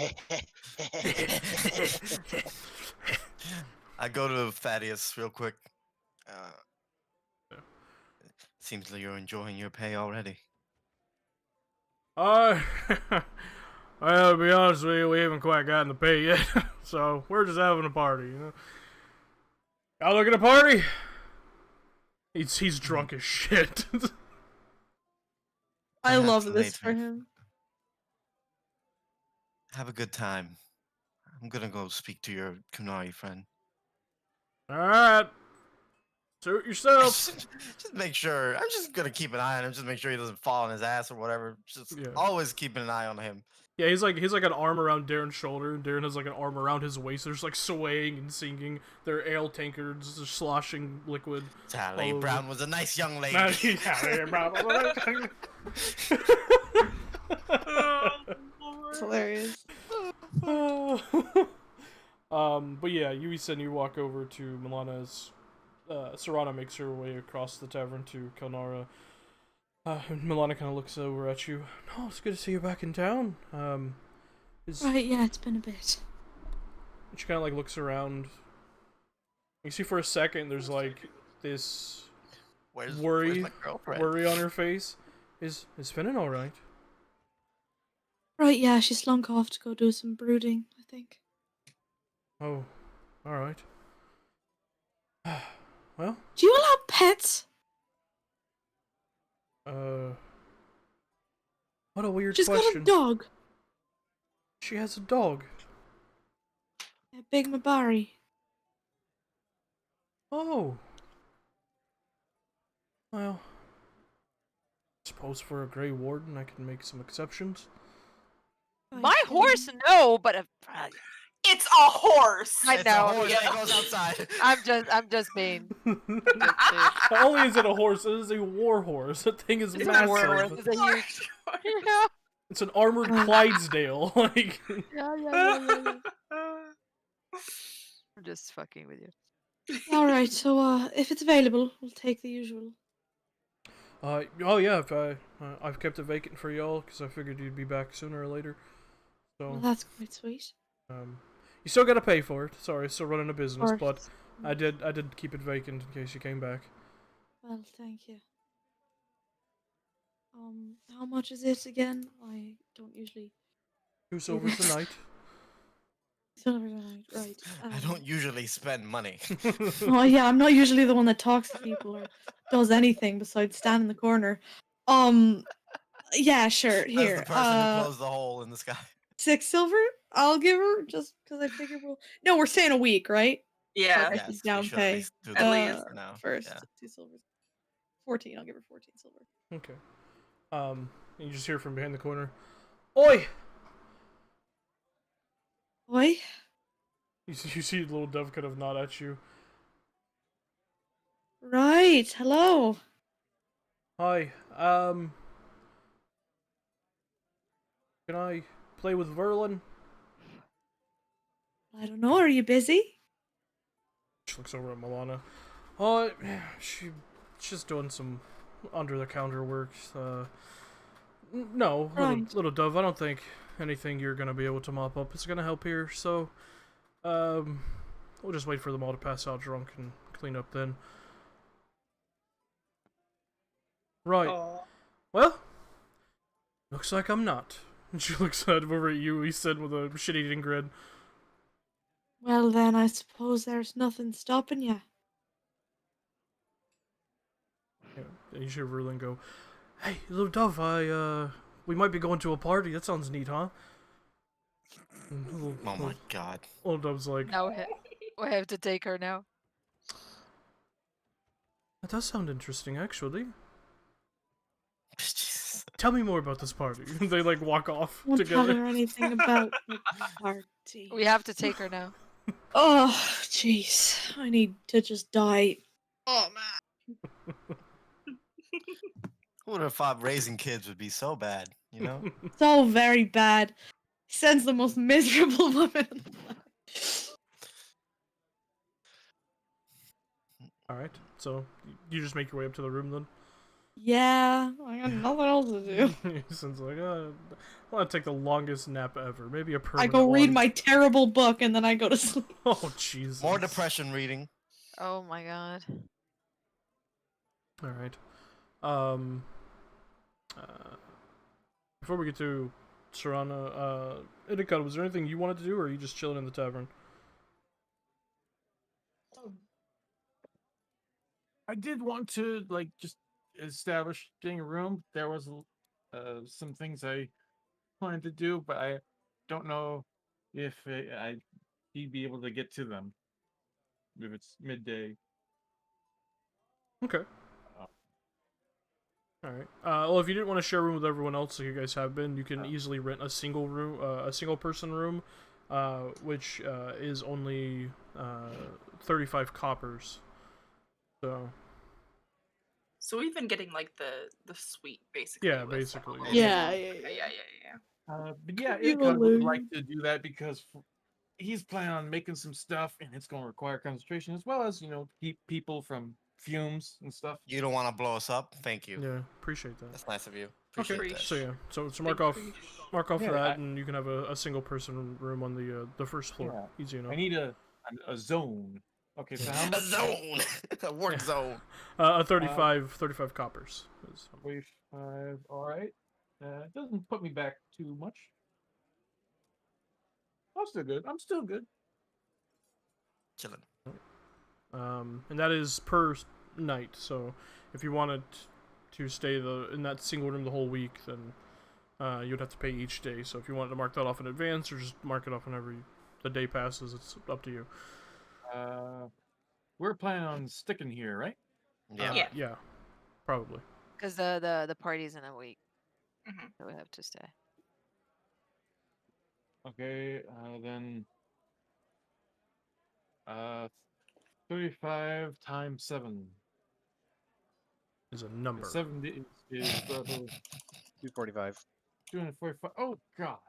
I go to Thaddeus real quick. Seems like you're enjoying your pay already. Well, to be honest with you, we haven't quite gotten the pay yet, so we're just having a party, you know. Y'all looking at a party? He's drunk as shit. I Perhaps love this for later. him. Have a good time. I'm gonna go speak to your Kunari friend. All right, suit yourself. Just make sure. I'm just gonna keep an eye on him. Just make sure he doesn't fall on his ass or whatever. Just Yeah. always keeping an eye on him. Yeah, he's like an arm around Darren's shoulder, and Darren has like an arm around his waist. They're just like swaying and singing. Their ale tankards just sloshing liquid. Sally all over. Brown was a nice young lady. It's hilarious. But yeah, Yui and you walk over to Milana's. Serana makes her way across the tavern to Kelnara. Milana kind of looks over at you. No, it's good to see you back in town. Right, yeah, it's been a bit. She kind of like looks around. You see for a second, there's like this Where's worry my girlfriend? on her face. Is Finnan all right? Right, yeah, she slunk off to go do some brooding, I think. Oh, all right. Well, Do you allow pets? what a weird She's question. got a dog. She has a dog. A big Mabari. Oh. Well, suppose for a Grey Warden I can make some exceptions. My horse, no, but It's a horse. I It's know. a horse yeah. that goes outside. I'm just being. Not only is it a horse, it is a war horse. That thing is It's a massive. war horse. It's a huge. Yeah. It's an armored Clydesdale. Like, Yeah. I'm just fucking with you. Alright, so if it's available, we'll take the usual. oh yeah, if I've kept it vacant for y'all because I figured you'd be back sooner or later. Well, So, that's quite sweet. you still gotta pay for it. Sorry, still running a business, Of but course. I did keep it vacant in case you came back. Well, thank you. How much is it again? I don't usually. 2 silvers a night. Silver tonight, right? I don't usually spend money. Oh yeah, I'm not usually the one that talks to people or does anything besides stand in the corner. Yeah, sure. As Here, the person who closed the hole in the sky. 6 silver. I'll give her just because I figure we'll. No, we're staying a week, right? Yeah. Okay. Yes, we down should pay. at least do At the least. least for now. First, Yeah. 2 silvers. 14. I'll give her 14 silver. Okay. And you just hear from behind the corner, "Oi!" Oi. You see little Dove kind of nod at you. Right. Hello. Hi. Can I play with Verlin? I don't know. Are you busy? She looks over at Milana. Oh, she's just doing some under the counter work. No, Right. little Dove. I don't think anything you're gonna be able to mop up is gonna help here. So, we'll just wait for them all to pass out drunk and clean up then. Right. Aw. Well, looks like I'm not. And she looks over at you, he said with a shit-eating grin. Well, then I suppose there's nothing stopping you. Yeah, and you hear Verlin go, "Hey, little Dove, we might be going to a party. That sounds neat, huh?" And Oh my god. Little Dove's like, Now we have to take her now. That does sound interesting, actually. Jesus. Tell me more about this party. They like walk off Won't tell together. her anything about the party. We have to take her now. Oh, jeez. I need to just die. Oh, man. Who would have thought raising kids would be so bad, you know? It's all very bad. He sends the most miserable woman on the planet. All right. So you just make your way up to the room then. Yeah, I got nothing else to do. He sounds like, I want to take the longest nap ever. Maybe a I permanent go read one. my terrible book and then I go to sleep. Oh, Jesus. More depression reading. Oh my god. All right. Before we get to Serana, Idicott, was there anything you wanted to do, or are you just chilling in the tavern? I did want to like just establish getting a room. There was some things I wanted to do, but I don't know if he'd be able to get to them if it's midday. Okay. All right. Well, if you didn't want to share a room with everyone else, like you guys have been, you can easily rent a single room, a single person room, which is only 35 coppers. So we've been getting like the suite basically. Yeah, with basically. all Yeah, the- yeah, Okay, yeah. But yeah, You Icon would alone. like to do that because he's planning on making some stuff, and it's going to require concentration as well as keep people from fumes and stuff. You don't want to blow us up? Thank you. Yeah, appreciate that. That's nice of you. Okay. Appreciate that. So yeah, so Big mark off appreciation. Yeah, that, and you can have a single person room on the first floor. Yeah. Easy enough. I need a zone. Okay, so how A much? zone! A work zone. A 35 coppers. Is- 45. All right. It doesn't put me back too much. I'm still good. I'm still good. Chilling. And that is per night. So if you wanted to stay in that single room the whole week, then you'd have to pay each day. So if you wanted to mark that off in advance, or just mark it off whenever the day passes, it's up to you. We're planning on sticking here, right? Yeah. Yeah. Yeah, probably. Because the party's in a week. Mhm. So we have to stay. Okay, then 35 times 7. Is a number. 70 is 245. 245. Oh god.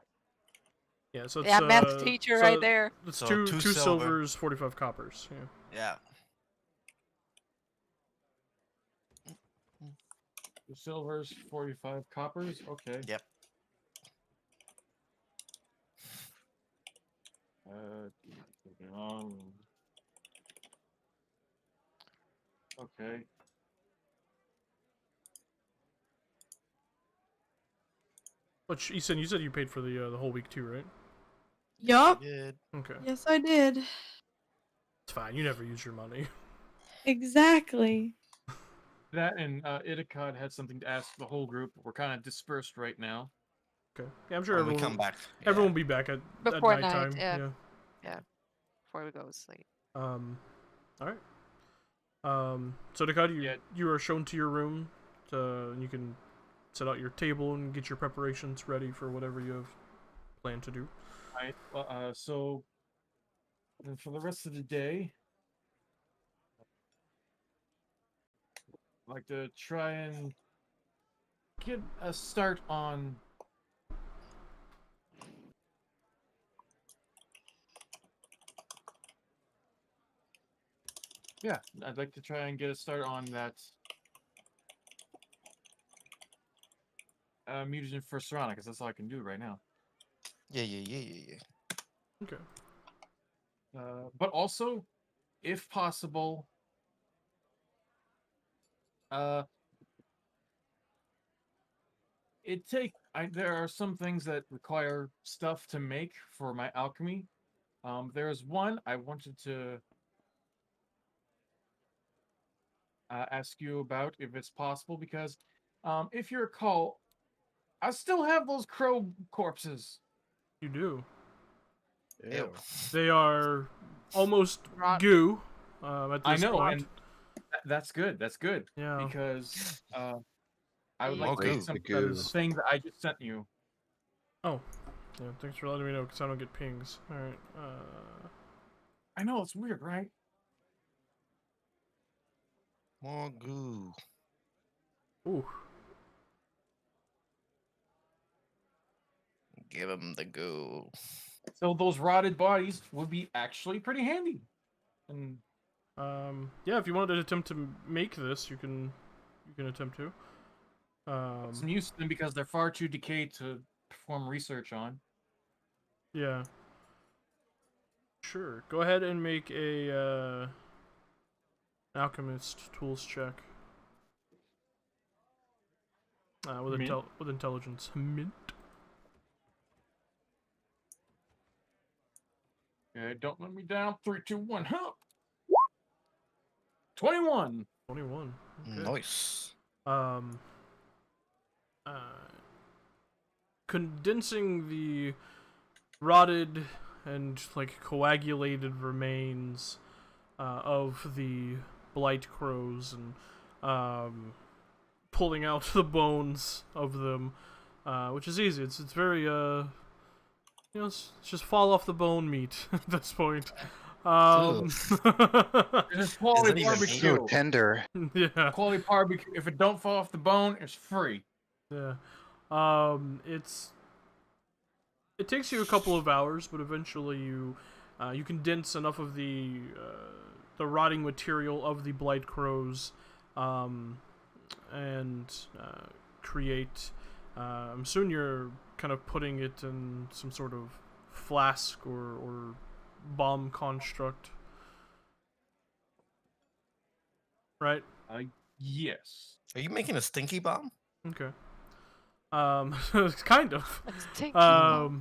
Yeah, so it's Yeah, math teacher right there. It's So two two silvers, 45 coppers. Yeah. Yeah. 2 silvers, 45 coppers. Okay. Yep. Okay. But you said you paid for the whole week too, right? Yup. Good. Okay, Yes, I did. it's fine. You never use your money. Exactly. That and Idicott had something to ask the whole group. We're kind of dispersed right now. Okay. Yeah, I'm sure When we everyone come back. everyone will be back at Before night, nighttime. yeah. Before we go to sleep. All right. So Dakota, Yeah. you are shown to your room, and you can set out your table and get your preparations ready for whatever you have planned to do. Right. Well, so then for the rest of the day, I'd like to try and get a start on yeah, I'd like to try and get a start on that mutagen for Serana, because that's all I can do right now. Yeah. Okay. But also, if possible, there are some things that require stuff to make for my alchemy. There's one I wanted to ask you about if it's possible, because if you recall, I still have those crow corpses. You do. Ew. They are almost Rot. goo at I this know, point. and That's good. That's good. Yeah. Because I would Yeah. like to Wait, make some the That goo. is. thing that I just sent you. Oh, yeah. Thanks for letting me know because I don't get pings. All right. I know it's weird, right? more goo. Ooh. Give him the goo. So those rotted bodies would be actually pretty handy. And Yeah. If you wanted to attempt to make this, you can attempt to. some use to them because they're far too decayed to perform research on. Yeah. Sure. Go ahead and make a alchemist tools check. With Mint. with intelligence. Mint. Yeah, don't let me down. 3, 2, 1, huh? 21. 21. Okay. Nice. Um. Condensing the rotted and like coagulated remains of the blight crows and pulling out the bones of them, which is easy. It's very it's just fall off the bone meat at this point. It's quality Isn't even barbecue. So tender. Yeah. Quality barbecue. If it don't fall off the bone, it's free. Yeah. It takes you a couple of hours, but eventually you condense enough of the rotting material of the blight crows, and create. Soon you're kind of putting it in some sort of flask or bomb construct, right? Yes. Are you making a stinky bomb? Okay. Kind of. Let's take So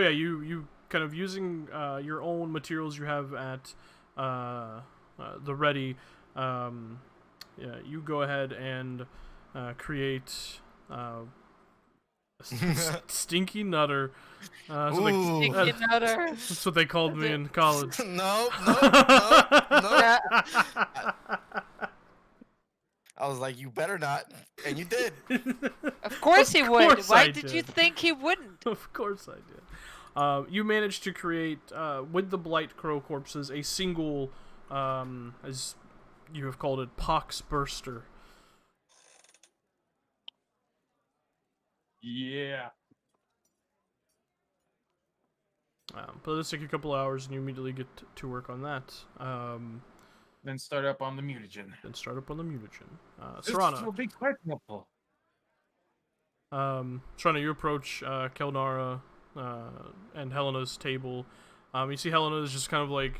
yeah, you kind of using your own materials you have at the ready. Yeah, you go ahead and create stinky nutter. So Ooh. Stinky nutter. that's what they called me in college. No, no. Yeah. I was like, you better not, and you did. Of course he would. course Why I did you did. think he wouldn't? Of course I did. You managed to create, with the blight crow corpses, a single, as you have called it, pox burster. Yeah. But it'll take a couple hours, and you immediately get to work on that. Then start up on the mutagen. Then start up on the mutagen. This Serana. will be quite helpful. Serana, you approach Kelnara and Helena's table. You see Helena is just kind of like,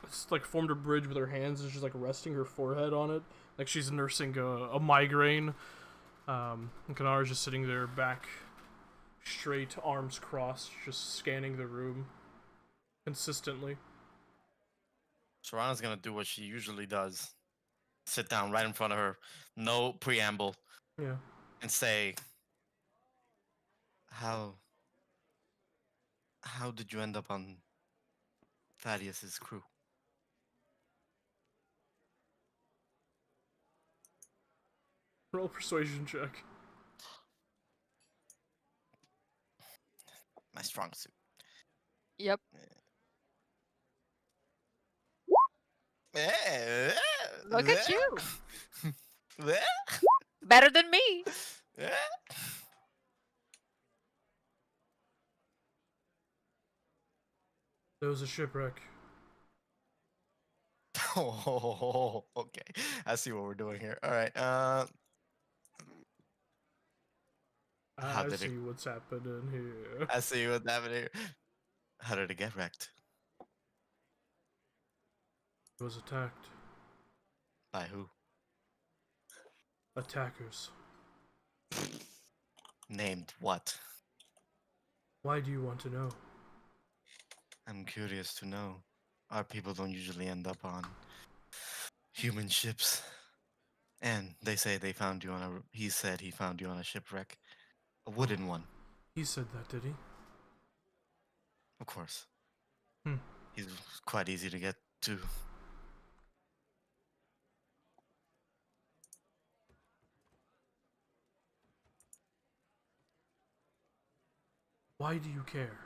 it's like formed a bridge with her hands, and she's like resting her forehead on it, like she's nursing a migraine. And Kelnara's just sitting there, back straight, arms crossed, just scanning the room consistently. Serana's gonna do what she usually does. Sit down right in front of her, no preamble, Yeah. and say, How did you end up on Thaddeus's crew? Roll a persuasion check. My strong suit. Yep. Look at you. Better than me. There was a shipwreck. Oh, okay. I see what we're doing here. All right. How I did see it? what's happening here. I see what's happening here. How did it get wrecked? It was attacked. By who? Attackers. Named what? Why do you want to know? I'm curious to know. Our people don't usually end up on human ships. And they say they found you on a. He said he found you on a shipwreck. A wooden one, He said that, did he? of course. Hmm. He's quite easy to get to. Why do you care?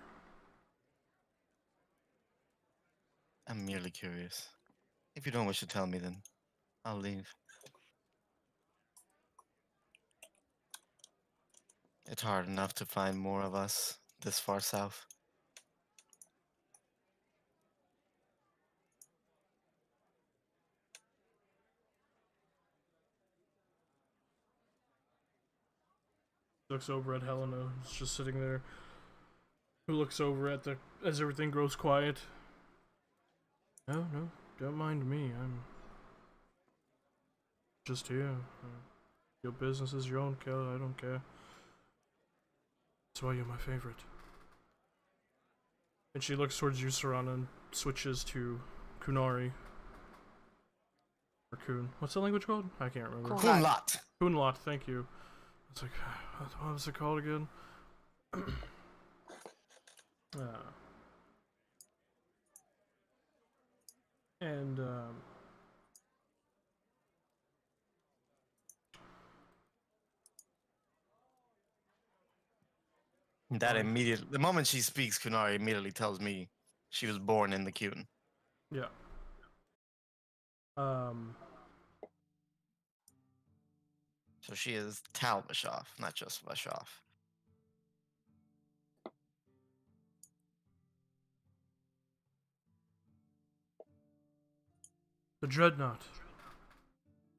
I'm merely curious. If you don't wish to tell me, then I'll leave. It's hard enough to find more of us this far south. Looks over at Helena, who's just sitting there. Who looks over at the as everything grows quiet. No, don't mind me. I'm just here. Your business is your own, Kelly. I don't care. That's why you're my favorite. And she looks towards you, Serana, and switches to Kunari. Or Kun. What's the language called? I can't remember. Kunlat. Kunlot, thank you. It's like, what was it called again? And, That immediately, the moment she speaks, Kunari immediately tells me she was born in the Kun. yeah. So she is Tal Bashoff, not just Bashoff. The Dreadnought.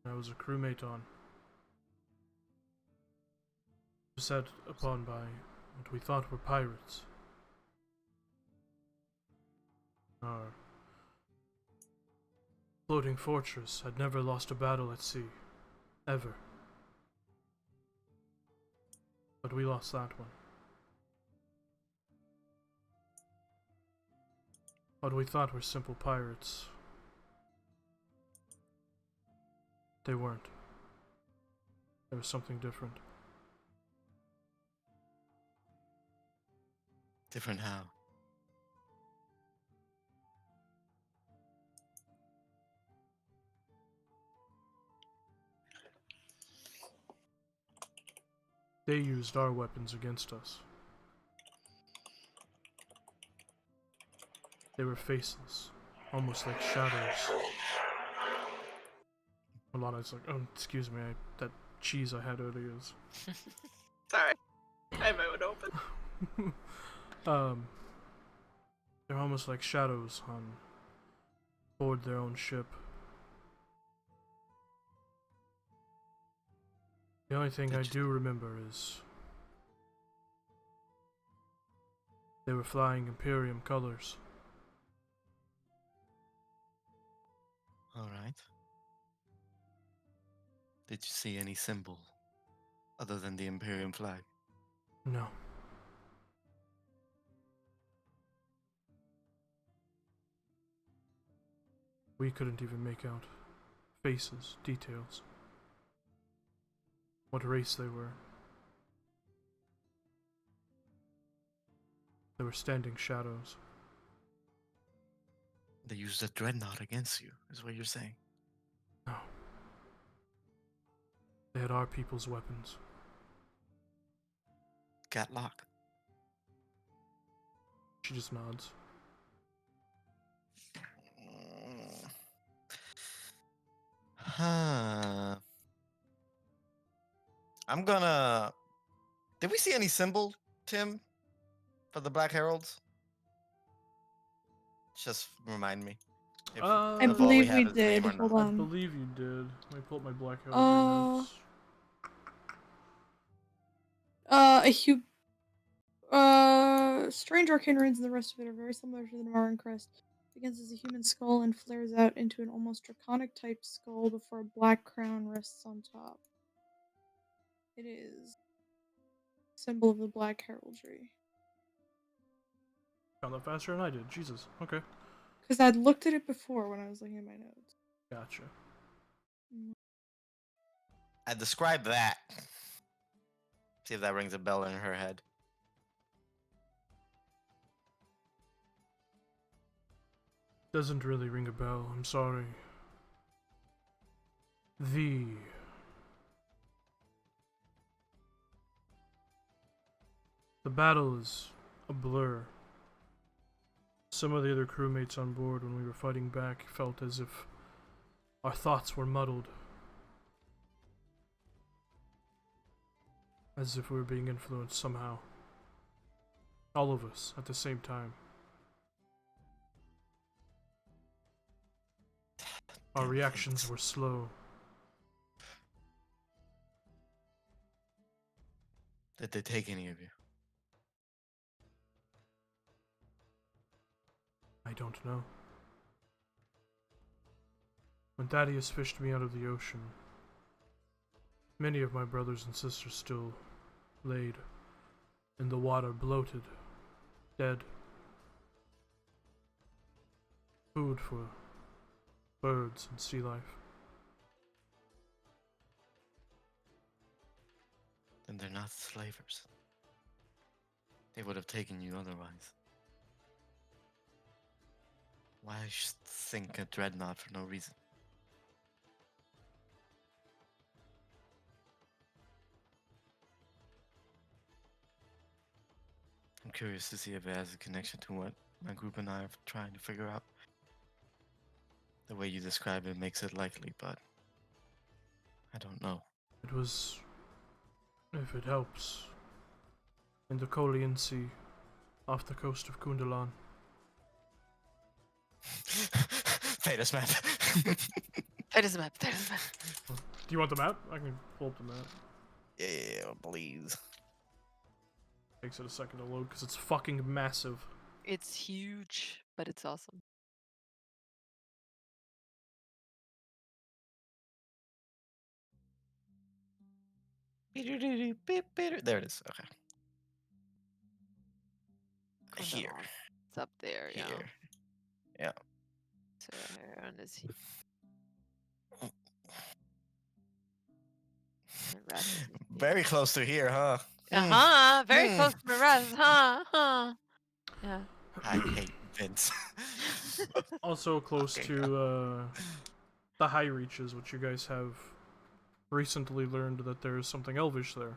I was a crewmate on. Set upon by what we thought were pirates. Our floating fortress had never lost a battle at sea. Ever. But we lost that one. What we thought were simple pirates. They weren't. There was something different. Different how? They used our weapons against us. They were faceless, almost like shadows. Alana's like, oh, excuse me, that cheese I had earlier is... Sorry. I have my window open. They're almost like shadows on board their own ship. The only thing I do remember is they were flying Imperium colors. Alright. Did you see any symbol other than the Imperium flag? No. We couldn't even make out faces, details. What race they were. They were standing shadows. They used a dreadnought against you, is what you're saying. No. They had our people's weapons. Gatlock. She just nods. Huh. I'm gonna. Did we see any symbol, Tim, for the Black Heralds? Just remind me. If, I if all believe have we is name did. or Hold not. I on. believe you did. Let me pull up my Black Heraldry notes. Strange arcane runes and the rest of it are very similar to the Nevarran crest. It begins as a human skull and flares out into an almost draconic typed skull before a black crown rests on top. It is a symbol of the Black Heraldry. Found that faster than I did. Jesus. Okay. Because I'd looked at it before when I was looking at my notes. Gotcha. I describe that. See if that rings a bell in her head. Doesn't really ring a bell. I'm sorry. The battle is a blur. Some of the other crewmates on board when we were fighting back felt as if our thoughts were muddled. As if we were being influenced somehow. All of us at the same time. Our Damn reactions things. were slow. Did they take any of you? I don't know. When Thaddeus fished me out of the ocean, many of my brothers and sisters still laid in the water, bloated, dead. Food for birds and sea life. Then they're not slavers. They would have taken you otherwise. Why sink a dreadnought for no reason? I'm curious to see if it has a connection to what my group and I are trying to figure out. The way you describe it makes it likely, but I don't know. It was, if it helps, in the Kolian Sea, off the coast of Kundalan. Thetis map. That is a map. That is a map. Do you want the map? I can pull up the map. Yeah, please. Takes it a second to load because it's fucking massive. It's huge, but it's awesome. There it is. Okay. Here. Kundalan. It's up there, yeah. Here. Yeah. So here on this. Very close to here, huh? Very close to Miraz, Yeah. I hate Vince. Also close Okay. to the high reaches, which you guys have recently learned that there's something elvish there.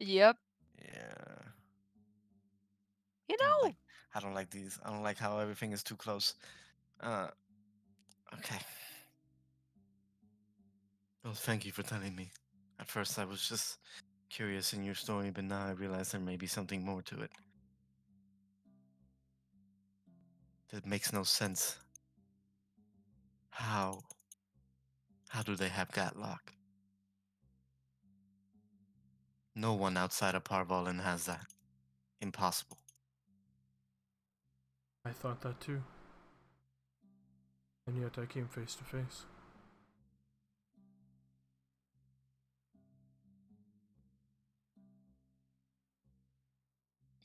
Yep. Yeah. You I don't know. like- I don't like these. I don't like how everything is too close. Okay. Well, thank you for telling me. At first, I was just curious in your story, but now I realize there may be something more to it. That makes no sense. How? How do they have Gatlock? No one outside of Parvolin has that. Impossible. I thought that too. And yet I came face to face.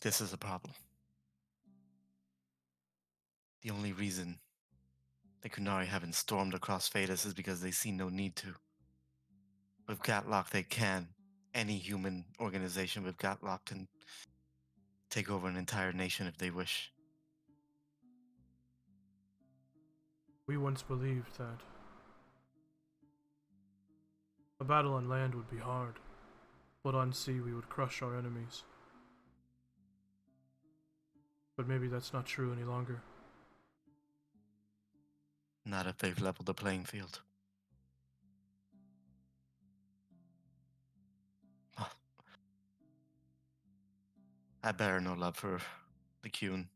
This is a problem. The only reason the Kunari haven't stormed across Phaedus is because they see no need to. With Gatlock, they can. Any human organization with Gatlock can take over an entire nation if they wish. We once believed that a battle on land would be hard, but on sea we would crush our enemies. But maybe that's not true any longer. Not if they've leveled the playing field. I bear no love for the Qun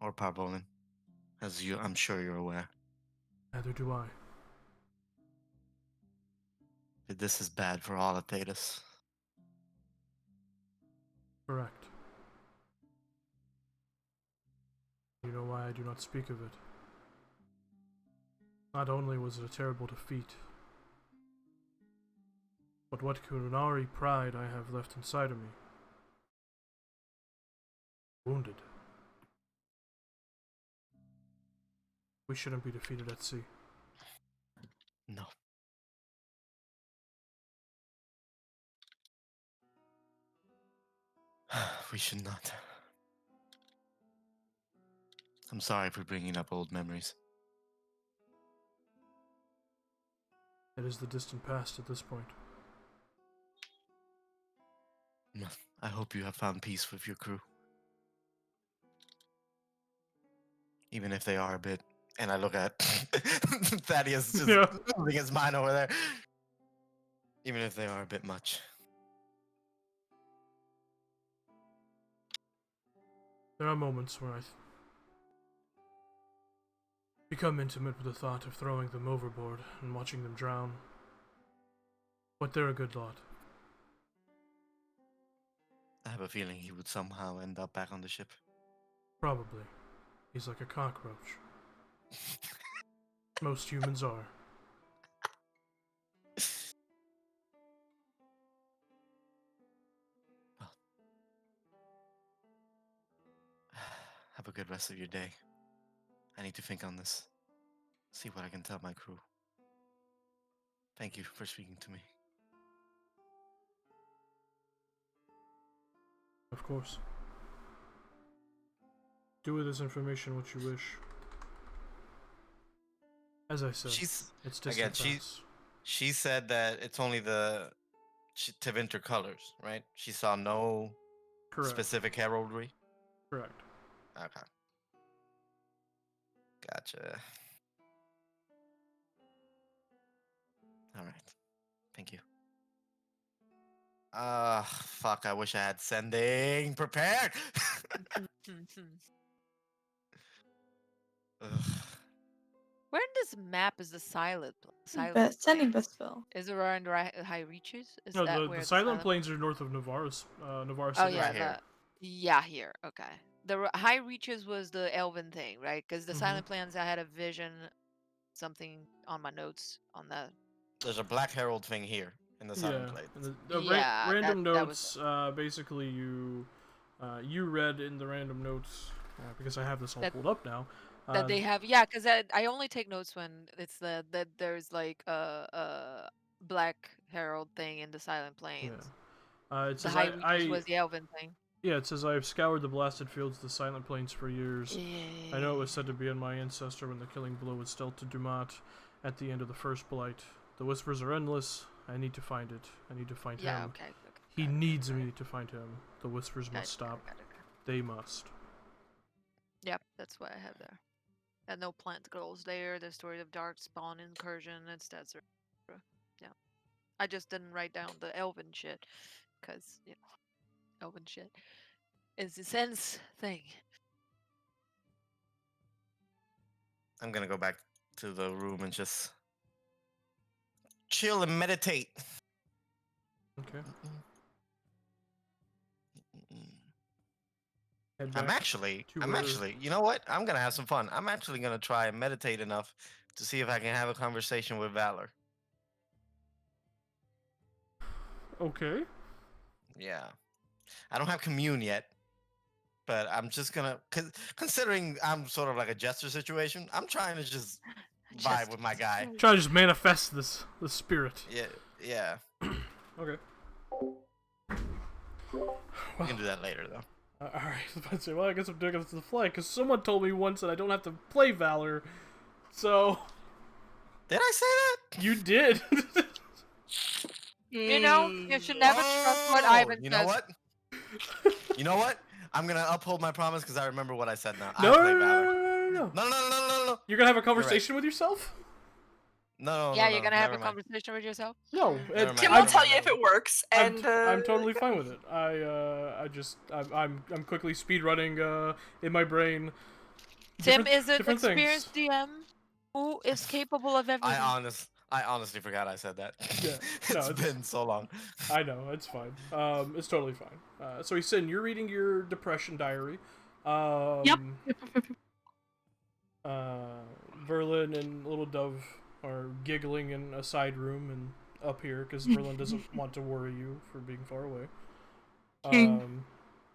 or Parvolin, as I'm sure you're aware. Neither do I. But this is bad for all of Thetis. Correct. You know why I do not speak of it? Not only was it a terrible defeat, but what Kunari pride I have left inside of me. Wounded. We shouldn't be defeated at sea. No. We should not. I'm sorry for bringing up old memories. It is the distant past at this point. I hope you have found peace with your crew. Even if they are a bit. And I look at Thaddeus just Yeah. holding his mind over there. Even if they are a bit much. There are moments where I become intimate with the thought of throwing them overboard and watching them drown. But they're a good lot. I have a feeling he would somehow end up back on the ship. Probably. He's like a cockroach. Most humans are. Well, have a good rest of your day. I need to think on this. See what I can tell my crew. Thank you for speaking to me. Of course. Do with this information what you wish. As I said, She's it's again. distant past. She said that it's only the Tevinter colors, right? She saw no Correct. specific heraldry. Correct. Okay. Gotcha. All right. Thank you. Fuck. I wish I had sending prepared. Ugh. Where in this map is the silent Sending plains? Bistville. Is it around high reaches? Is No, that the where silent plains are north of Navarra's. Navarra Oh City. yeah, Right here. yeah, here. Okay. The high reaches was the elven thing, right? Because the Mhm. silent plains, I had a vision, something on my notes on that. There's a black herald thing here in the silent Yeah. plate. And the Yeah, random that was notes. Basically, you read in the random notes because I have this all That- pulled up now. that they have. Yeah, because I only take notes when it's that there's like a black herald thing in the silent plains. It The says high reaches was the elven thing. Yeah, it says I have scoured the blasted fields of the Silent Plains for years. I know it was Yeah. said to be on my ancestor when the killing blow was dealt to Dumat at the end of the first blight. The whispers are endless. I need to find it. I need to find Yeah. him. Okay. He got it, needs got me it, to find him. The whispers got must it, got it, stop. got it, got it. They must. Yep, that's what I have there. And no plant girls there. The story of dark spawn incursion. That's yeah. I just didn't write down the elven shit, cause elven shit is the sense thing. I'm gonna go back to the room and just chill and meditate. Okay. Mm-mm. Mm-mm. Head I'm back actually, to where- you know what? I'm gonna have some fun. I'm actually gonna try and meditate enough to see if I can have a conversation with Valor. Okay. Yeah. I don't have commune yet, but I'm just gonna, considering I'm sort of like a jester situation, I'm trying to just vibe with my guy. Try to just manifest the spirit. Yeah, yeah. Okay. We can do that later, though. Alright, I was about to say, well, I guess I'm doing it to the fly, because someone told me once that I don't have to play Valor, so... Did I say that? You did! You know, you should never trust what Ivan You says. know what? You know what? I'm gonna uphold my promise because I remember what I said now. No, I play no, Valor. no. No. You're gonna have a conversation with yourself? No. Yeah, you're gonna have a never mind. conversation with yourself. No. Never mind, Tim never will tell mind, you if never it works, and I'm totally fine with it. I'm quickly speedrunning in my brain. Tim different- is an different experienced things. DM who is capable of everything. I honestly forgot I said that. Yeah, no, it's been so long. I know, it's fine. It's totally fine. So Sin, you're reading your depression diary. Yep. Verlin and Little Dove are giggling in a side room and up here because Verlin doesn't want to worry you for being far away. King.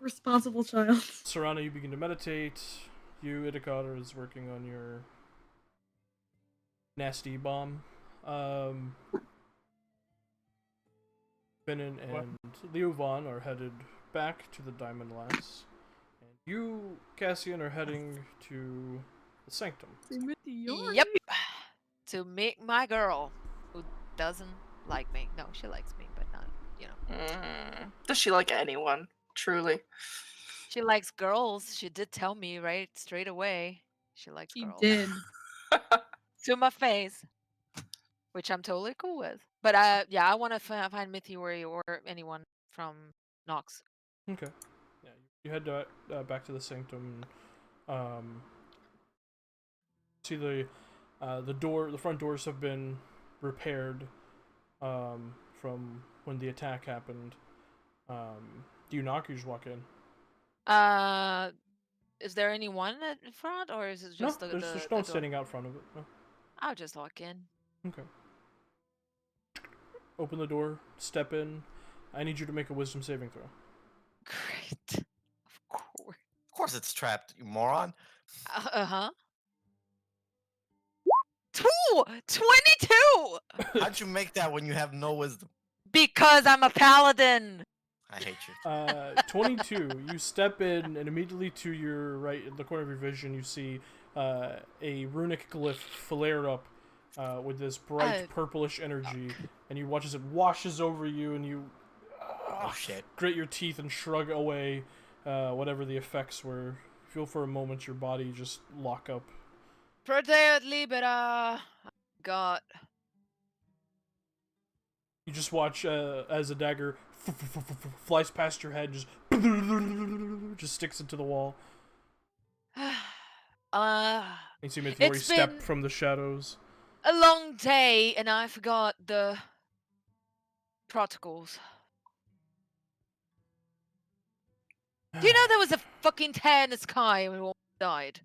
Responsible child. Serana, you begin to meditate. You, Idikar, is working on your nasty bomb. Finan and Leovan are headed back to the Diamond Lass. And you, Cassian, are heading to the Sanctum. Yep. To meet my girl, who doesn't like me. No, she likes me, but not, does she like anyone? Truly. She likes girls. She did tell me right straight away. She likes He girls. did. To my face. Which I'm totally cool with. But yeah, I want to find Mithiori or anyone from Nox. Okay. Yeah, you head back to the sanctum. See the front doors have been repaired from when the attack happened. Do you knock or you just walk in? Is there anyone in front, or is it just no, the there's the no one door? standing out front of it. No. I'll just walk in. Okay. Open the door, step in. I need you to make a wisdom saving throw. Great. Of course. Of course it's trapped, you moron. Uh-huh. 22! How'd you make that when you have no wisdom? Because I'm a paladin! I hate you. 22. You step in, and immediately to your right, in the corner of your vision, you see a runic glyph flare up with this bright purplish energy, and you watch as it washes over you, and you Oh shit. grit your teeth and shrug away whatever the effects were. Feel for a moment your body just lock up. Proteat libera! God. You just watch as a dagger flies past your head, just sticks into the wall. You see Mithiori step from the shadows. A long day, and I forgot the protocols. Do you know there was a fucking tear in the sky when we all died?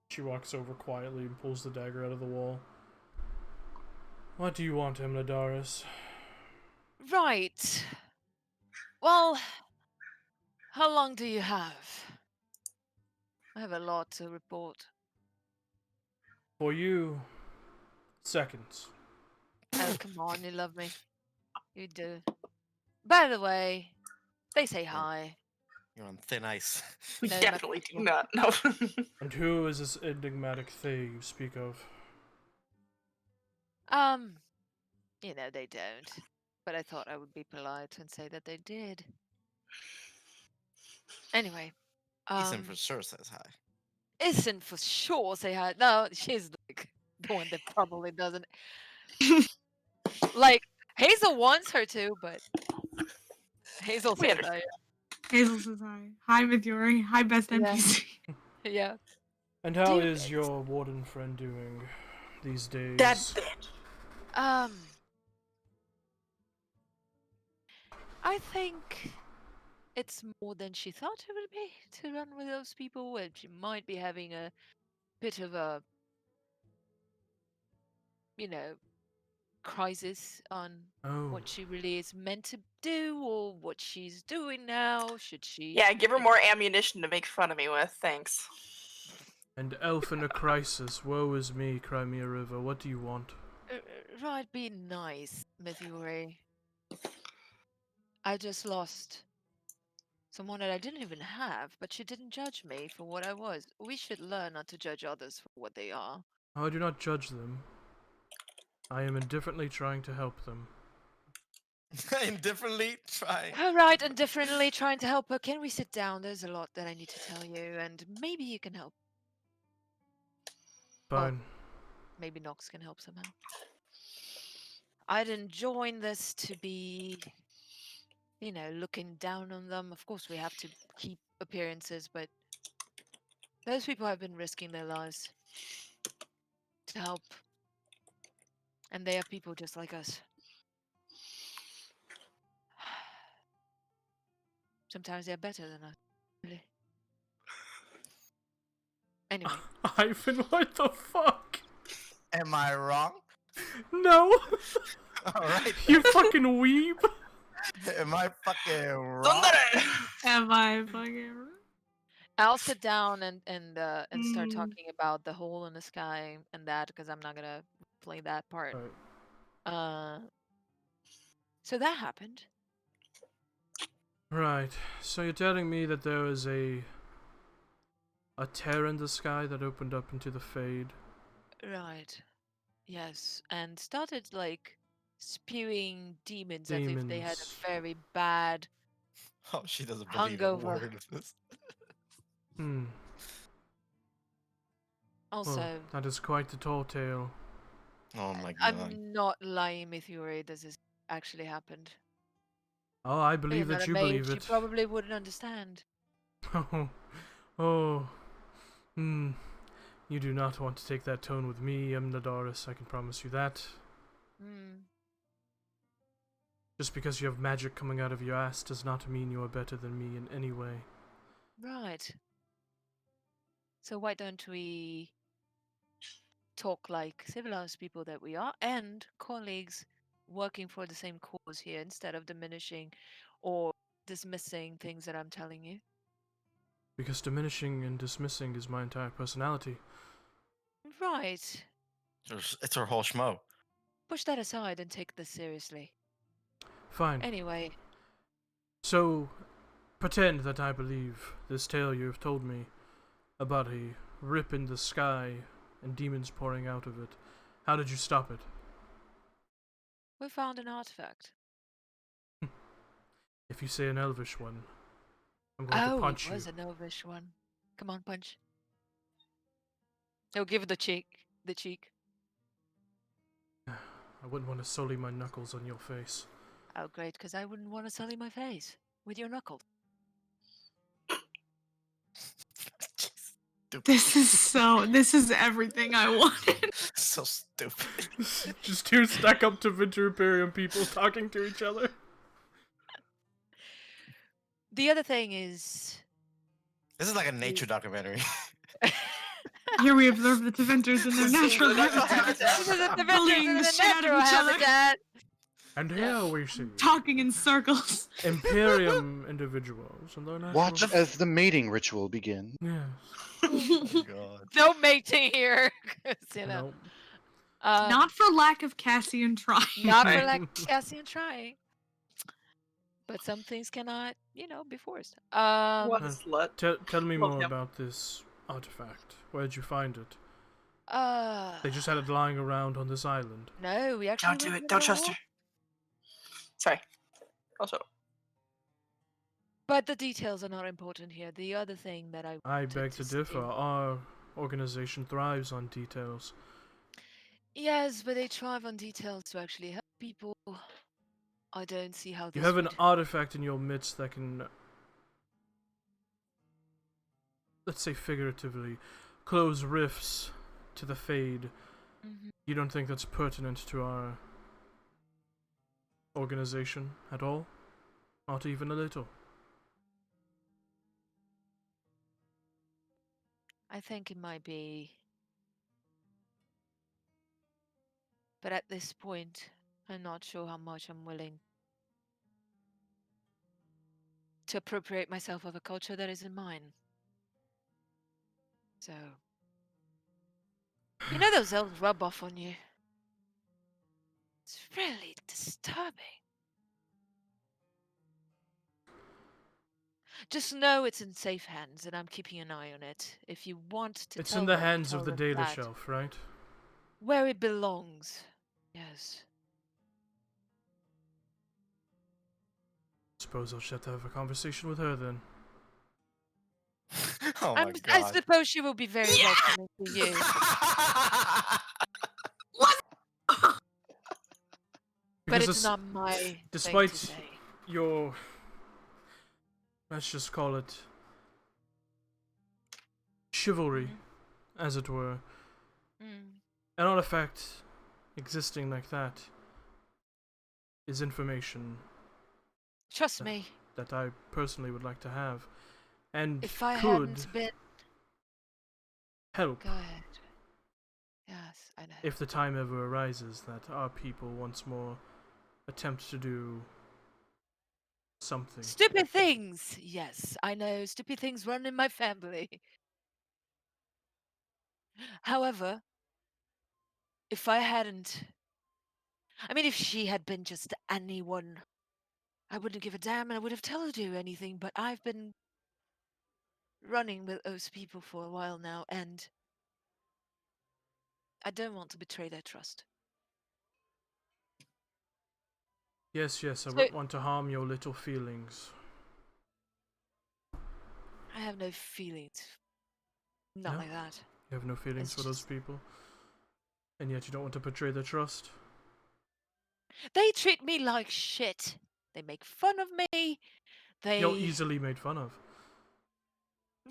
She walks over quietly and pulls the dagger out of the wall. What do you want, Emnadaris? Right. Well, how long do you have? I have a lot to report. For you, seconds. Oh, come on, you love me. You do. By the way, they say hi. You're on thin ice. We No, definitely do not. No. And who is this enigmatic thing you speak of? You know, they don't. But I thought I would be polite and say that they did. Anyway, Ethan for sure says hi. Isn't for sure say hi. No, she's like the one that probably doesn't. Like, Hazel wants her to, but Hazel We says hi. Hazel says hi. Hi, Mithiori. Hi, best Yeah. NPC. Yeah. And how Dear is bits. your warden friend doing these days? That bitch. I think it's more than she thought it would be to run with those people, and she might be having a bit of a, crisis on what she really is meant to do or what she's doing now. Should she? Yeah, give her more ammunition to make fun of me with. Thanks. And elf in a crisis, woe is me, Crimea River, what do you want? Right, be nice, Mithiori. I just lost someone that I didn't even have, but she didn't judge me for what I was. We should learn not to judge others for what they are. I do not judge them. I am indifferently trying to help them. Indifferently trying. All right, indifferently trying to help her. Can we sit down? There's a lot that I need to tell you, and maybe you can help. Fine. Well, maybe Nox can help somehow. I didn't join this to be, looking down on them. Of course, we have to keep appearances, but those people have been risking their lives to help. And they are people just like us. Sometimes they're better than us. Really. Anyway. Ivan, what the fuck? Am I wrong? No! Alright. You fucking weeb! Am I fucking wrong? Am I fucking right? I'll sit down and start Mm. talking about the hole in the sky and that, because I'm not gonna play that part. Right. So that happened. Right. So you're telling me that there was a tear in the sky that opened up into the Fade? Right. Yes. And started spewing demons as if they had a very bad Oh, she doesn't believe a hungover. word of this. Also, that is quite the tall tale. Oh my god. I'm not lying, Meteorate. This has actually happened. Oh, I You're believe not that a you mage, believe you it. probably wouldn't understand. Oh, hmm. You do not want to take that tone with me, Nevarra, I can promise you that. Hmm. Just because you have magic coming out of your ass does not mean you are better than me in any way. Right. So why don't we talk like civilized people that we are and colleagues working for the same cause here instead of diminishing or dismissing things that I'm telling you? Because diminishing and dismissing is my entire personality. Right. It's her whole schmo. Push that aside and take this seriously. Fine. Anyway, So, pretend that I believe this tale you have told me about a rip in the sky and demons pouring out of it. How did you stop it? we found an artifact. If you say an elvish one, I'm going to Oh, it punch you. was an elvish one. Come on, punch. He'll give it the cheek. The cheek. I wouldn't want to sully my knuckles on your face. Oh, great, because I wouldn't want to sully my face with your knuckles. This is everything I wanted. So stupid. Just two stuck up to Winter Imperium people talking to each other. The other thing is... This is like a nature documentary. Here we observe the Teventers in their natural Their natural habitat, habitat. bullying the shit out of each other, And here we see talking in circles. Imperium individuals and their natural... Watch as the mating ritual begins. Yes. Oh my god. No mating here. 'Cause, you know, Nope. Not for lack of Cassian trying. not for like Cassian trying. But some things cannot, be forced. What a Uh, slut. Tell me Love more him. about this artifact. Where'd you find it? Uh, They just had it lying around on this island. no, we actually Don't do went it. to Don't the trust war. her. Sorry. Also, But the details are not important here. The other thing that I I wanted beg to say- differ. Our organization thrives on details. Yes, but they thrive on details to actually help people. I don't see how this You have an would... artifact in your midst that can, let's say figuratively, close rifts to the Fade. Mhm. You don't think that's pertinent to our organization at all? Not even a little. I think it might be. But at this point, I'm not sure how much I'm willing to appropriate myself of a culture that isn't mine. So, those elves rub off on you. It's really disturbing. Just know it's in safe hands, and I'm keeping an eye on it. If you want to It's tell in the them, hands tell of the them data that. shelf, right? Where it belongs. Yes. Suppose I'll just have to have a conversation with her then. Oh my I god. suppose she will be very welcoming to you. But Because it's not my thing despite to say. your, let's just call it, chivalry, as it were, Mm. an artifact existing like that is information Trust me, that I personally would like to have, and if I could hadn't been... help Go ahead. Yes, I know. if the time ever arises that our people once more attempt to do something. Stupid things! Yes, I know. Stupid things run in my family. However, if I hadn't... I mean, if she had been just anyone, I wouldn't give a damn and I would have told you anything, but I've been running with those people for a while now, and I don't want to betray their trust. Yes, I So- wouldn't want to harm your little feelings. I have no feelings. Not No? like that. You have no feelings It's for those just- people, and yet you don't want to betray their trust. They treat me like shit. They make fun of me. You're They easily made fun of.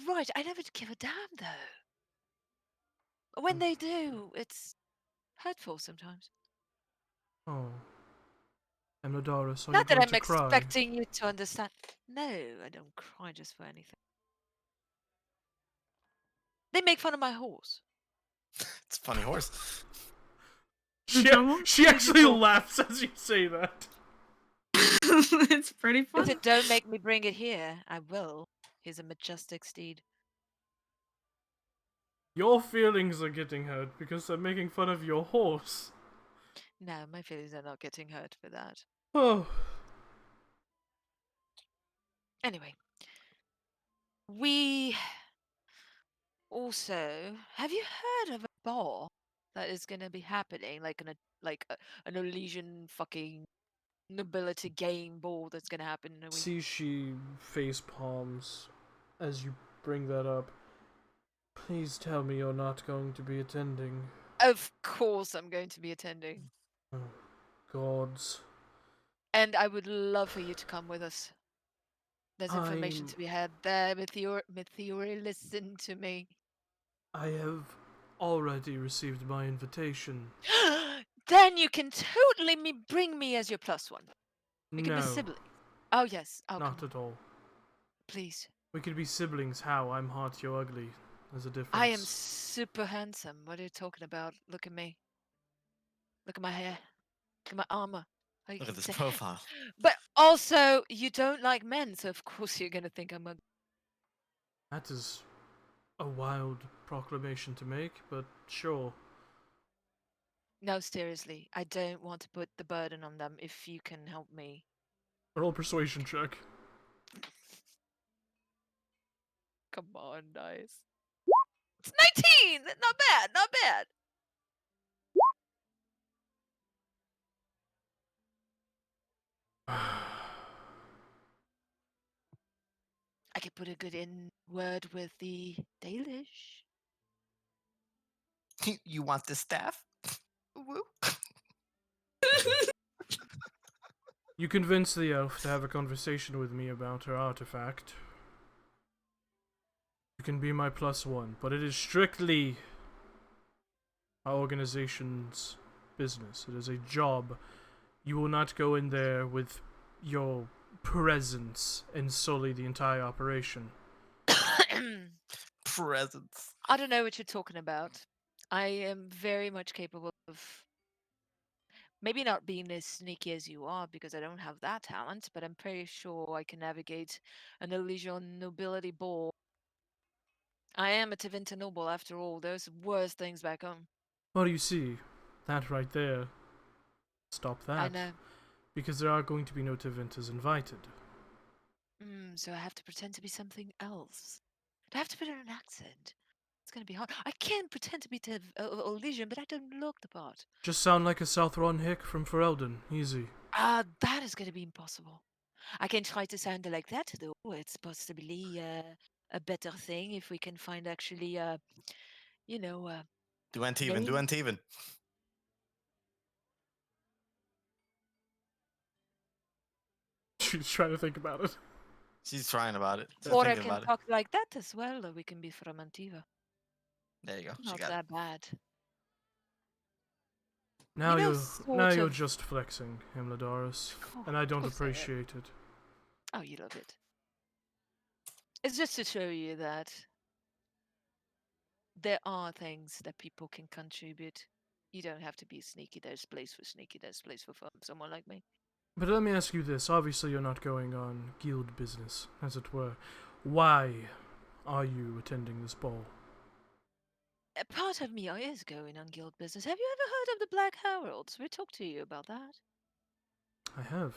right. I never give a damn though. When they do, it's hurtful sometimes. Oh. Nevarra, are you Not that going I'm to cry? expecting you to understand. No, I don't cry just for anything. They make fun of my horse. It's a funny horse. She actually laughs as you say that. It's pretty If fun. it don't make me bring it here, I will. He's a majestic steed. Your feelings are getting hurt because I'm making fun of your horse. No, my feelings are not getting hurt for that. Oh. Anyway, we also have you heard of a ball that is going to be happening, like an Elysian fucking nobility game ball that's going to happen in a week? See, she face palms as you bring that up. Please tell me you're not going to be attending. Of course, I'm going to be attending, Oh, gods. and I would love for you to come with us. There's information I'm- to be had there. Meteor, listen to me. I have already received my invitation. Then you can totally bring me as your plus one. We can be No, siblings. Oh yes. Oh, not come on. at all. Please. We could be siblings. How? I'm hot, you're ugly. There's a difference. I am super handsome. What are you talking about? Look at me. Look at my hair. Look at my armor. How you Look at can this say- profile. But also, you don't like men, so of course you're gonna think I'm ugly. That is a wild proclamation to make, but sure. No, seriously. I don't want to put the burden on them if you can help me. Roll persuasion check. Come on, guys. It's 19! Not bad, not bad. I could put a good in word with the Dalish. You want this staff? Woo. You convince the elf to have a conversation with me about her artifact. You can be my plus one, but it is strictly our organization's business. It is a job. You will not go in there with your presence and sully the entire operation. Presents. I don't know what you're talking about. I am very much capable of maybe not being as sneaky as you are because I don't have that talent, but I'm pretty sure I can navigate an Elysian nobility ball. I am a Tevinter noble after all. There's worse things back home. Well, you see, that right there. Stop that. I know. Because there are going to be no Tevinters invited. So I have to pretend to be something else. Do I have to put in an accent? It's gonna be hard. I can pretend to be Elysian, but I don't look the part. Just sound like a Southron hick from Ferelden. Easy. That is gonna be impossible. I can try to sound like that though. It's possibly a better thing if we can find actually you know Do Antiven. Do name. Antiven. She's trying to think about it. She's trying about it. She's Or I thinking can about it. talk like that as well, or we can be from Antiva. There you go. She Not got it. that bad. Now know, you're sort of- just flexing, Himladoris, and I don't course I am. appreciate it. Oh, you love it. It's just to show you that there are things that people can contribute. You don't have to be sneaky. There's place for sneaky. There's place for someone like me. But let me ask you this. Obviously, you're not going on guild business, as it were. Why are you attending this ball? A part of me is going on guild business. Have you ever heard of the Black Heralds? We talked to you about that. I have,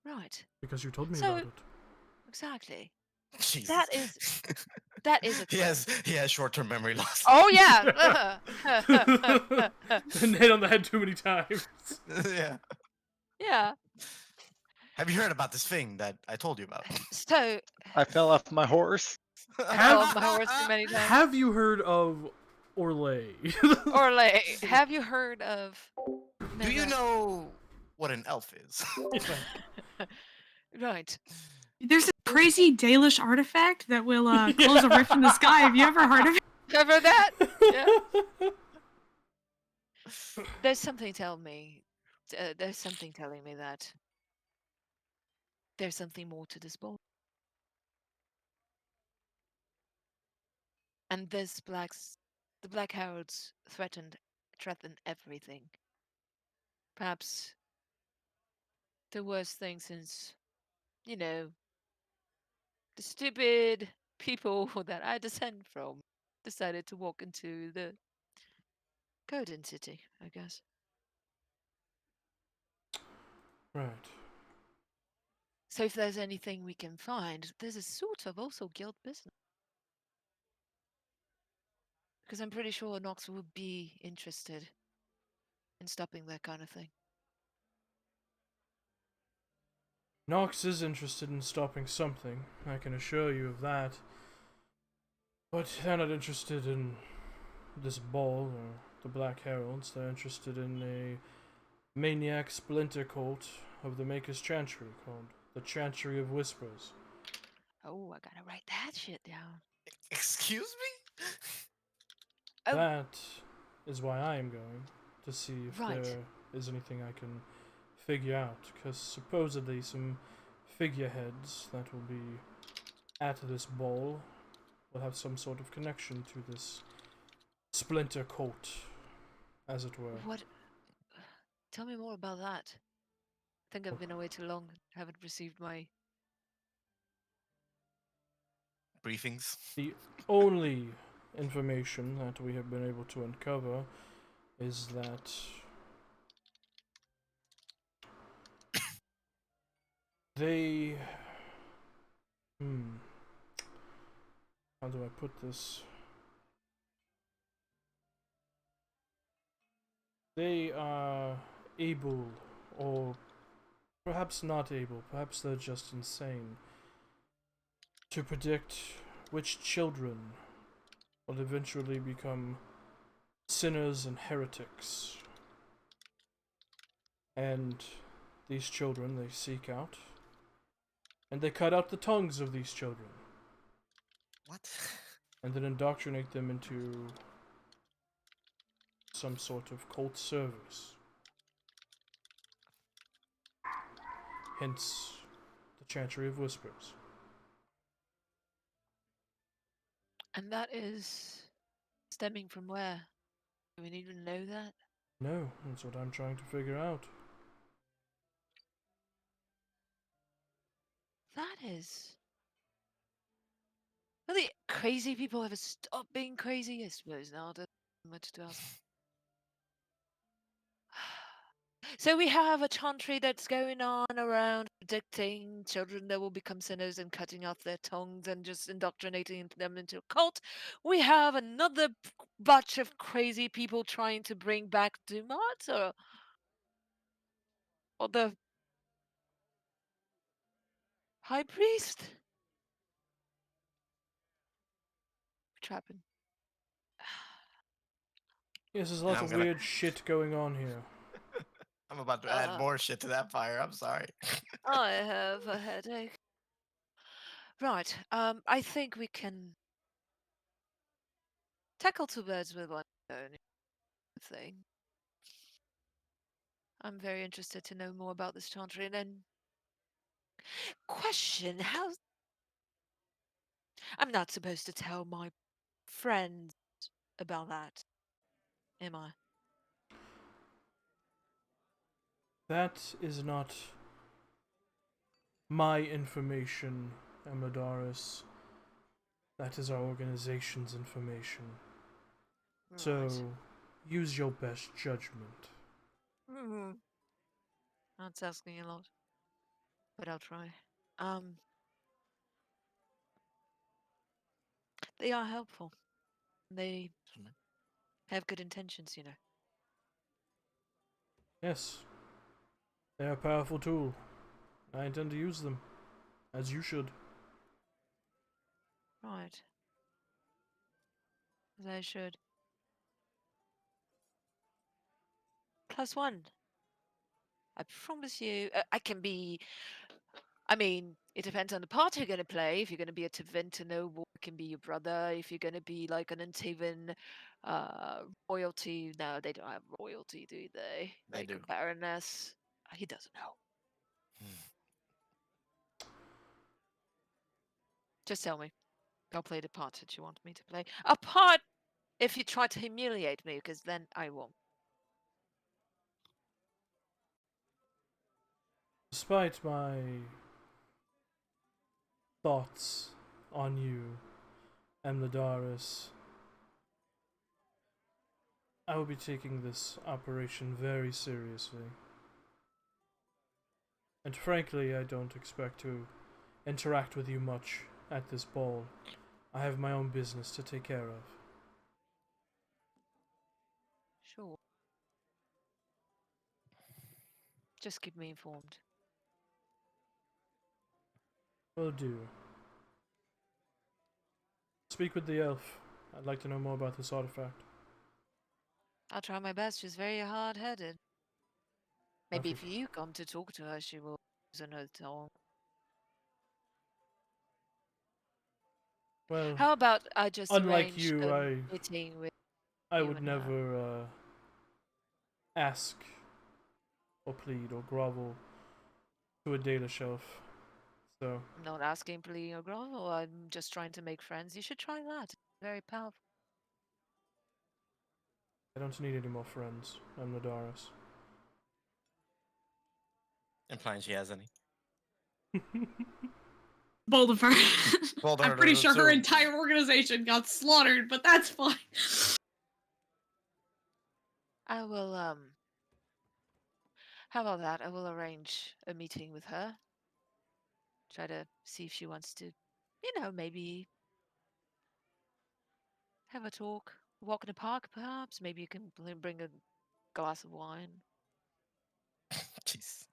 Right. because you told me So- about it. Exactly. Jesus. That is a he has short-term memory loss. Oh yeah. And hit on the head too many times. Yeah. Yeah. Have you heard about this thing that I told you about? So I fell off my horse. I fell off my horse too many times. Have you heard of Orlay. Or like, have you heard of? Do you Never- know what an elf is? Right. There's a crazy Dalish artifact that will close a rift in the sky. Have you ever heard of it? Ever that? Yeah. There's something telling me. There's something telling me that there's something more to this ball. And the Black Heralds threatened everything. Perhaps the worst thing since, you know, the stupid people that I descend from decided to walk into the Golden City, I guess. Right. So if there's anything we can find, there's a sort of also guild business. Because I'm pretty sure Nox would be interested in stopping that kind of thing. Nox is interested in stopping something, I can assure you of that. But they're not interested in this ball or the Black Heralds. They're interested in a maniac splinter cult of the Maker's Chantry called the Chantry of Whispers. Oh, I gotta write that shit down. Excuse me? Oh. That is why I am going, to see if Right. there is anything I can figure out, because supposedly some figureheads that will be at this ball will have some sort of connection to this splinter cult, as it were. What? Tell me more about that. I think I've been away too long. Haven't received my. Briefings. The only information that we have been able to uncover is that they... How do I put this? They are able, or perhaps not able, perhaps they're just insane, to predict which children will eventually become sinners and heretics. And these children they seek out, and they cut out the tongues of these children. What? And then indoctrinate them into some sort of cult service. Hence, the Chantry of Whispers. And that is stemming from where? Do we even know that? No, that's what I'm trying to figure out. That is. Will the crazy people ever stop being crazy? I suppose not. There's much to ask. So we have a chantry that's going on around predicting children that will become sinners and cutting off their tongues and just indoctrinating them into a cult. We have another batch of crazy people trying to bring back Dumat or the high priest. Trapping. Yes, there's a lot I'm of gonna- weird shit going on here. I'm about to add more shit to that fire. I'm sorry. I have a headache. Right. I think we can tackle two birds with one stone thing. I'm very interested to know more about this chantry. And then, question: how? I'm not supposed to tell my friends about that, am I? That is not my information, Amadoris. That is our organization's information. So, use your best judgment. Mm-hmm. That's asking a lot, but I'll try. They are helpful. They have good intentions, you know. Yes, they are a powerful tool. I intend to use them, as you should. Right. As I should. +1. I promise you. I can be. I mean, it depends on the part you're gonna play. If you're gonna be a Teventa noble, it can be your brother. If you're gonna be like an Untaven royalty, no, they don't have royalty, do they? They Like do. a baroness. He doesn't know. Just tell me. I'll play the part that you want me to play. Apart if you try to humiliate me, because then I won't. Despite my thoughts on you, Emladaris, I will be taking this operation very seriously. And frankly, I don't expect to interact with you much at this ball. I have my own business to take care of. Sure. Just keep me informed. Will do. Speak with the elf. I'd like to know more about this artifact. I'll try my best. She's very hard-headed. Maybe if Perfect. you come to talk to her, she will loosen her tongue. Well, How about I just unlike arrange you, a meeting with I you would and her? never ask or plead or grovel to a Dalish elf. So I'm not asking, pleading, or grovel. I'm just trying to make friends. You should try that. Very powerful. I don't need any more friends. I'm Nadaris. Implying she has any. Bold of her. Bold of I'm her pretty to sure her assume. entire organization got slaughtered, but that's fine. I will, how about that? I will arrange a meeting with her. Try to see if she wants to, maybe have a talk. Walk in the park, perhaps. Maybe you can bring a glass of wine. Jeez.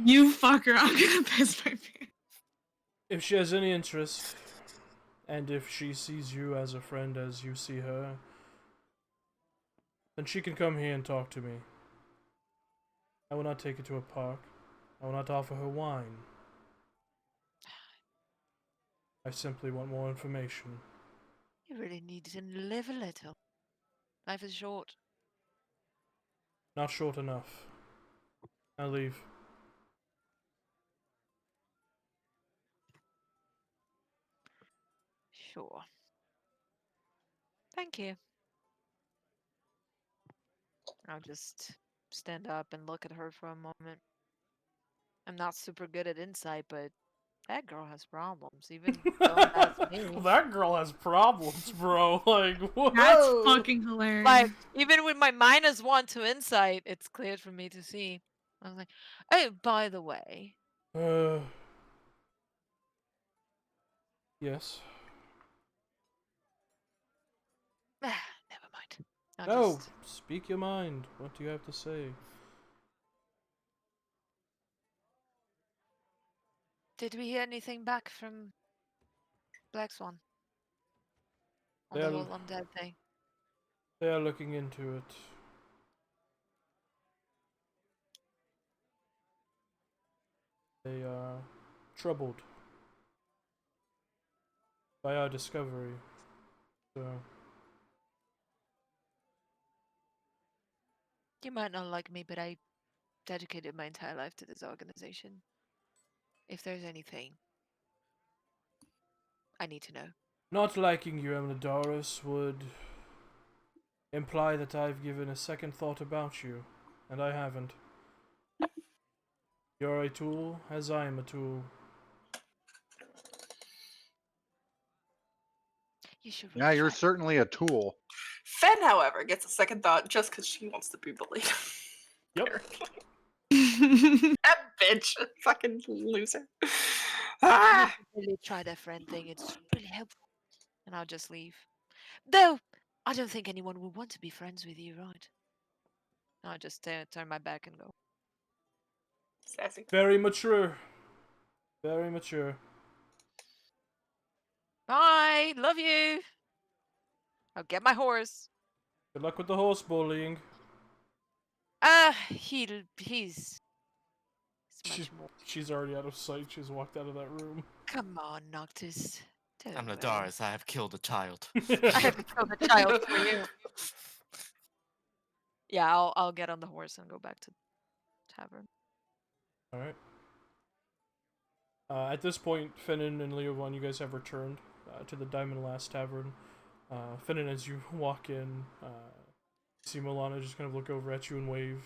You fucker, I'm gonna piss my pants. If she has any interest, and if she sees you as a friend as you see her, then she can come here and talk to me. I will not take her to a park. I will not offer her wine. I simply want more information. You really need to live a little. Life is short. Not short enough. I'll leave. Sure. Thank you. I'll just stand up and look at her for a moment. I'm not super good at insight, but that girl has problems. Even don't ask me. That girl has problems, bro. Like, whoa. That's fucking hilarious. Like, even with my -1 to insight, it's clear for me to see. I was like, oh, by the way. Yes. Never mind. I'll No, just... speak your mind. What do you have to say? Did we hear anything back from Black Swan? On the They'll- whole undead thing? They are looking into it. They are troubled by our discovery. So, You might not like me, but I dedicated my entire life to this organization. If there's anything, I need to know. not liking you, Emladaris, would imply that I've given a second thought about you, and I haven't. You're a tool, as I am a tool. You should Yeah, really you're try. certainly a tool. Fen, however, gets a second thought just because she wants to be bullied. Yep. That bitch. Fucking loser. You Ah! should really try that friend thing. It's really helpful. And I'll just leave. Though, I don't think anyone would want to be friends with you, right? I'll just turn my back and go. Sassy. Very mature. Very mature. Bye! Love you! I'll get my horse. Good luck with the horse bullying. He's much more. She's already out of sight. She's walked out of that room. Come on, Noctis. Don't I'm worry. Ladaris. I have killed a child. I have to kill the child for you. Yeah, I'll get on the horse and go back to the tavern. All right. At this point, Finnan and Leovon, you guys have returned to the Diamond Lass Tavern. Finnan, as you walk in, see Milana just kind of look over at you and wave.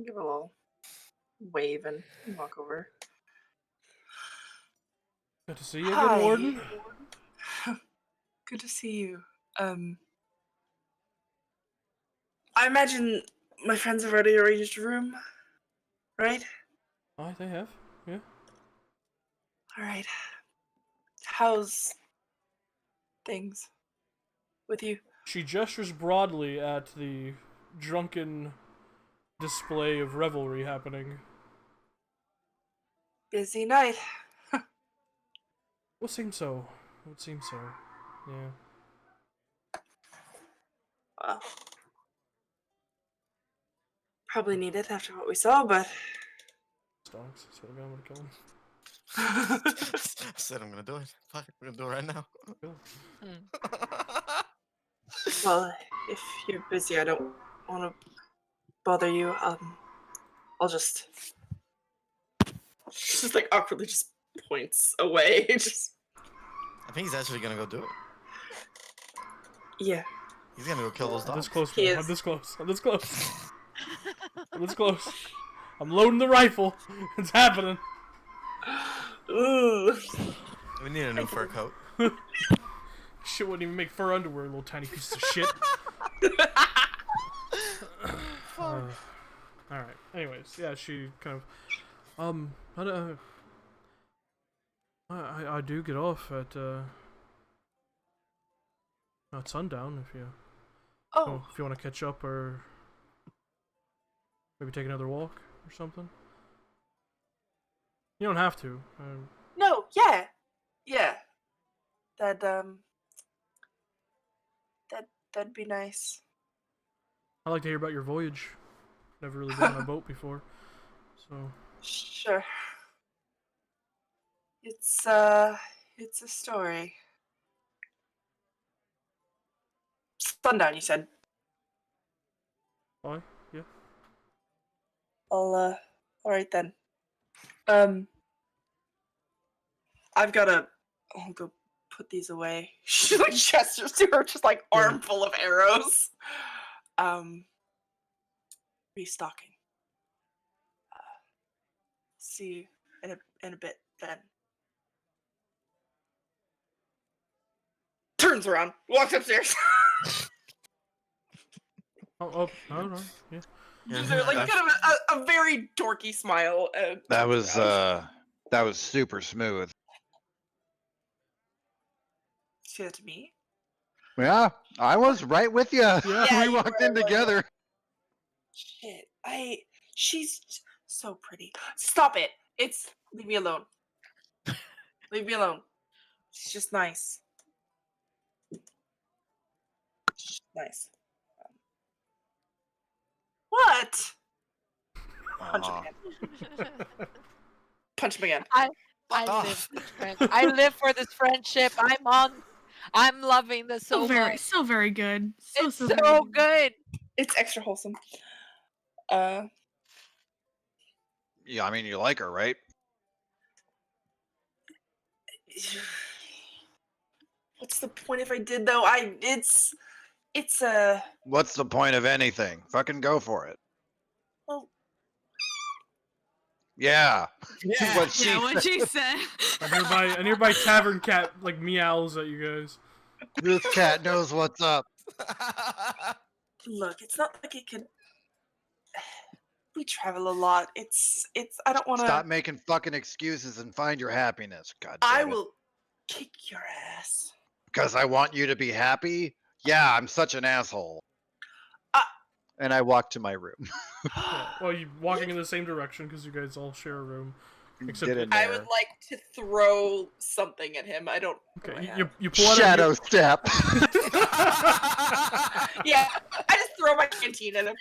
Give a little wave and walk over. Good to see you Hi. again, Warden. Good to see you. I imagine my friends have already arranged a room, right? Oh, they have. Yeah. All right. How's things with you? She gestures broadly at the drunken display of revelry happening. Busy night. Would seem so. Would seem so. Yeah. Well, probably need it after what we saw, but Dogs. Swear to God, I'm gonna kill him. I said I'm gonna do it. Fuck, we're gonna do it right now. Kill him. well, if you're busy, I don't want to bother you. I'll just like awkwardly just points away. Just I think he's actually gonna go do it. yeah. He's gonna go kill those I'm this dogs. close, He man. I'm is. this close. I'm this close. I'm this close. I'm loading the rifle. It's happening. Ooh. We need a new fur coat. Shit wouldn't even make fur underwear, little tiny piece of shit. Alright. Anyways, yeah, she kind of I do get off at sundown if you if you want to catch up or maybe take another walk or something. You don't have to. No, yeah. That'd be nice. I'd like to hear about your voyage. Never really been on a boat before, so. Sure. It's a story. Sundown, you said. Why? Yeah. All right then. I've gotta. I'll go put these away. She like gestures to her, just like armful of arrows. Restocking. See you in a bit then. Turns around, walks upstairs. Oh, I don't know. Yeah. They're like kind of a very dorky smile. That was super smooth. Say that to me. Yeah, I was right with you. Yeah, we you walked were, in I was. together. Shit, she's so pretty. Stop it. Leave me alone. Leave me alone. She's just nice. She's nice. What? Punch him again. Punch him again. I off. live this friend. I live for this friendship. I'm loving this so much. So very good. It's So so very good. It's extra wholesome. Yeah, I mean, you like her, right? What's the point if I did though? It's What's the point of anything? Fucking go for it. well, Yeah. Yeah. What she Yeah, what said. she said. A nearby tavern cat like meows at you guys. This cat knows what's up. look, it's not like it could. We travel a lot. It's. I don't want Stop to. making fucking excuses and find your happiness. God I damn it. will kick your ass. Because I want you to be happy? Yeah, I'm such an asshole. And I walk to my room. Yeah. Well, you walking in the same direction because you guys all share a room. Except Get in I there. would like to throw something at him. I don't. Okay, know what I you have. pull out Shadow step. Yeah, I just throw my canteen at him.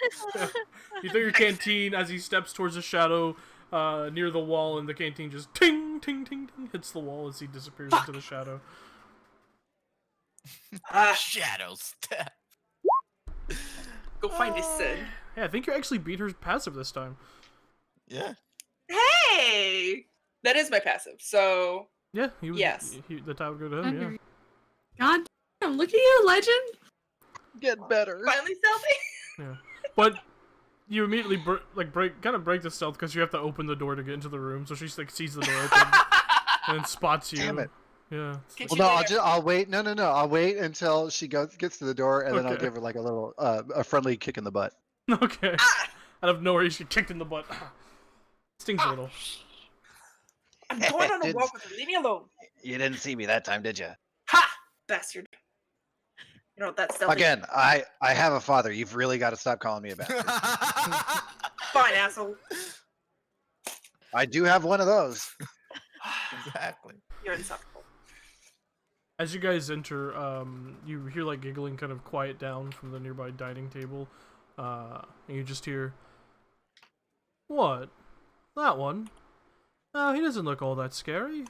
You throw your canteen as he steps towards a shadow near the wall, and the canteen just ting, ting, ting, ting hits the wall as he disappears into the shadow. Shadow step. Go find his son. Yeah, I think you actually beat her passive this time. Yeah. Hey! That is my passive, so... Yeah, Yes. the tie would go to him, yeah. God damn, look at you, legend. Get better. Finally stealthy? Yeah. But you immediately break the stealth because you have to open the door to get into the room, so she like sees the door open and then spots you. Damn it. Yeah. Get Well, you no, later. I'll wait. No. I'll wait until she gets to the door, and then I'll Okay. give her like a little, a friendly kick in the butt. Okay. Ah! Out of nowhere, you get kicked in the butt. Stings a little. I'm going on a walk with her. Leave me alone. You didn't see me that time, did you? Ha! Bastard. You know what that's stealthy. Again, I have a father. You've really got to stop calling me a bastard. Fine, asshole. I do have one of those. Exactly. You're insufferable. As you guys enter, you hear like giggling kind of quiet down from the nearby dining table, and you just hear, "What? That one? Oh, he doesn't look all that scary."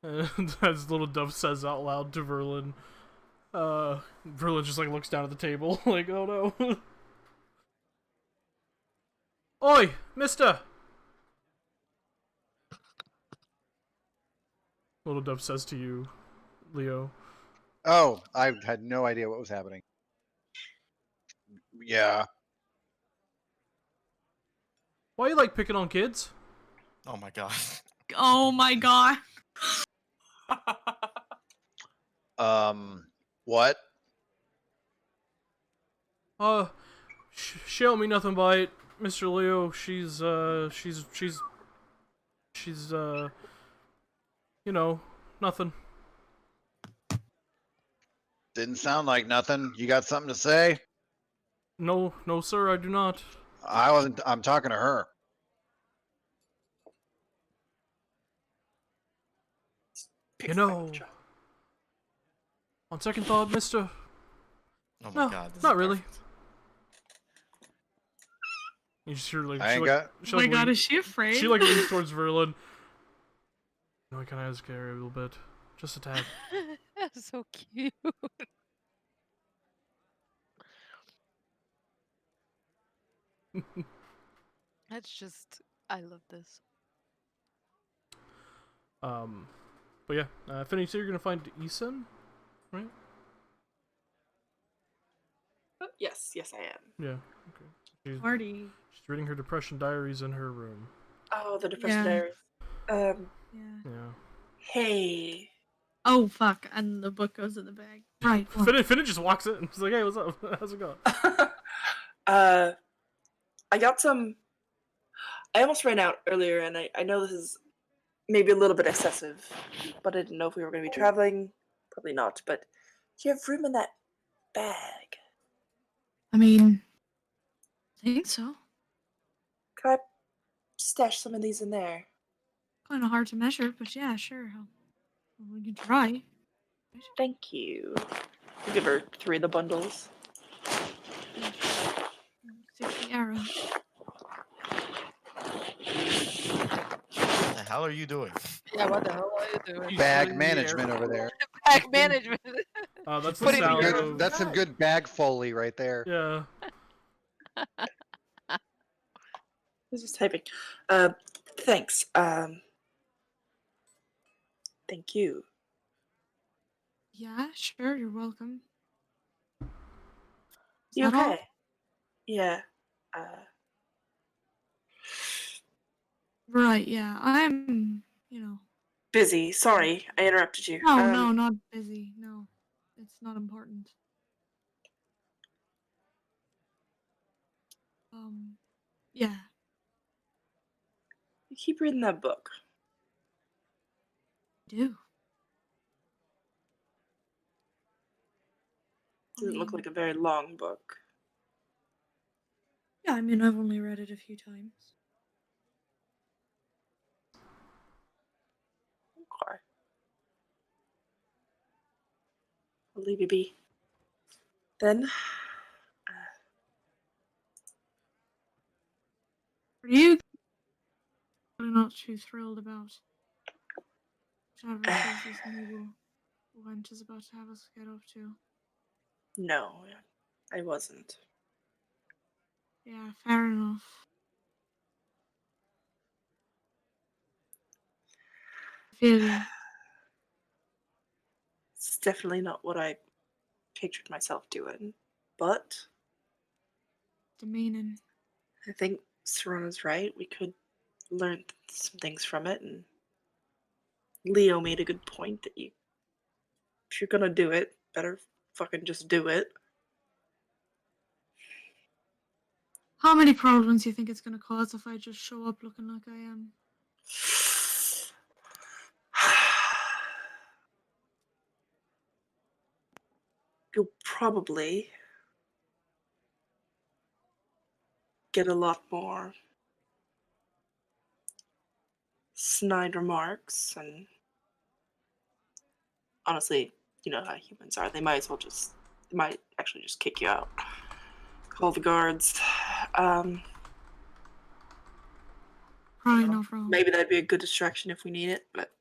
And as little Dove says out loud to Verlin, Verlin just like looks down at the table, like, "Oh no." Oi, mister! Little Dove says to you, Leo. Oh, I had no idea what was happening. Yeah. Why you like picking on kids? Oh my god. Oh my god. What? She don't mean nothing by it, Mr. Leo. She's, you know, nothing. Didn't sound like nothing. You got something to say? No, sir, I do not. I wasn't. I'm talking to her. You know, on second thought, mister, Oh my no, god. This not is really. perfect. You just hear like, I ain't got. Oh my god, is she afraid? She like leans towards Verlin. No, I kind of scare her a little bit, just a tad. That's so cute. That's just, I love this. But yeah, Finny, so you're gonna find Isan, right? Yes, I am. Yeah. Okay. Party. She's reading her depression diaries in her room. Oh, the depression Yeah. diaries. Yeah. Yeah. Hey. Oh fuck, and the book goes in the bag. Right. what? Finny just walks in. She's like, "Hey, what's up? How's it going?" I got some. I almost ran out earlier, and I know this is maybe a little bit excessive, but I didn't know if we were going to be traveling. Probably not, but do you have room in that bag? I mean, I think so. Could I stash some of these in there? Kind of hard to measure, but yeah, sure. We can try. Thank you. I'll give her 3 of the bundles. 60 arrows. What the hell are you doing? Yeah, what the hell are you doing? Bag management over there. Bag management. That's the Putting sound the Good, of. that's some good bag foley right there. Yeah. I was just typing. Thanks. Thank you. Yeah, sure. You're welcome. Is You that all? okay? Yeah. Right. Yeah. I'm. Busy. Sorry, I interrupted you. No, not busy. No, it's not important. Yeah. You keep reading that book. I do. Doesn't look like a very long book. Yeah, I mean, I've only read it a few times. Okay. I'll leave you be. Then, you not too thrilled about whatever it is this noble wench is about to have us get up to? No, I wasn't. Yeah, fair enough. I feel you. It's definitely not what I pictured myself doing. But Demeaning. I think Serana's right. We could learn some things from it, and Leo made a good point that if you're gonna do it, better fucking just do it. How many problems do you think it's gonna cause if I just show up looking like I am? You'll probably get a lot more snide remarks, and honestly, you know how humans are. They might actually just kick you out. Call the guards. Probably not wrong. Maybe that'd be a good distraction if we need it, but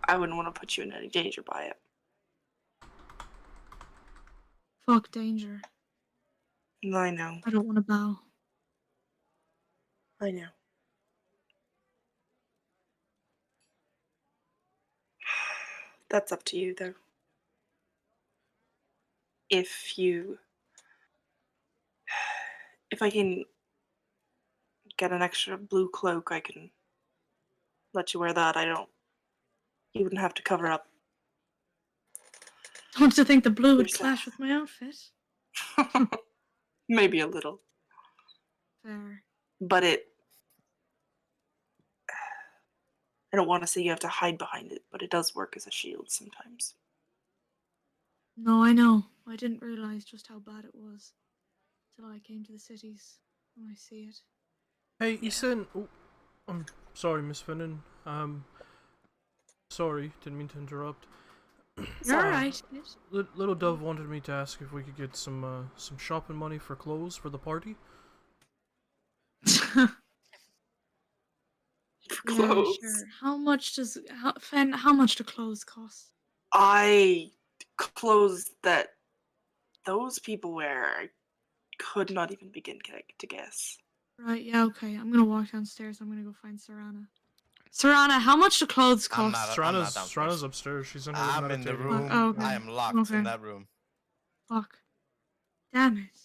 I wouldn't want to put you in any danger by it. Fuck danger. I know. I don't want to bow. I know. That's up to you, though. If I can get an extra blue cloak, I can let you wear that. You wouldn't have to cover up. Don't you think the blue would Yourself. clash with my outfit? Maybe a little. Fair. But I don't want to say you have to hide behind it, but it does work as a shield sometimes. No, I know. I didn't realize just how bad it was till I came to the cities. When I see it. Hey, Ethan. Oh, I'm sorry, Miss Finnan. Sorry, didn't mean to interrupt. You're alright. Little Dove wanted me to ask if we could get some shopping money for clothes for the party. For Yeah, clothes. sure. How much do clothes cost? Clothes that those people wear, I could not even begin to guess. Right, yeah, okay. I'm gonna walk downstairs. I'm gonna go find Serana. Serana, how much do clothes I'm cost? not Serana's downstairs. upstairs. She's in her room I'm in the meditating. room. Oh, okay. I am locked Okay. in that room. Fuck. Damn it.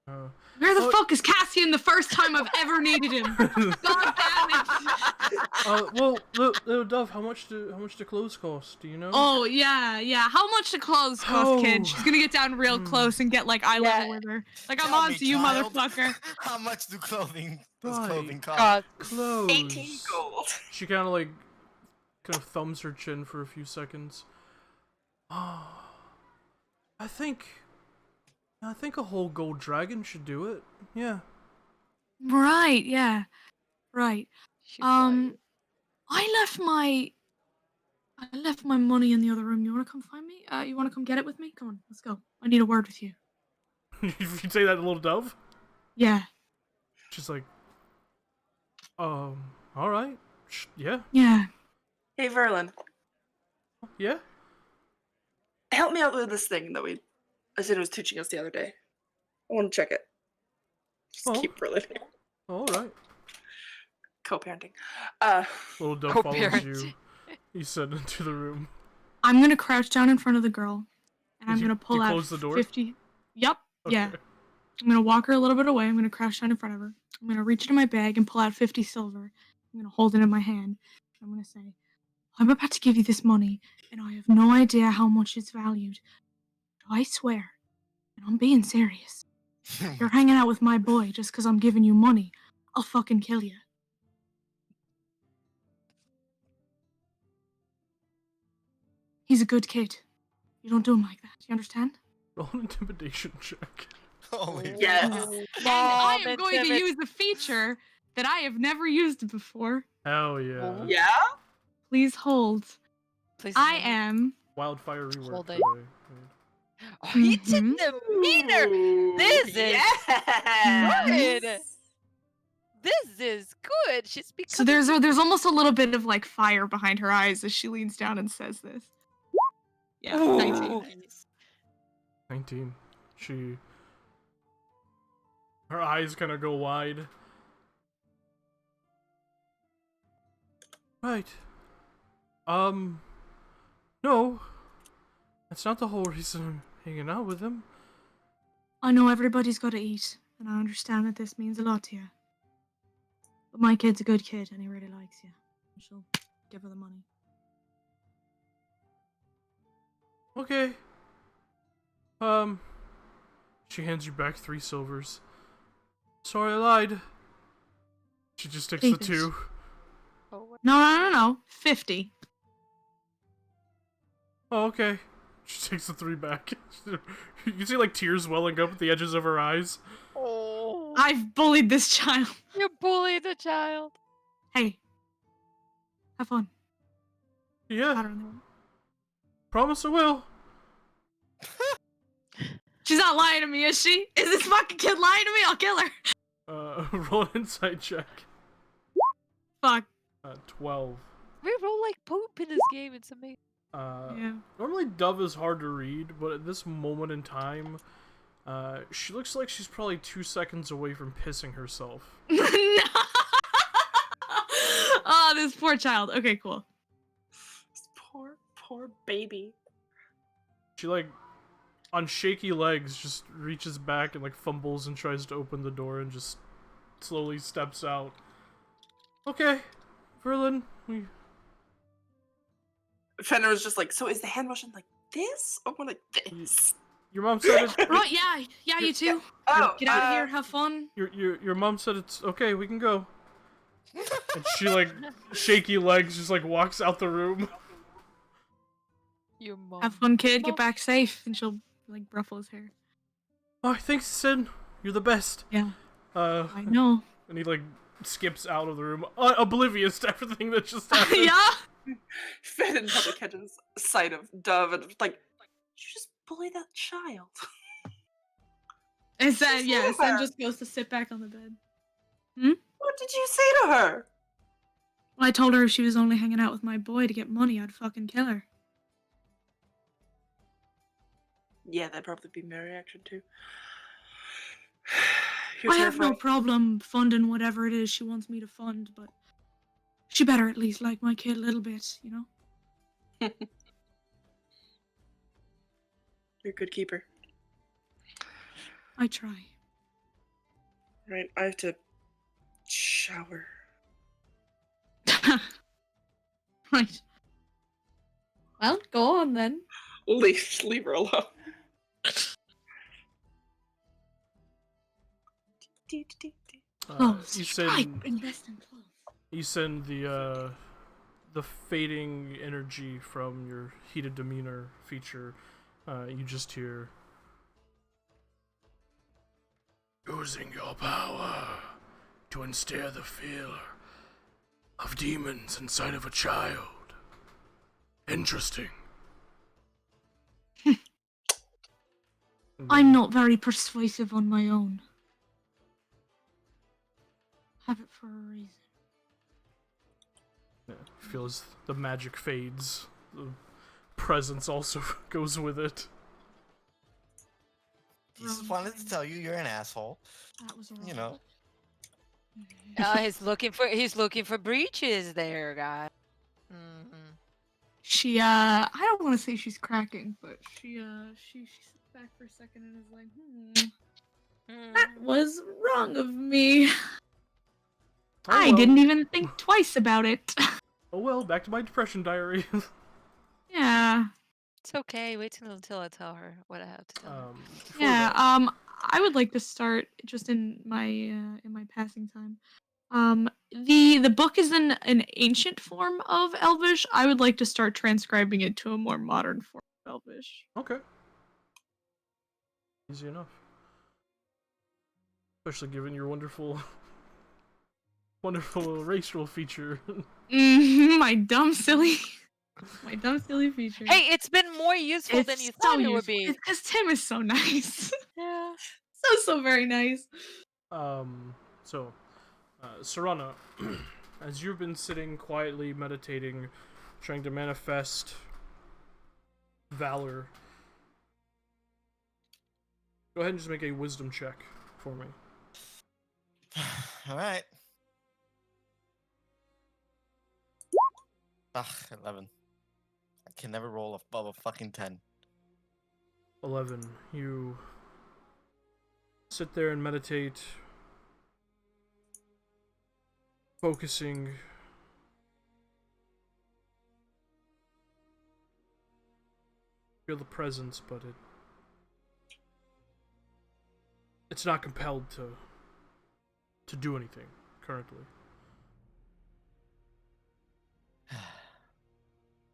Uh, Where the Oh. fuck is Cassian the first time I've ever needed him? God damn it. well, little Dove, how much do clothes cost? Do you know? Oh, yeah. How much do clothes cost, kid? She's gonna get down real close and get, like, eye level with her. Like, I'm Tell on me, to you, child. motherfucker. How much does clothing Right. cost? God. Clothes. 18 gold. She kind of thumbs her chin for a few seconds. Oh, I think a whole gold dragon should do it. Yeah. Right, yeah. Right. She's lying. I left my money in the other room. You wanna come find me? You wanna come get it with me? Come on, let's go. I need a word with you. If you say that to little Dove, Yeah. she's like, all right, yeah, Yeah. Hey, Verlin, yeah. help me out with this thing that I said was teaching us the other day. I want to check it. Just Oh. keep Verlin. All right. Co-parenting. Little Dove follows Co-parenting. you. You said into the room. I'm gonna crouch down in front of the girl, and I'm You- gonna pull you out close the door? 50. Yep. Yeah. Okay. I'm gonna walk her a little bit away. I'm gonna crouch down in front of her. I'm gonna reach into my bag and pull out 50 silver. I'm gonna hold it in my hand. I'm gonna say, I'm about to give you this money, and I have no idea how much it's valued. But I swear, and I'm being serious, if you're hanging out with my boy just because I'm giving you money, I'll fucking kill you. He's a good kid. You don't do him like that. You understand? Roll an intimidation check. Holy Yes. fuck. And I am going to use a feature that I have never used before. Hell yeah. Yeah? Please hold. Please I hold it. am Wildfire rework Hold it. today. Oh, he took the meaner. This is good. yes. This is good. She's So becoming. there's almost a little bit of like fire behind her eyes as she leans down and says this. Yeah, 19. Ooh. Nice. 19. Her eyes kind of go wide. Right. No. That's not the whole reason I'm hanging out with him. I know everybody's got to eat, and I understand that this means a lot to you. But my kid's a good kid, and he really likes you. And she'll give her the money. Okay. She hands you back 3 silvers. Sorry, I lied. She just takes Take the this. 2. Oh, No. 50. Oh, okay. She takes the 3 back. You can see like tears welling up at the edges of her eyes. oh. I've bullied this child. You bullied the child. Hey. Have fun. Pat Yeah, her on the head. promise I will. She's not lying to me, is she? Is this fucking kid lying to me? I'll kill her. Roll an insight check. Fuck. 12. We roll like poop in this game. It's amazing. Yeah. Normally Dove is hard to read, but at this moment in time, she looks like she's probably 2 seconds away from pissing herself. No. Oh, this poor child. Okay, cool. This poor baby. She like, on shaky legs, just reaches back and like fumbles and tries to open the door and just slowly steps out. Okay, Verlin, we... Fenrir was just like, so is the hand motion like this or more like this? Your mom said it. Right, yeah, you too. Oh, Get out of here, have fun. Your mom said it's okay. We can go. And she like shaky legs just like walks out the room. Your mom. Have fun, kid. Get back safe. And she'll, like, ruffle his hair. Oh, thanks, Sin. You're the best. Yeah, I know. And he like skips out of the room, oblivious to everything that just happened. Yeah? Fenrir probably catches sight of Dove and like, you just bully that child. And Sen, yeah, Just Sen her. just goes to sit back on the bed. What did you say to her? Well, I told her if she was only hanging out with my boy to get money, I'd fucking kill her. Yeah, that'd probably be my reaction too. I have no problem funding whatever it is she wants me to fund, but she better at least like my kid a little bit, you know? You're a good keeper. I try. Right, I have to shower. Right. Well, go on then. Leave her alone. Clothes. You Right, send invest in clothes. you send the fading energy from your heated demeanor feature. You just hear, using your power to instill the fear of demons inside of a child. Interesting. I'm not very persuasive on my own. Have it for a reason. Yeah, feels the magic fades. The presence also goes with it. He just wanted to tell you you're an asshole. That was a You roll. know. He's looking for breaches there, guy. Mm-hmm. She I don't want to say she's cracking, but she sits back for a second and is like, that was wrong of me. Oh, I well. didn't even think twice about it. Oh well, back to my depression diary. Yeah. It's okay. Wait until I tell her what I have to tell her. Before Yeah, that- I would like to start just in my passing time. The book is in an ancient form of Elvish. I would like to start transcribing it to a more modern form of Elvish. Okay. Easy enough. Especially given your wonderful racial feature. My dumb silly. My dumb silly feature. Hey, it's been more useful than you thought it would be. Because Tim is so nice. Yeah. So very nice. So, Serana, as you've been sitting quietly meditating, trying to manifest valor, go ahead and just make a wisdom check for me. All right. 11. I can never roll above a fucking 10. 11. You sit there and meditate, focusing. Feel the presence, but it's not compelled to do anything currently.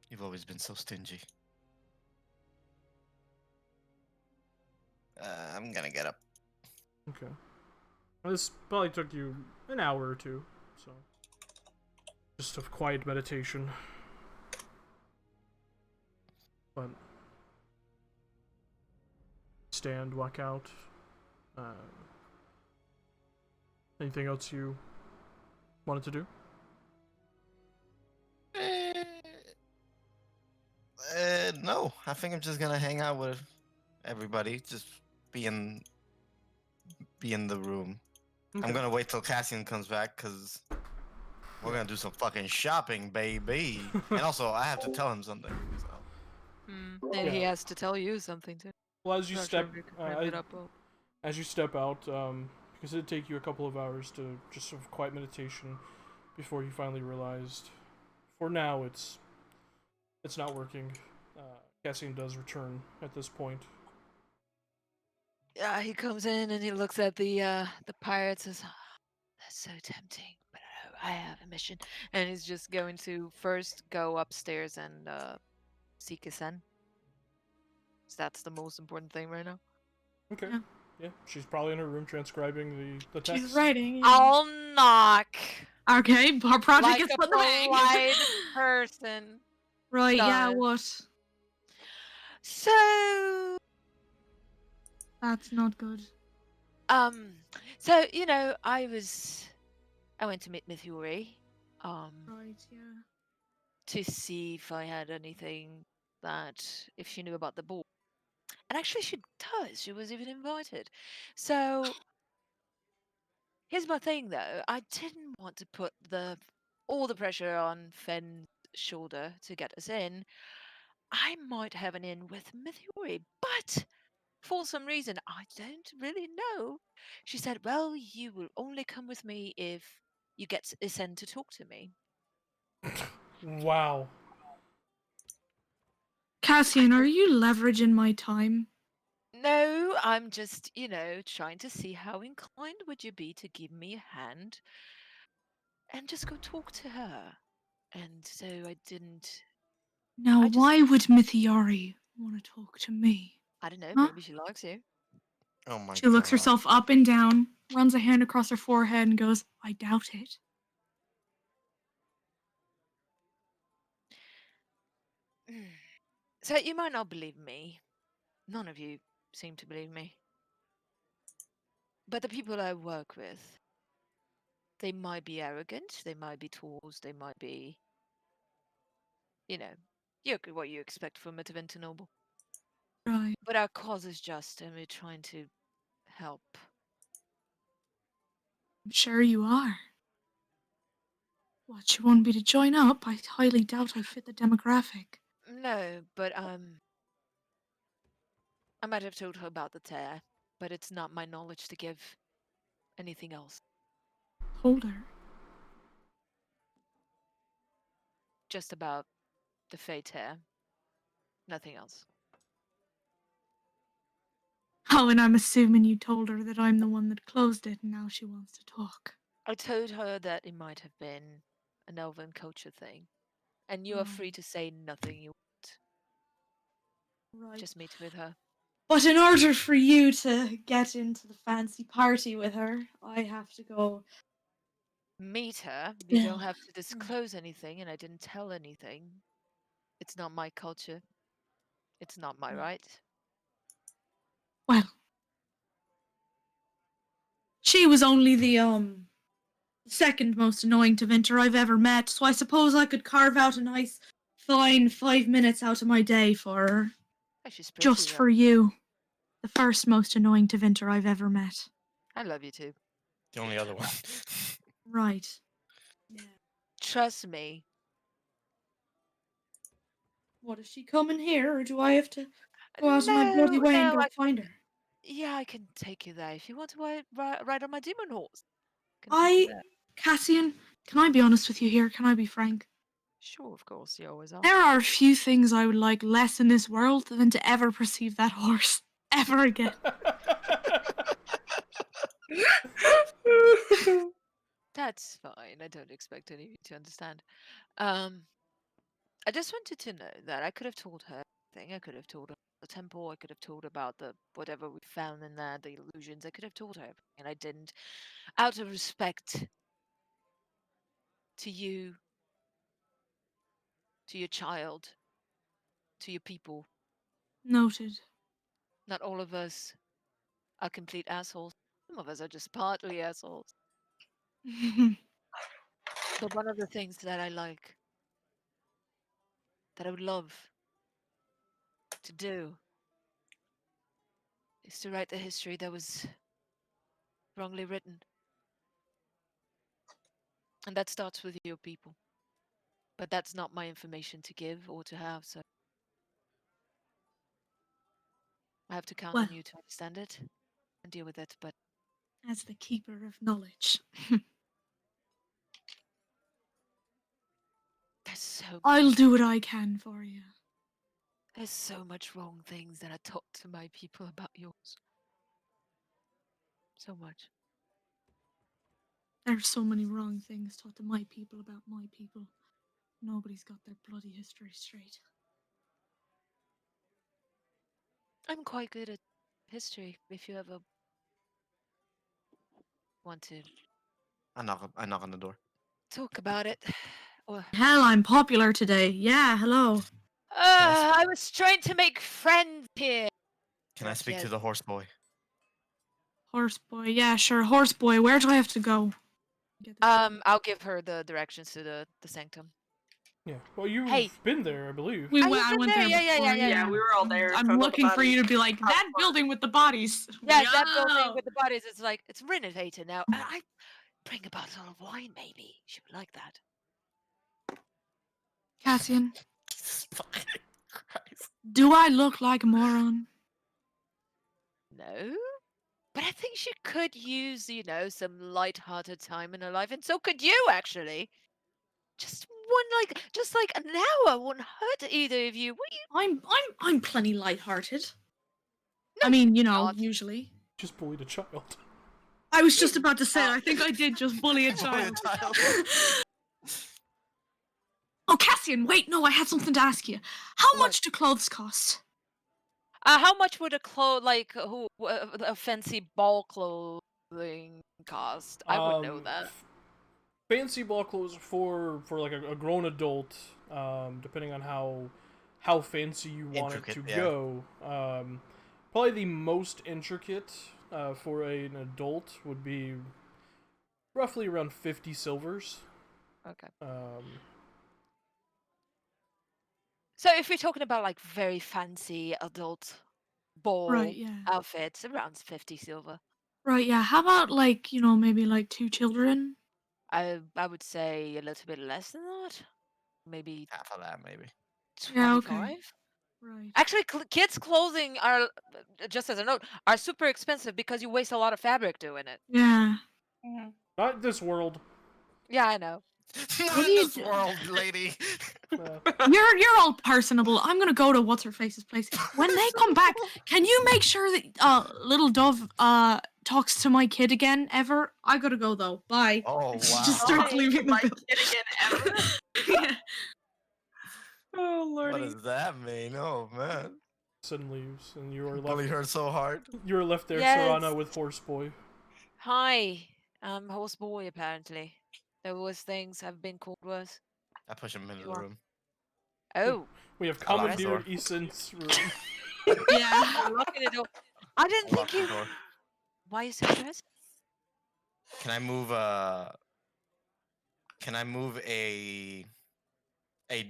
You've always been so stingy. I'm gonna get up. Okay. Well, this probably took you an hour or two, so just a quiet meditation. But stand, walk out. Anything else you wanted to do? No. I think I'm just gonna hang out with everybody. Just be in the room. Okay. I'm gonna wait till Cassian comes back because we're gonna do some fucking shopping, baby. And also, I have to tell him something. So. And he Yeah. has to tell you something too. Well, as you Not sure step, if you can wrap it up well. as you step out, because it'd take you a couple of hours to just sort of quiet meditation before you finally realized, for now, it's not working. Cassian does return at this point. Yeah, he comes in and he looks at the pirates and says, "Oh, that's so tempting, but I have a mission." And he's just going to first go upstairs and seek his son. So that's the most important thing right now. Okay. Yeah. Yeah, she's probably in her room transcribing the text. She's writing. Yeah. I'll knock Okay, our project like gets a put in the bag. polite person. Right, yeah, does. what? So, That's not good. so I went to meet Mithuri, Right, yeah. to see if I had anything if she knew about the ball. And actually she does. She was even invited. So here's my thing though. I didn't want to put all the pressure on Fenn's shoulder to get us in. I might have an in with Mithuri, but for some reason I don't really know. She said, "Well, you will only come with me if you get Isen to talk to me." Wow. Cassian, are you leveraging my time? No, I'm just, trying to see how inclined would you be to give me a hand and just go talk to her. And so I didn't. Now, I just, why would Mithiari want to talk to me? I don't know, Huh? maybe she likes you. Oh my She looks God. herself up and down, runs a hand across her forehead, and goes, "I doubt it." So you might not believe me. None of you seem to believe me. But the people I work with, they might be arrogant, they might be tools, they might be, what you expect from a Teventa noble. Right. But our cause is just, and we're trying to help. I'm sure you are. What, you want me to join up? I highly doubt I fit the demographic. No, but I might have told her about the tear, but it's not my knowledge to give anything else. Told her. Just about the Fey tear. Nothing else. Oh, and I'm assuming you told her that I'm the one that closed it and now she wants to talk. I told her that it might have been an elven culture thing, and you are free to say nothing you want. Right. Just meet with her. But in order for you to get into the fancy party with her, I have to go. Meet her. You Yeah. don't have to disclose anything, and I didn't tell anything. It's not my culture. It's not my Mm. right. Well, she was only the second most annoying Tevinter I've ever met, so I suppose I could carve out a nice, fine 5 minutes out of my day for her. Oh, she's pretty. Just for you. The first most annoying Tevinter I've ever met. I love you too. The only other one. Right. Yeah. Trust me. What, is she coming here, or do I have to go out of my bloody No, way and no, go find her? yeah, I can take you there if you want to ride on my demon horse. Can take you there. Cassian, can I be honest with you here? Can I be frank? Sure, of course, you always are. There are few things I would like less in this world than to ever perceive that horse ever again. That's fine. I don't expect any of you to understand. I just wanted to know that I could have told her everything. I could have told her the temple. I could have told about the whatever we found in there, the illusions. I could have told her everything, and I didn't, out of respect to you, to your child, to your people. Noted. Not all of us are complete assholes. Some of us are just partly assholes. But one of the things that I like, that I would love to do, is to write the history that was wrongly written. And that starts with your people. But that's not my information to give or to have, so I have to count Well, on you to understand it and deal with it. But as the keeper of knowledge, there's so I'll do what I can for you. there's so much wrong things that are taught to my people about yours. So much. There's so many wrong things taught to my people about my people. Nobody's got their bloody history straight. I'm quite good at history if you ever want to I knock on the door. talk about it. Or Hell, I'm popular today. Yeah, hello. I was trying to make friends here. Can I Yes, speak to yes. the horse boy? Horse boy. Yeah, sure. Horse boy, where do I have to go? Get this straight. I'll give her the directions to the sanctum. Yeah. Well, you've Hey. been there, I believe. I you've went been there there, yeah, before. Yeah, we were all there. I'm talking about the looking for you to be like, bodies. that building with the bodies. Yeah, that building Wow. with the bodies, it's like, it's renovated now. And I bring a bottle of wine, maybe. She would like that. Cassian, Jesus fucking Christ. do I look like a moron? No? But I think she could use, some light-hearted time in her life, and so could you, actually. Just like an hour wouldn't hurt either of you, would you? I'm plenty light-hearted. No, I mean, not. usually. Just bullied a child. I was just about to say, I think I did just bully a Bully a child. child. Oh, Cassian, wait, no, I had something to ask you. How What? much do clothes cost? How much would a fancy ball clothing cost? I would know that. Fancy ball clothes for like a grown adult, depending on how fancy you want it Intricate, to yeah. go. Probably the most intricate for an adult would be roughly around 50 silvers. Okay. So if we're talking about like very fancy adult ball Right, yeah. outfits, around 50 silver. Right, yeah. How about, like, maybe, like, 2 children? I would say a little bit less than that. Maybe Half of that, maybe. Yeah, 25. okay. Right. Actually, kids' clothing are, just as a note, are super expensive because you waste a lot of fabric doing it. Yeah. Not this world. Yeah, I know. Not What in do you this do? world, lady. You're all personable. I'm gonna go to what's her face's place. When they come back, can you make sure that little Dove talks to my kid again ever? I gotta go though. Bye. Oh, And she wow. just starts Oh, leaving the my building. kid again ever? Yeah. Oh What lordy. does that mean? Oh, man. And leaves, and you are Bully left. her so hard. You are left there, Yes. Serana, with Horseboy. Hi, I'm horse boy. Apparently, there was things have been called worse. I push him into You the are. room. Oh, We have I lock the commandeered door. Eason's room. Yeah. you're locking the door. I didn't I lock think the you. door. Why are you so stressed? Can I move Can I move a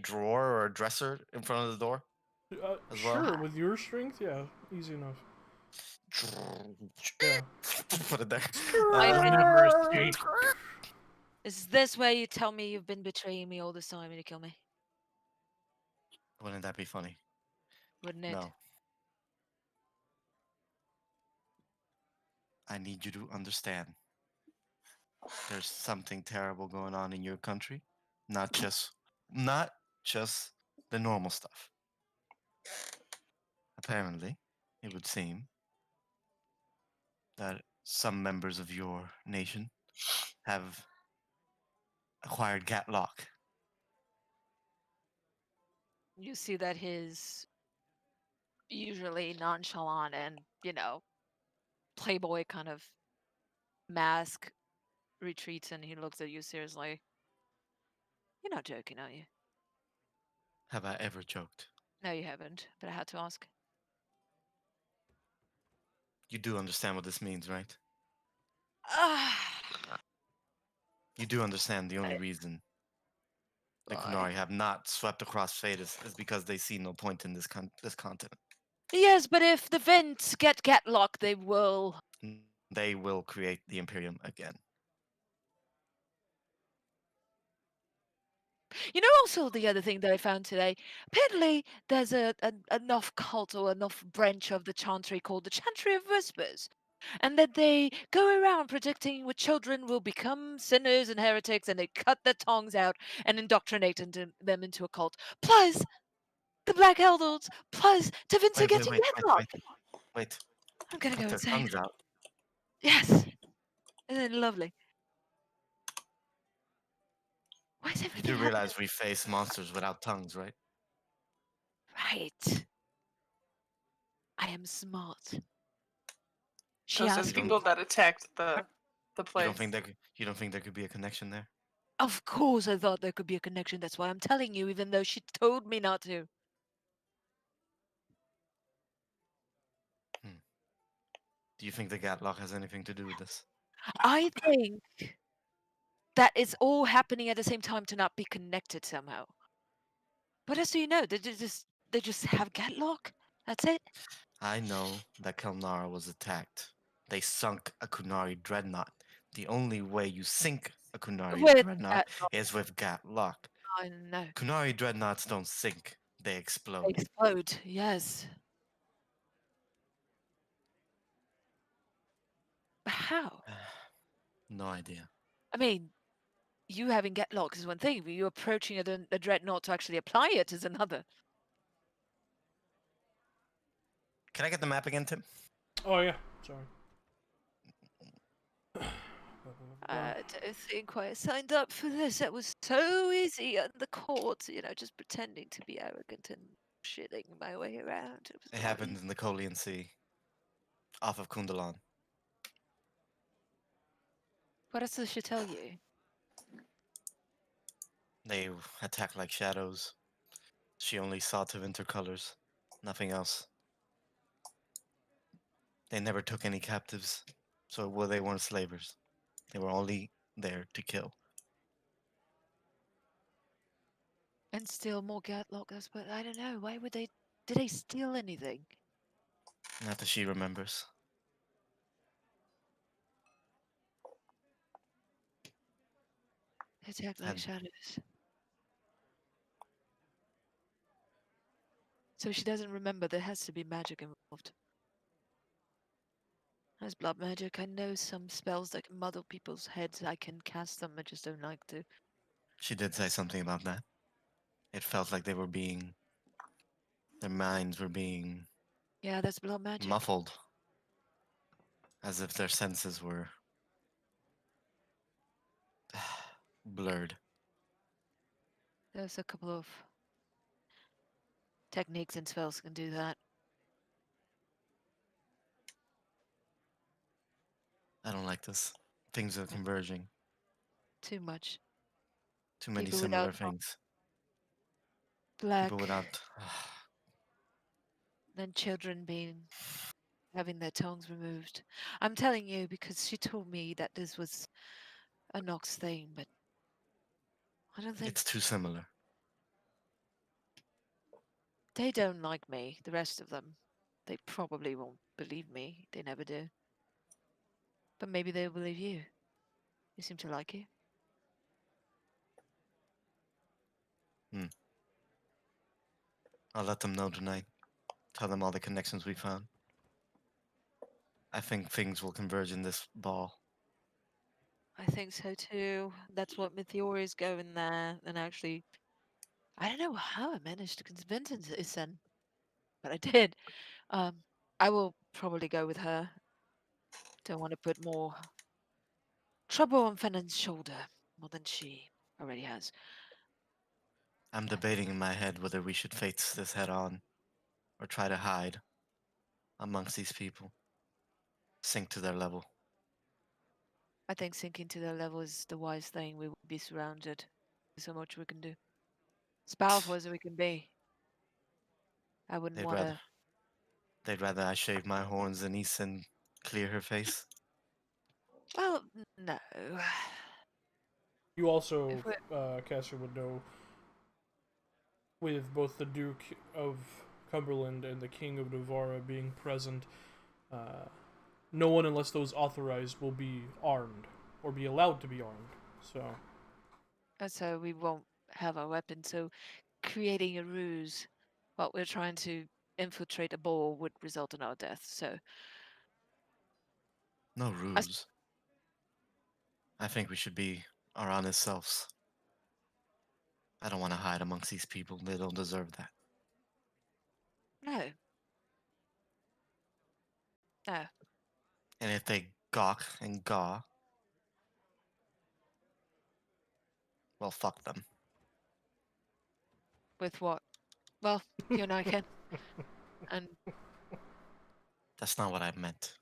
drawer or a dresser in front of the door as well? Sure, with your strength, yeah, easy enough. Yeah. Put it there. I You'll mean, never escape. is this where you tell me you've been betraying me all this time and you kill me? Wouldn't that be funny? Wouldn't it? No. I need you to understand. There's something terrible going on in your country. Not just the normal stuff. Apparently, it would seem that some members of your nation have acquired Gatlock. You see that his usually nonchalant and, playboy kind of mask retreats and he looks at you seriously. You're not joking, are you? Have I ever joked? No, you haven't, but I had to ask. You do understand what this means, right? Ah, You do understand the only reason the why? Kunari have not swept across Phaedus is because they see no point in this continent. Yes, but if the vents get Gatlock, they will. They will create the Imperium again. Also the other thing that I found today, apparently there's enough cult or enough branch of the Chantry called the Chantry of Whispers. And that they go around predicting which children will become sinners and heretics, and they cut their tongues out and indoctrinate them into a cult. Plus, the Black Elders, plus Da Vinci Wait, wait, getting wait, wait, Gatlock. wait, wait. I'm gonna Cut go their insane. tongues out. Yes. Isn't it lovely? Why is You everything do happening? realize we face monsters without tongues, right? Right. I am smart. She Those are the asked don't- people that attacked the You place. you don't think there could be a connection there? Of course I thought there could be a connection. That's why I'm telling you, even though she told me not to. Do you think the Gatlock has anything to do with this? I think that it's all happening at the same time to not be connected somehow. What else do you know? They just have Gatlock? That's it? I know that Kelnara was attacked. They sunk a Kunari dreadnought. The only way you sink a Kunari With dreadnought Gatlock, is with Gatlock. I know. Kunari dreadnoughts don't sink, they They explode. explode, yes. But how? No idea. I mean, you having Gatlock is one thing, but you approaching a dreadnought to actually apply it is another. Can I get the map again, Tim? Oh yeah, sorry. I don't think I signed up for this. It was so easy on the court, just pretending to be arrogant and shitting my way around. It was It not happened easy. in the Kolian Sea, off of Kundalan. What else does she tell you? They attacked like shadows. She only saw Tevinter colors, nothing else. They never took any captives, so well, they weren't slavers. They were only there to kill. And steal more Gatlockers, but I don't know. Why would they? Did they steal anything? Not that she remembers. Attack like Had shadows. So she doesn't remember. There has to be magic involved. There's blood magic. I know some spells that can muddle people's heads. I can cast them. I just don't like to. She did say something about that. It felt like their minds were being Yeah, that's blood magic. muffled, as if their senses were blurred. There's a couple of techniques and spells can do that. I don't like this. Things are converging. Too much. Too many People similar without things. Black, People without. then children having their tongues removed. I'm telling you because she told me that this was a Nox thing, but I don't think It's too similar. they don't like me. The rest of them, they probably won't believe me. They never do. But maybe they'll believe you. You seem to like you. I'll let them know tonight. Tell them all the connections we found. I think things will converge in this ball. I think so too. That's what my theory is going there. And actually, I don't know how I managed to convince Isen, but I did. I will probably go with her. Don't want to put more trouble on Fennon's shoulder, more than she already has. I'm debating in my head whether we should face this head on or try to hide amongst these people, sink to their level. I think sinking to their level is the wise thing. We will be surrounded. There's so much we can do. As powerful as we can be. I wouldn't They'd want rather to. they'd rather I shave my horns than Easton clear her face. Well, no. You also, If we Cassie, would know, with both the Duke of Cumberland and the King of Nevarra being present, no one, unless those authorized, will be armed or be allowed to be armed. so we won't have our weapons. So creating a ruse, what we're trying to infiltrate a ball would result in our death. So No I ruse. I think we should be our honest selves. I don't want to hide amongst these people. They don't deserve that. no, no. And if they gawk and gaw, well, fuck them. With what? Well, you and I can. And That's not what I meant.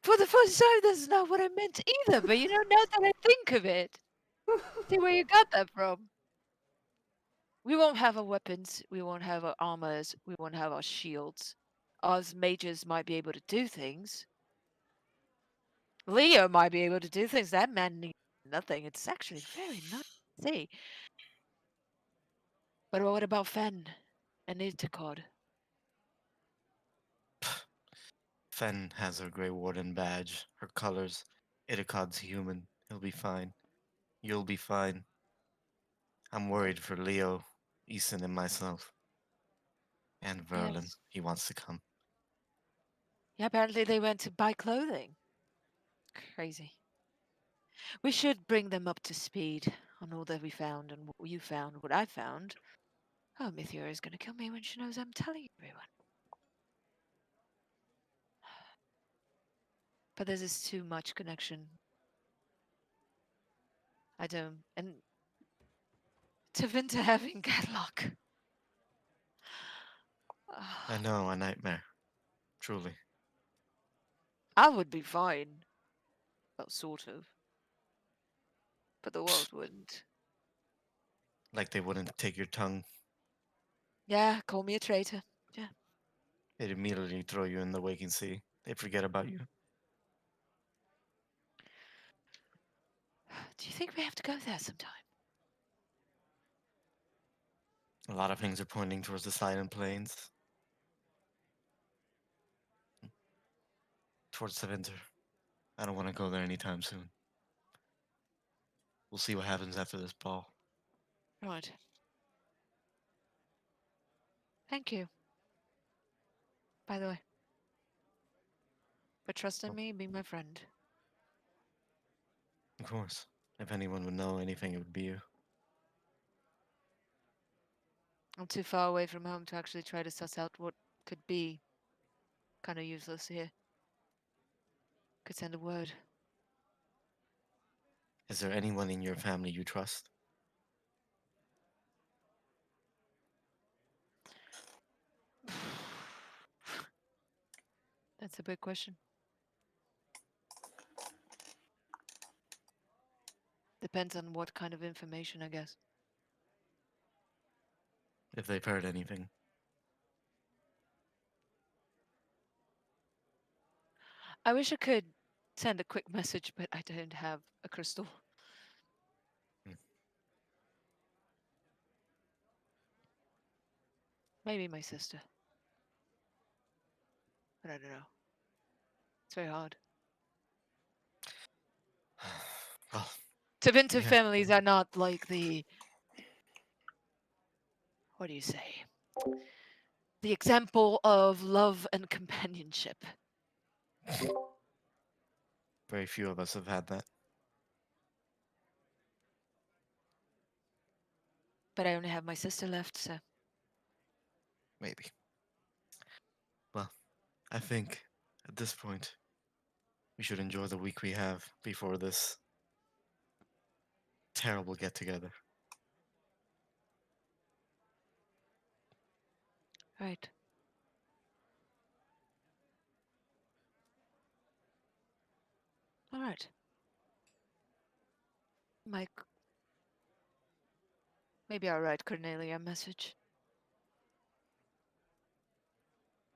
for the first time, that's not what I meant either. But you know, now that I think of it, see where you got that from. We won't have our weapons. We won't have our armors. We won't have our shields. Us mages might be able to do things. Leo might be able to do things. That man needs nothing. It's actually very nice to see. But what about Fen and Itakod? Fen has her Grey Warden badge, her colors. Itakad's human. He'll be fine. You'll be fine. I'm worried for Leo, Eason, and myself. And Verlin. Yes. He wants to come. Yeah, apparently they went to buy clothing. Crazy. We should bring them up to speed on all that we found and what you found, what I found. Oh, Mythura is going to kill me when she knows I'm telling everyone. But there's just too much connection. I don't. And to Vinta having Gadlock. I know, a nightmare. Truly. I would be fine. Well, sort of. But the world wouldn't. Like they wouldn't take your tongue. Yeah, call me a traitor. Yeah. They'd immediately throw you in the waking sea. They'd forget about you. Do you think we have to go there sometime? A lot of things are pointing towards the Silent Plains. Towards the winter. I don't want to go there anytime soon. We'll see what happens after this ball. Right. Thank you. By the way. For trusting me, be my friend. Of course. If anyone would know anything, it would be you. I'm too far away from home to actually try to suss out what could be kind of useless here. Could send a word. Is there anyone in your family you trust? That's a big question. Depends on what kind of information, I guess. if they've heard anything. I wish I could send a quick message, but I don't have a crystal. Hmm. Maybe my sister. But I don't know. It's very hard. Well, Tevinter yeah. families are not like the... What do you say? The example of love and companionship. Very few of us have had that. But I only have my sister left, so... Maybe. Well, I think at this point we should enjoy the week we have before this terrible get together. Right. Alright. Mike. Maybe I'll write Cornelia a message.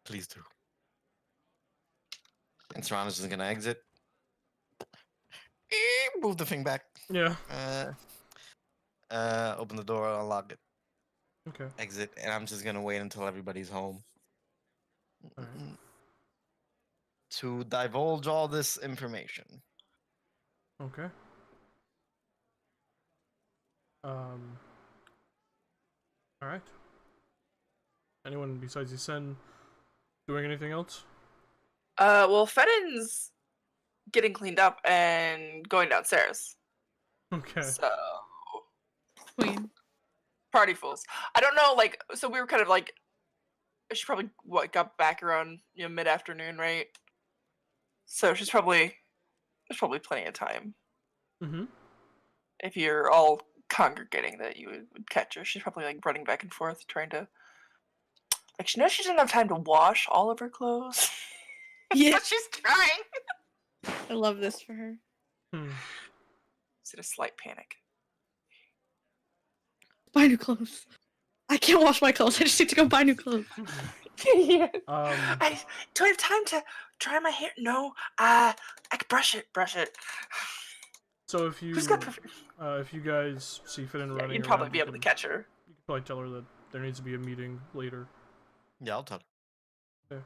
Please do. And Serrano's just gonna exit. Move the thing back. Yeah. Open the door, unlock it, Okay. exit, and I'm just gonna wait until everybody's home Alright. to divulge all this information. Okay. All right. Anyone besides Isen doing anything else? Well, Fennon's getting cleaned up and going downstairs. Okay. So Queen. party fools. I don't know, like, so we were kind of like, she probably got back around mid afternoon, right? So there's probably plenty of time Mm-hmm. if you're all congregating that you would catch her. She's probably like running back and forth trying to, like, she knows she doesn't have time to wash all of her clothes. Yeah, But she's trying. I love this for her. Hmm. Is it a slight panic? Buy new clothes. I can't wash my clothes. I just need to go buy new clothes. Yeah. Um. Do I have time to dry my hair? No. I can brush it. So if you Who's got perfect? if you guys see Finn Yeah, running you'd probably around, be able to catch her. you could probably tell her that there needs to be a meeting later. Yeah, I'll talk. Okay.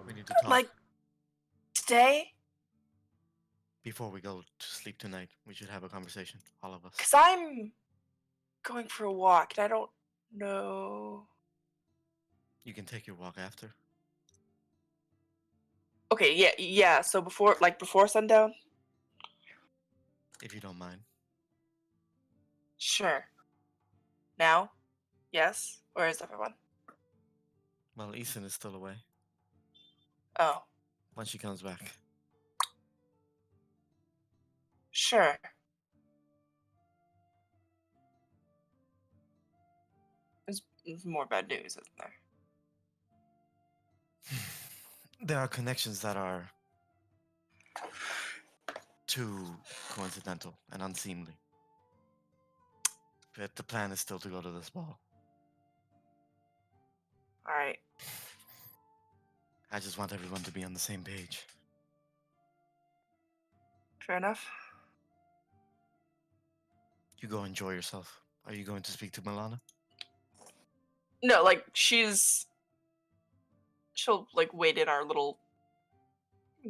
We need to talk. Like, today? Before we go to sleep tonight, we should have a conversation, all of us. Because I'm going for a walk and I don't know. You can take your walk after. Okay, yeah. So before sundown? If you don't mind. Sure. Now? Yes? Where is everyone? Well, Ethan is still away. Oh, Once she comes back. sure. There's more bad news, isn't there? There are connections that are too coincidental and unseemly. But the plan is still to go to this ball. Alright. I just want everyone to be on the same page. Fair enough. You go enjoy yourself. Are you going to speak to Milana? No, like, she'll, like, wait in our little,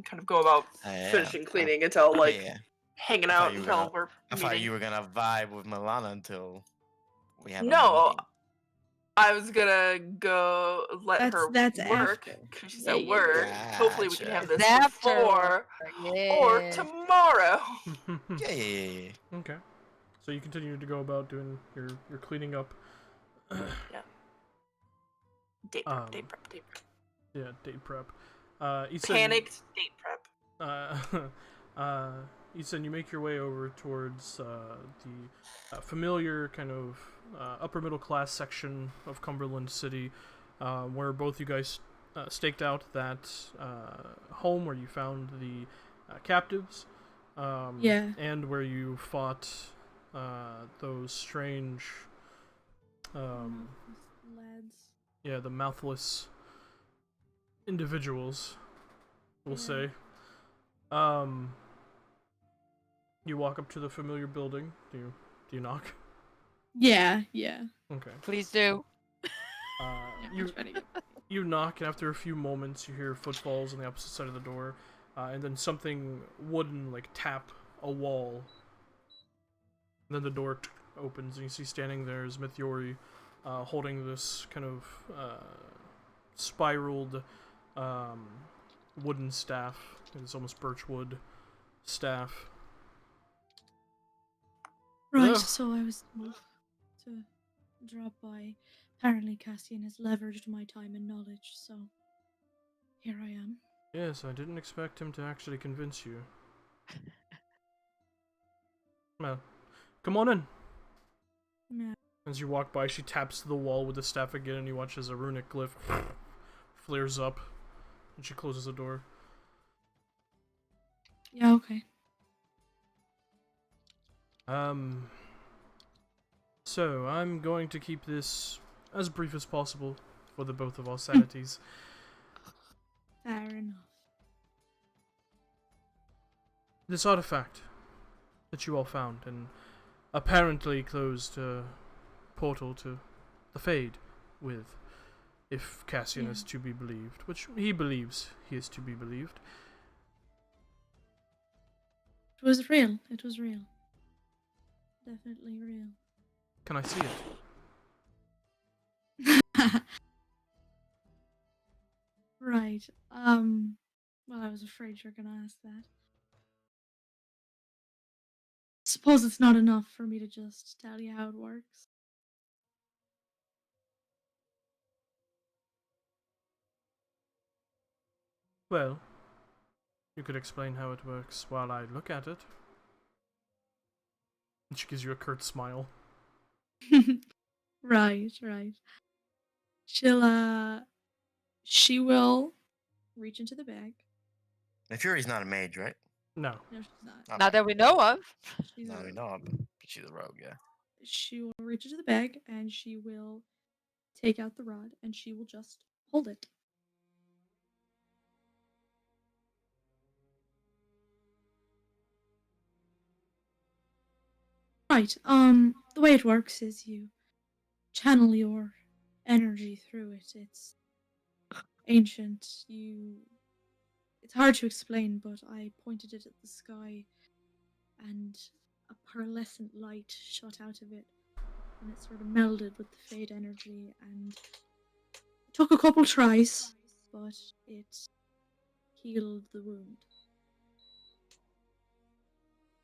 kind of go about finishing cleaning until, like, yeah. hanging I out thought you were until gonna- we're I thought meeting. you were gonna vibe with Milana until we have a No, meeting. I was gonna go let her That's work after. because she's Yeah, at yeah, work. yeah. Hopefully, we can Gotcha. have this After before or Yeah. tomorrow. Yeah. Okay. So you continue to go about doing your cleaning up. Date prep, date prep. Yeah, date prep. Isen, Panicked date prep. Isen, you make your way over towards the familiar kind of upper middle class section of Cumberland City, where both you guys staked out that home where you found the captives, Yeah. and where you fought those strange Lads. Yeah, the mouthless individuals, we'll Yeah. say. You walk up to the familiar building. Do you knock? Yeah. Okay. Please do. Yeah, I'm You trying to get. you knock, and after a few moments, you hear footfalls on the opposite side of the door, and then something wooden like tap a wall. And then the door opens, and you see standing there is Mithiori, holding this kind of spiraled wooden staff. It's almost birchwood staff. Right, Hello? so I was told to drop by. Apparently, Cassian has leveraged my time and knowledge, so here I am. Yes, I didn't expect him to actually convince you. Well, come on in. Yeah. As you walk by, she taps the wall with the staff again, and you watch as a runic glyph flares up, and she closes the door. Yeah, okay. So I'm going to keep this as brief as possible for the both of our sanities. Fair enough. This artifact that you all found and apparently closed a portal to the Fade with, if Cassian is to be believed, which he believes he is to be believed. It was real. It was real. Definitely real. Can I see it? Right. Well, I was afraid you were gonna ask that. Suppose it's not enough for me to just tell you how it works. Well, you could explain how it works while I look at it. And she gives you a curt smile. Right. She will reach into the bag. Fury's not a mage, right? No. No, she's not. Okay. Not that we know of. She's a No, we rogue. know of, but she's a rogue, yeah. She will reach into the bag and she will take out the rod and she will just hold it. Right. The way it works is you channel your energy through it. It's ancient. It's hard to explain, but I pointed it at the sky and a pearlescent light shot out of it and it sort of melded with the fade energy and it took a couple tries, but it healed the wound.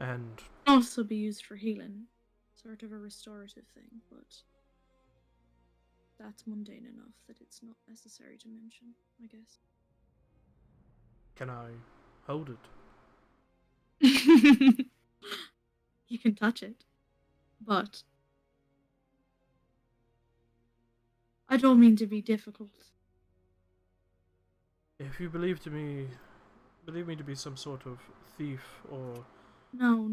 And It can also be used for healing, sort of a restorative thing, but that's mundane enough that it's not necessary to mention, I guess. can I hold it? You can touch it, but I don't mean to be difficult. If you believe me to be some sort of thief or... No,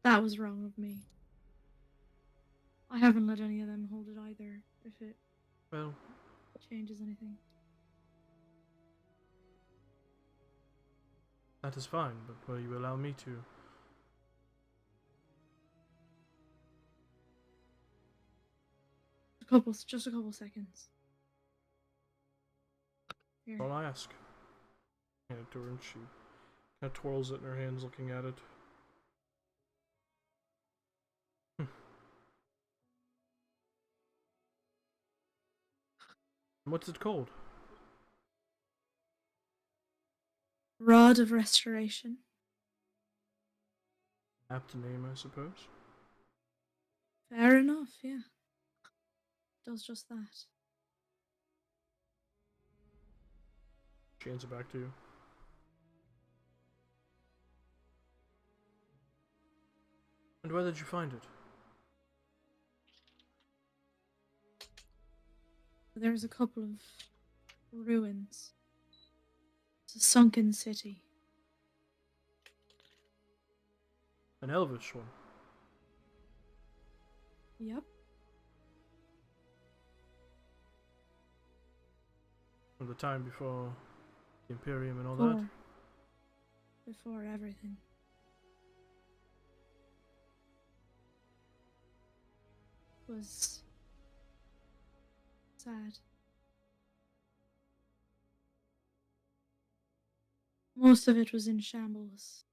that was wrong of me. I haven't let any of them hold it either, if it Well, changes anything. that is fine, but will you allow me to? Just a couple seconds. Here. All I ask. Hand it to her and she kind of twirls it in her hands looking at it. What's it called? Rod of Restoration. Apt name, I suppose. Fair enough, yeah. Does just that. She hands it back to you. And where did you find it? There's a couple of ruins. It's a sunken city. An elvish one. Yep. From the time before the Imperium and all that. Before everything. Was sad. Most of it was in shambles.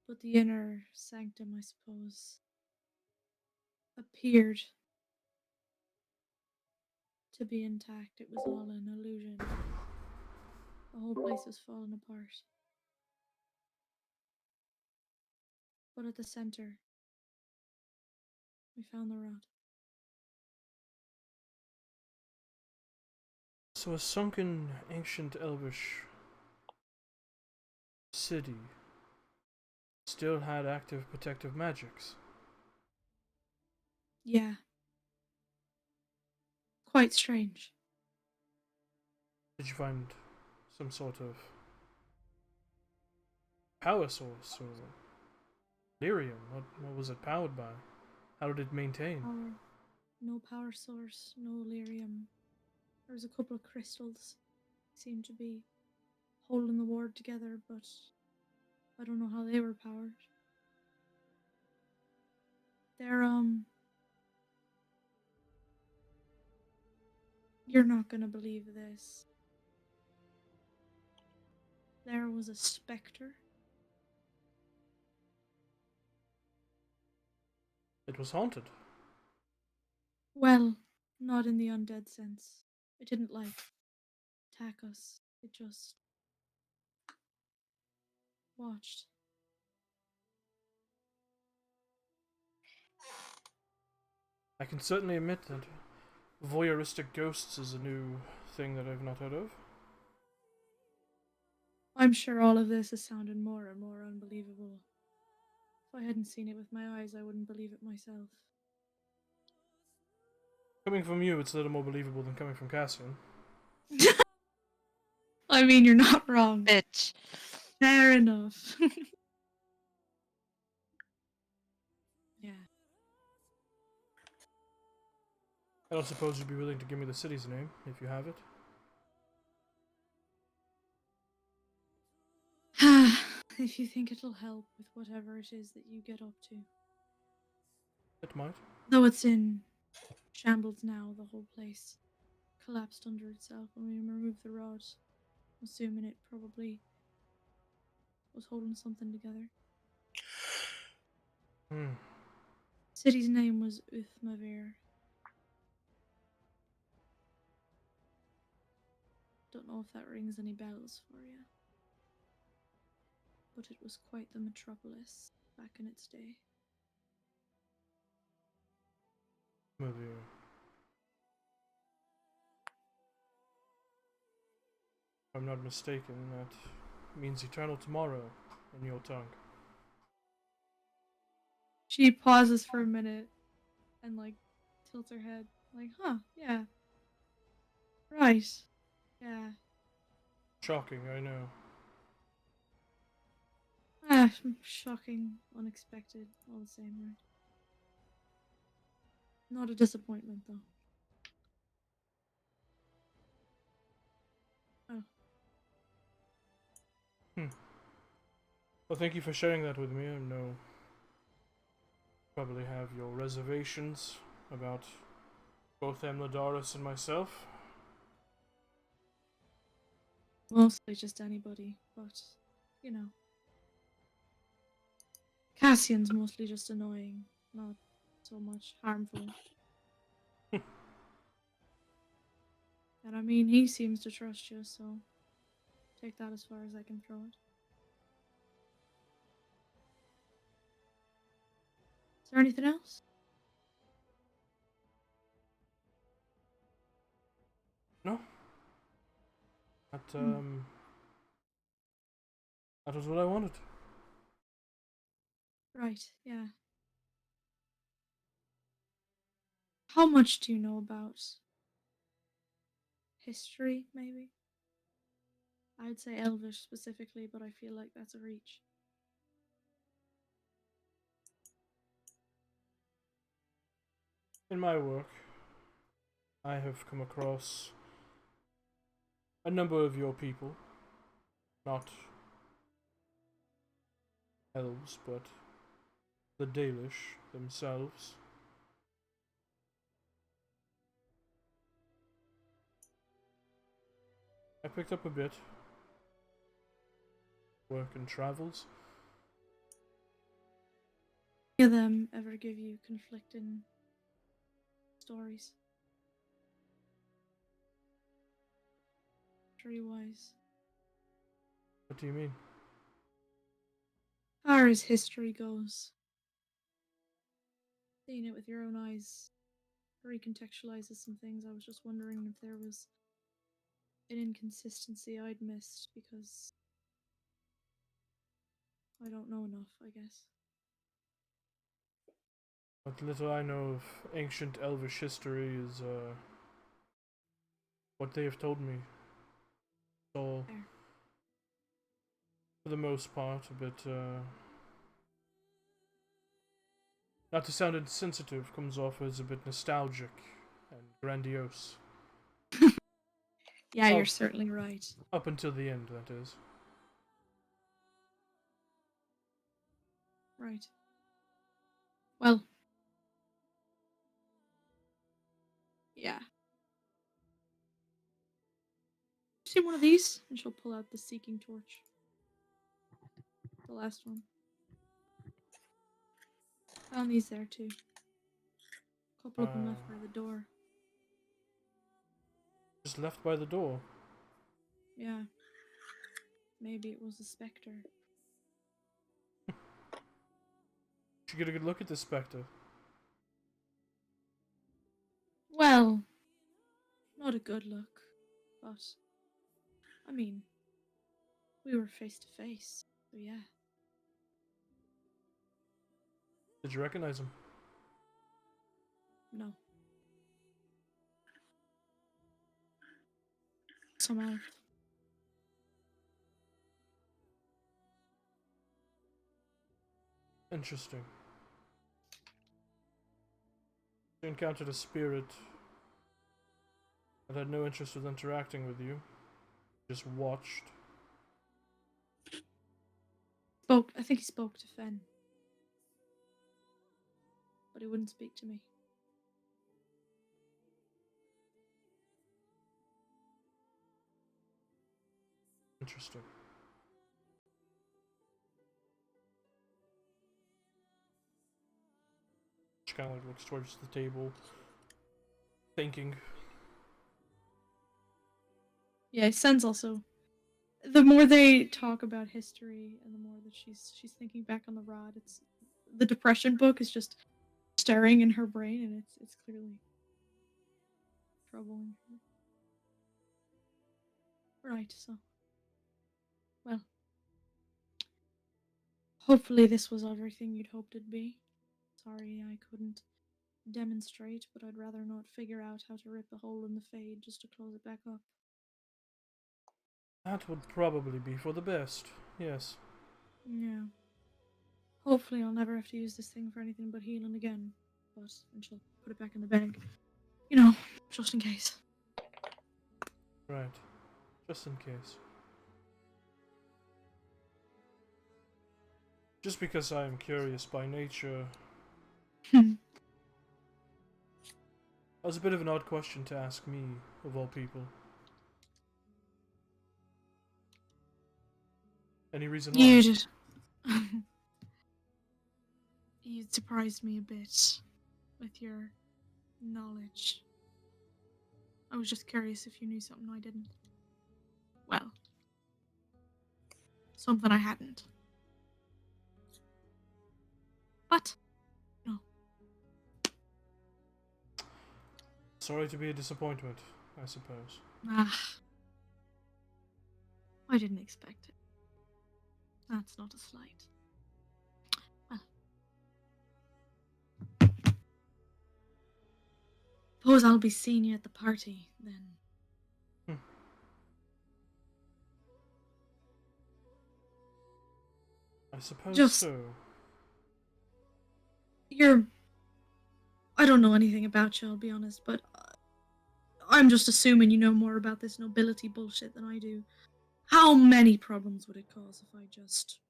But the inner sanctum, I suppose, appeared to be intact. It was all an illusion. The whole place was falling apart. But at the center, we found the rod. So a sunken ancient elvish city still had active protective magics. Yeah. Quite strange. Did you find some sort of power source or lyrium? What was it powered by? How did it maintain? No power source, no lyrium. There was a couple of crystals. Seemed to be holding the ward together, but I don't know how they were powered. They're, You're not gonna believe this. There was a specter. It was haunted. Well, not in the undead sense. It didn't, attack us. It just watched. I can certainly admit that voyeuristic ghosts is a new thing that I've not heard of. I'm sure all of this is sounding more and more unbelievable. If I hadn't seen it with my eyes, I wouldn't believe it myself. Coming from you, it's a little more believable than coming from Cassian. I mean, you're not wrong. Bitch. Fair enough. Yeah. I don't suppose you'd be willing to give me the city's name, if you have it. If you think it'll help with whatever it is that you get up to. It might. Though it's in shambles now, the whole place collapsed under itself when we removed the rod. Assuming it probably was holding something together. City's name was Uthmavir. Don't know if that rings any bells for you. But it was quite the metropolis back in its day. Maybe. If I'm not mistaken, that means eternal tomorrow in your tongue. She pauses for a minute and tilts her head. Huh, yeah. Right. Yeah. Shocking, I know. Shocking, unexpected, all the same, right? Not a disappointment, though. Oh. Well, thank you for sharing that with me. I know probably have your reservations about both Emladoris and myself. Mostly just anybody, but, you know. Cassian's mostly just annoying, not so much harmful. And I mean, he seems to trust you, so take that as far as I can throw it. Is there anything else? No? That was what I wanted. Right, yeah. How much do you know about history, maybe? I'd say Elvish specifically, but I feel like that's a reach. In my work, I have come across a number of your people, not elves, but the Dalish themselves. I picked up a bit. Work and travels. Any of them ever give you conflicting stories? History-wise. What do you mean? As far as history goes, seeing it with your own eyes recontextualizes some things. I was just wondering if there was an inconsistency I'd missed because I don't know enough, I guess. What little I know of ancient elvish history is what they have told me. So, Fair. for the most part, a bit not to sound insensitive, comes off as a bit nostalgic and grandiose. Yeah, Oh. you're certainly right. Up until the end, that is. Right. Well. Yeah. See one of these? And she'll pull out the seeking torch. The last one. Found these there too. A couple of them left by the door. Just left by the door. Yeah. Maybe it was a spectre. Should get a good look at this spectre. Well, not a good look, but I mean, we were face to face, so yeah. Did you recognize him? No. Somehow. Interesting. You encountered a spirit that had no interest in interacting with you. Just watched. I think he spoke to Fen. But he wouldn't speak to me. Interesting. She kind of like looks towards the table, thinking. Yeah, Sen's also. The more they talk about history, and the more that she's thinking back on the rod, it's the depression book is just stirring in her brain, and it's clearly troubling her. Right. So, well, hopefully this was everything you'd hoped it'd be. Sorry, I couldn't demonstrate, but I'd rather not figure out how to rip a hole in the fade just to close it back up. That would probably be for the best. Yes. Yeah. Hopefully I'll never have to use this thing for anything but healing again. But, and she'll put it back in the bag. You know, just in case. Right. Just in case. Just because I am curious by nature. That was a bit of an odd question to ask me, of all people. Any reason why? You'd surprised me a bit with your knowledge. I was just curious if you knew something I didn't. Well, something I hadn't. But, no. Sorry to be a disappointment, I suppose. I didn't expect it. That's not a slight. Well. Suppose I'll be seeing you at the party, then. I suppose Just- so. I don't know anything about you, I'll be honest, but I'm just assuming you know more about this nobility bullshit than I do. How many problems would it cause if I just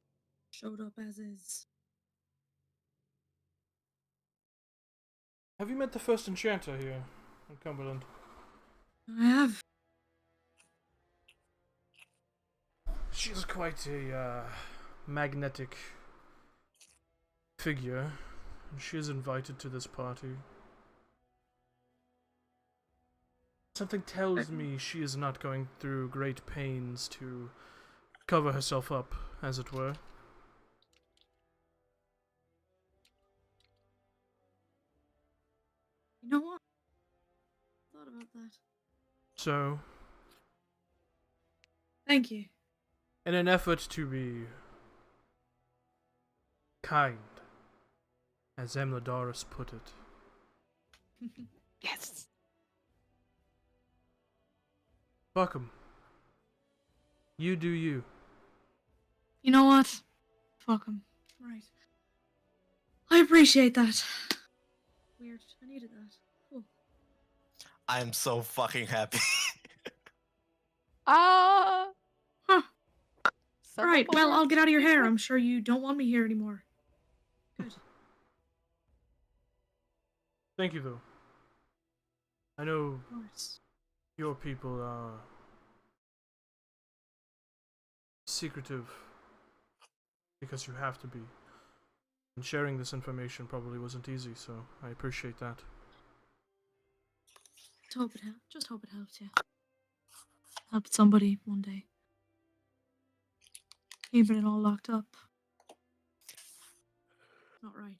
showed up as is? Have you met the first enchanter here in Cumberland? I have. She's quite a magnetic figure, and she is invited to this party. Something tells me she is not going through great pains to cover herself up, as it were. You know what? I thought about that. So, Thank you. in an effort to be kind, as Emladoris put it, Yes. fuck 'em. You do you. You know what? Fuck him. Right. I appreciate that. Weird. I needed that. Cool. I'm so fucking happy. Ah. Huh. Son Alright, of a well, I'll get out of your hair. bitch. I'm sure you don't want me here anymore. Good. Thank you, though. I know Of course. your people are secretive because you have to be. And sharing this information probably wasn't easy, so I appreciate that. Just hope it helps you. Helped somebody one day. Keeping it all locked up. Not right.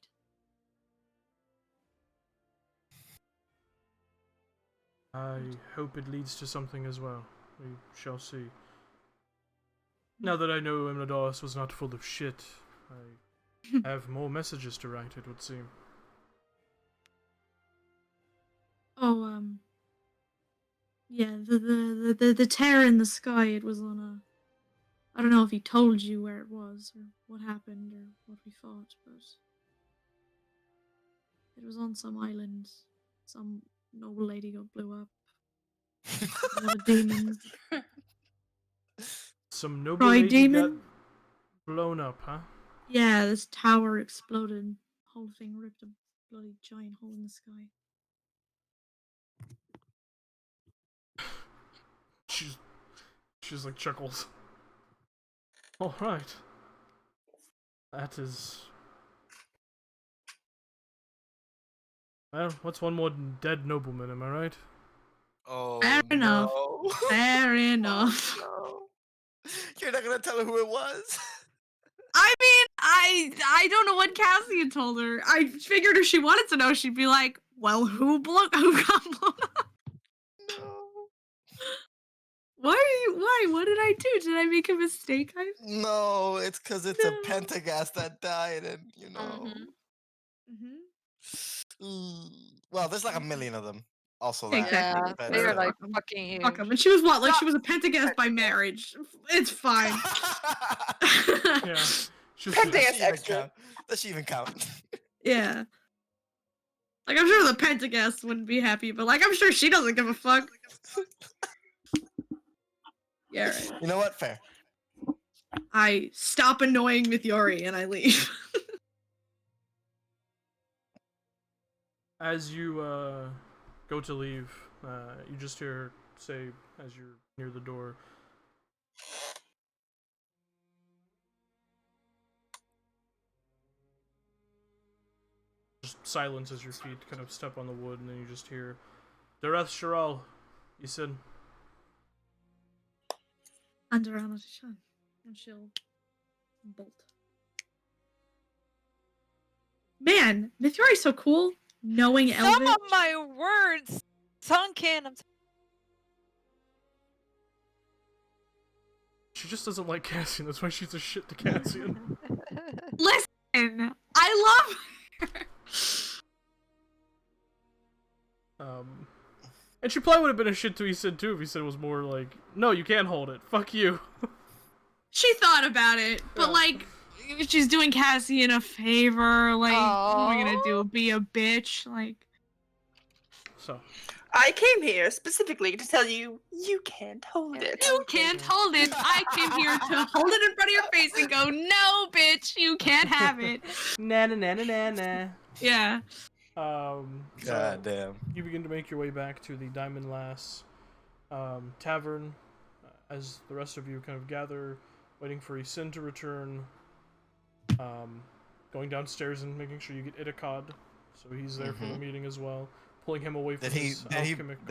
I hope it leads to something as well. We shall see. Now that I know Emladoris was not full of shit, I have more messages to write, it would seem. Oh, yeah, the tear in the sky, it was on a... I don't know if he told you where it was, or what happened, or what we fought, but... It was on some island. Some noble lady got blew up. A lot of demons. Some noble Pride lady demon? got blown up, huh? Yeah, this tower exploded. Whole thing ripped a bloody giant hole in the sky. She's like chuckles. Alright. That is... Well, what's one more dead nobleman, am I right? Oh, Fair enough. no. Fair enough. No. You're not gonna tell her who it was? I mean, I don't know what Cassian told her. I figured if she wanted to know, she'd be like, "Well, who got blown up?" No. Why? What did I do? Did I make a mistake? No, it's because it's a No. Pentagast that died, and you know. Well, there's like a million of them. Also, that. Exactly. Yeah, but they are still. like fucking huge. Fuck 'em. And she was what? Like Stop. she was a pentagast by marriage. It's fine. Yeah. She's Pentagast Does she even extra. count? Does she even count? Yeah. Like I'm sure the pentagast wouldn't be happy, but like I'm sure she doesn't give a fuck. Yeah, right. You know what? Fair. I stop annoying Mithyori and I leave. As you go to leave, you just hear her say, as you're near the door, just silence as your feet kind of step on the wood, and then you just hear, Dareth Shiral, you said. And around it, and she'll bolt. Man, Mithyori's so cool. Knowing Some Elvish. of my words sunk in. She just doesn't like Cassian, that's why she's a shit to Cassian. Listen, I love her. And she probably would have been a shit to Isid too if he said it was more like, no, you can't hold it, fuck you. She thought about it, but Yeah. like, she's doing Cassian a favor. Like, what am I gonna Aw. do? Be a bitch? Like, So I came here specifically to tell you you can't hold it. You can't hold it. I came here to hold it in front of your face and go, no, bitch, you can't have it. na na na na na na. Yeah. So God damn. you begin to make your way back to the Diamond Lass tavern as the rest of you kind of gather, waiting for Isin to return. Going downstairs and making sure you get Itakad, so he's there for the meeting as well. Pulling him away from his alchemical...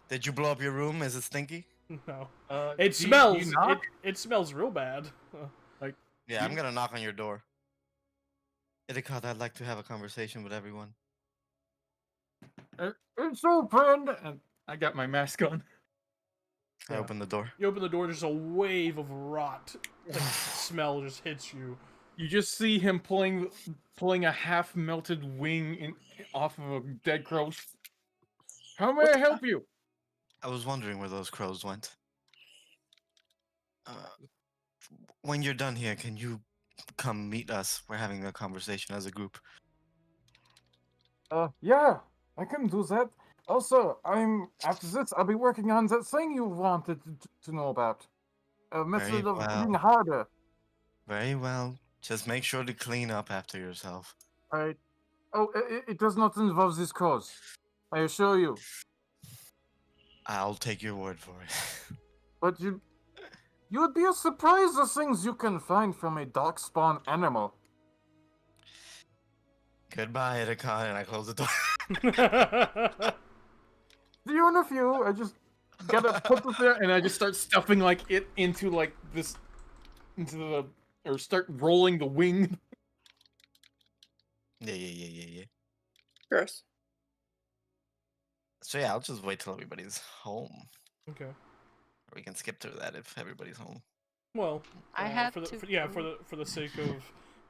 Did you blow up your room? Is it stinky? No. Do It smells. you knock? It smells real bad. Yeah, I'm gonna knock on your door. Itakad, I'd like to have a conversation with everyone. It's open! And I got my mask on. I Yeah. open the door. You open the door, just a wave of rot smell just hits you. You just see him pulling a half-melted wing off of a dead crow. How may I help you? I was wondering where those crows went. When you're done here, can you come meet us? We're having a conversation as a group. Yeah, I can do that. Also, after this, I'll be working on that thing you wanted to know about. A method of being harder. Very well. Just make sure to clean up after yourself. Right. Oh, it does not involve these crows. I assure you. I'll take your word for it. But you would be surprised the things you can find from a darkspawn animal. Goodbye, Itakad, and I close the door. See you in a few. I just gotta put this there, and I just start stuffing it into this, or start rolling the wing. Yeah. Gross. So yeah, I'll just wait till everybody's home. Okay. We can skip through that if everybody's home. Well, I had for the, to. for the sake of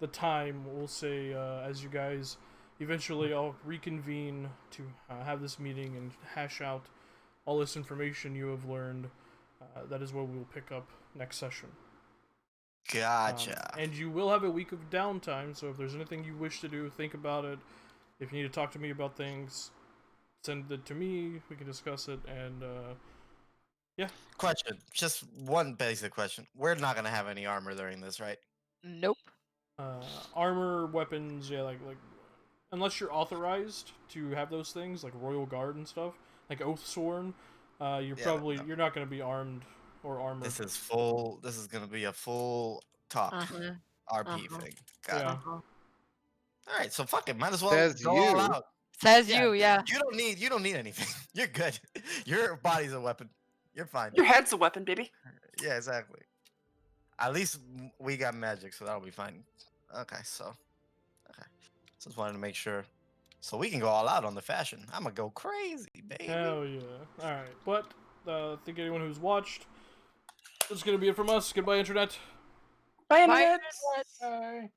the time, we'll say as you guys eventually all reconvene to have this meeting and hash out all this information you have learned. That is where we will pick up next session. Gotcha. And you will have a week of downtime, so if there's anything you wish to do, think about it. If you need to talk to me about things, send it to me. We can discuss it, and yeah. Question. Just one basic question. We're not gonna have any armor during this, right? Nope. Armor, weapons, yeah, like unless you're authorized to have those things, like Royal Guard and stuff, like Oathsworn, you're not gonna be armed or armored. This is gonna be a full top RP thing. Got it. All right, so fuck it. Might as well Says go all you. out. Says you, yeah. You don't need anything. You're good. Your body's a weapon. You're fine. Your head's a weapon, baby. Yeah, exactly. At least we got magic, so that'll be fine. Okay. Just wanted to make sure. So we can go all out on the fashion. I'm gonna go crazy, baby. Hell yeah. Alright, but thank anyone who's watched. That's gonna be it from us. Goodbye, Internet. Bye, Bye, Internet. Internet. Bye.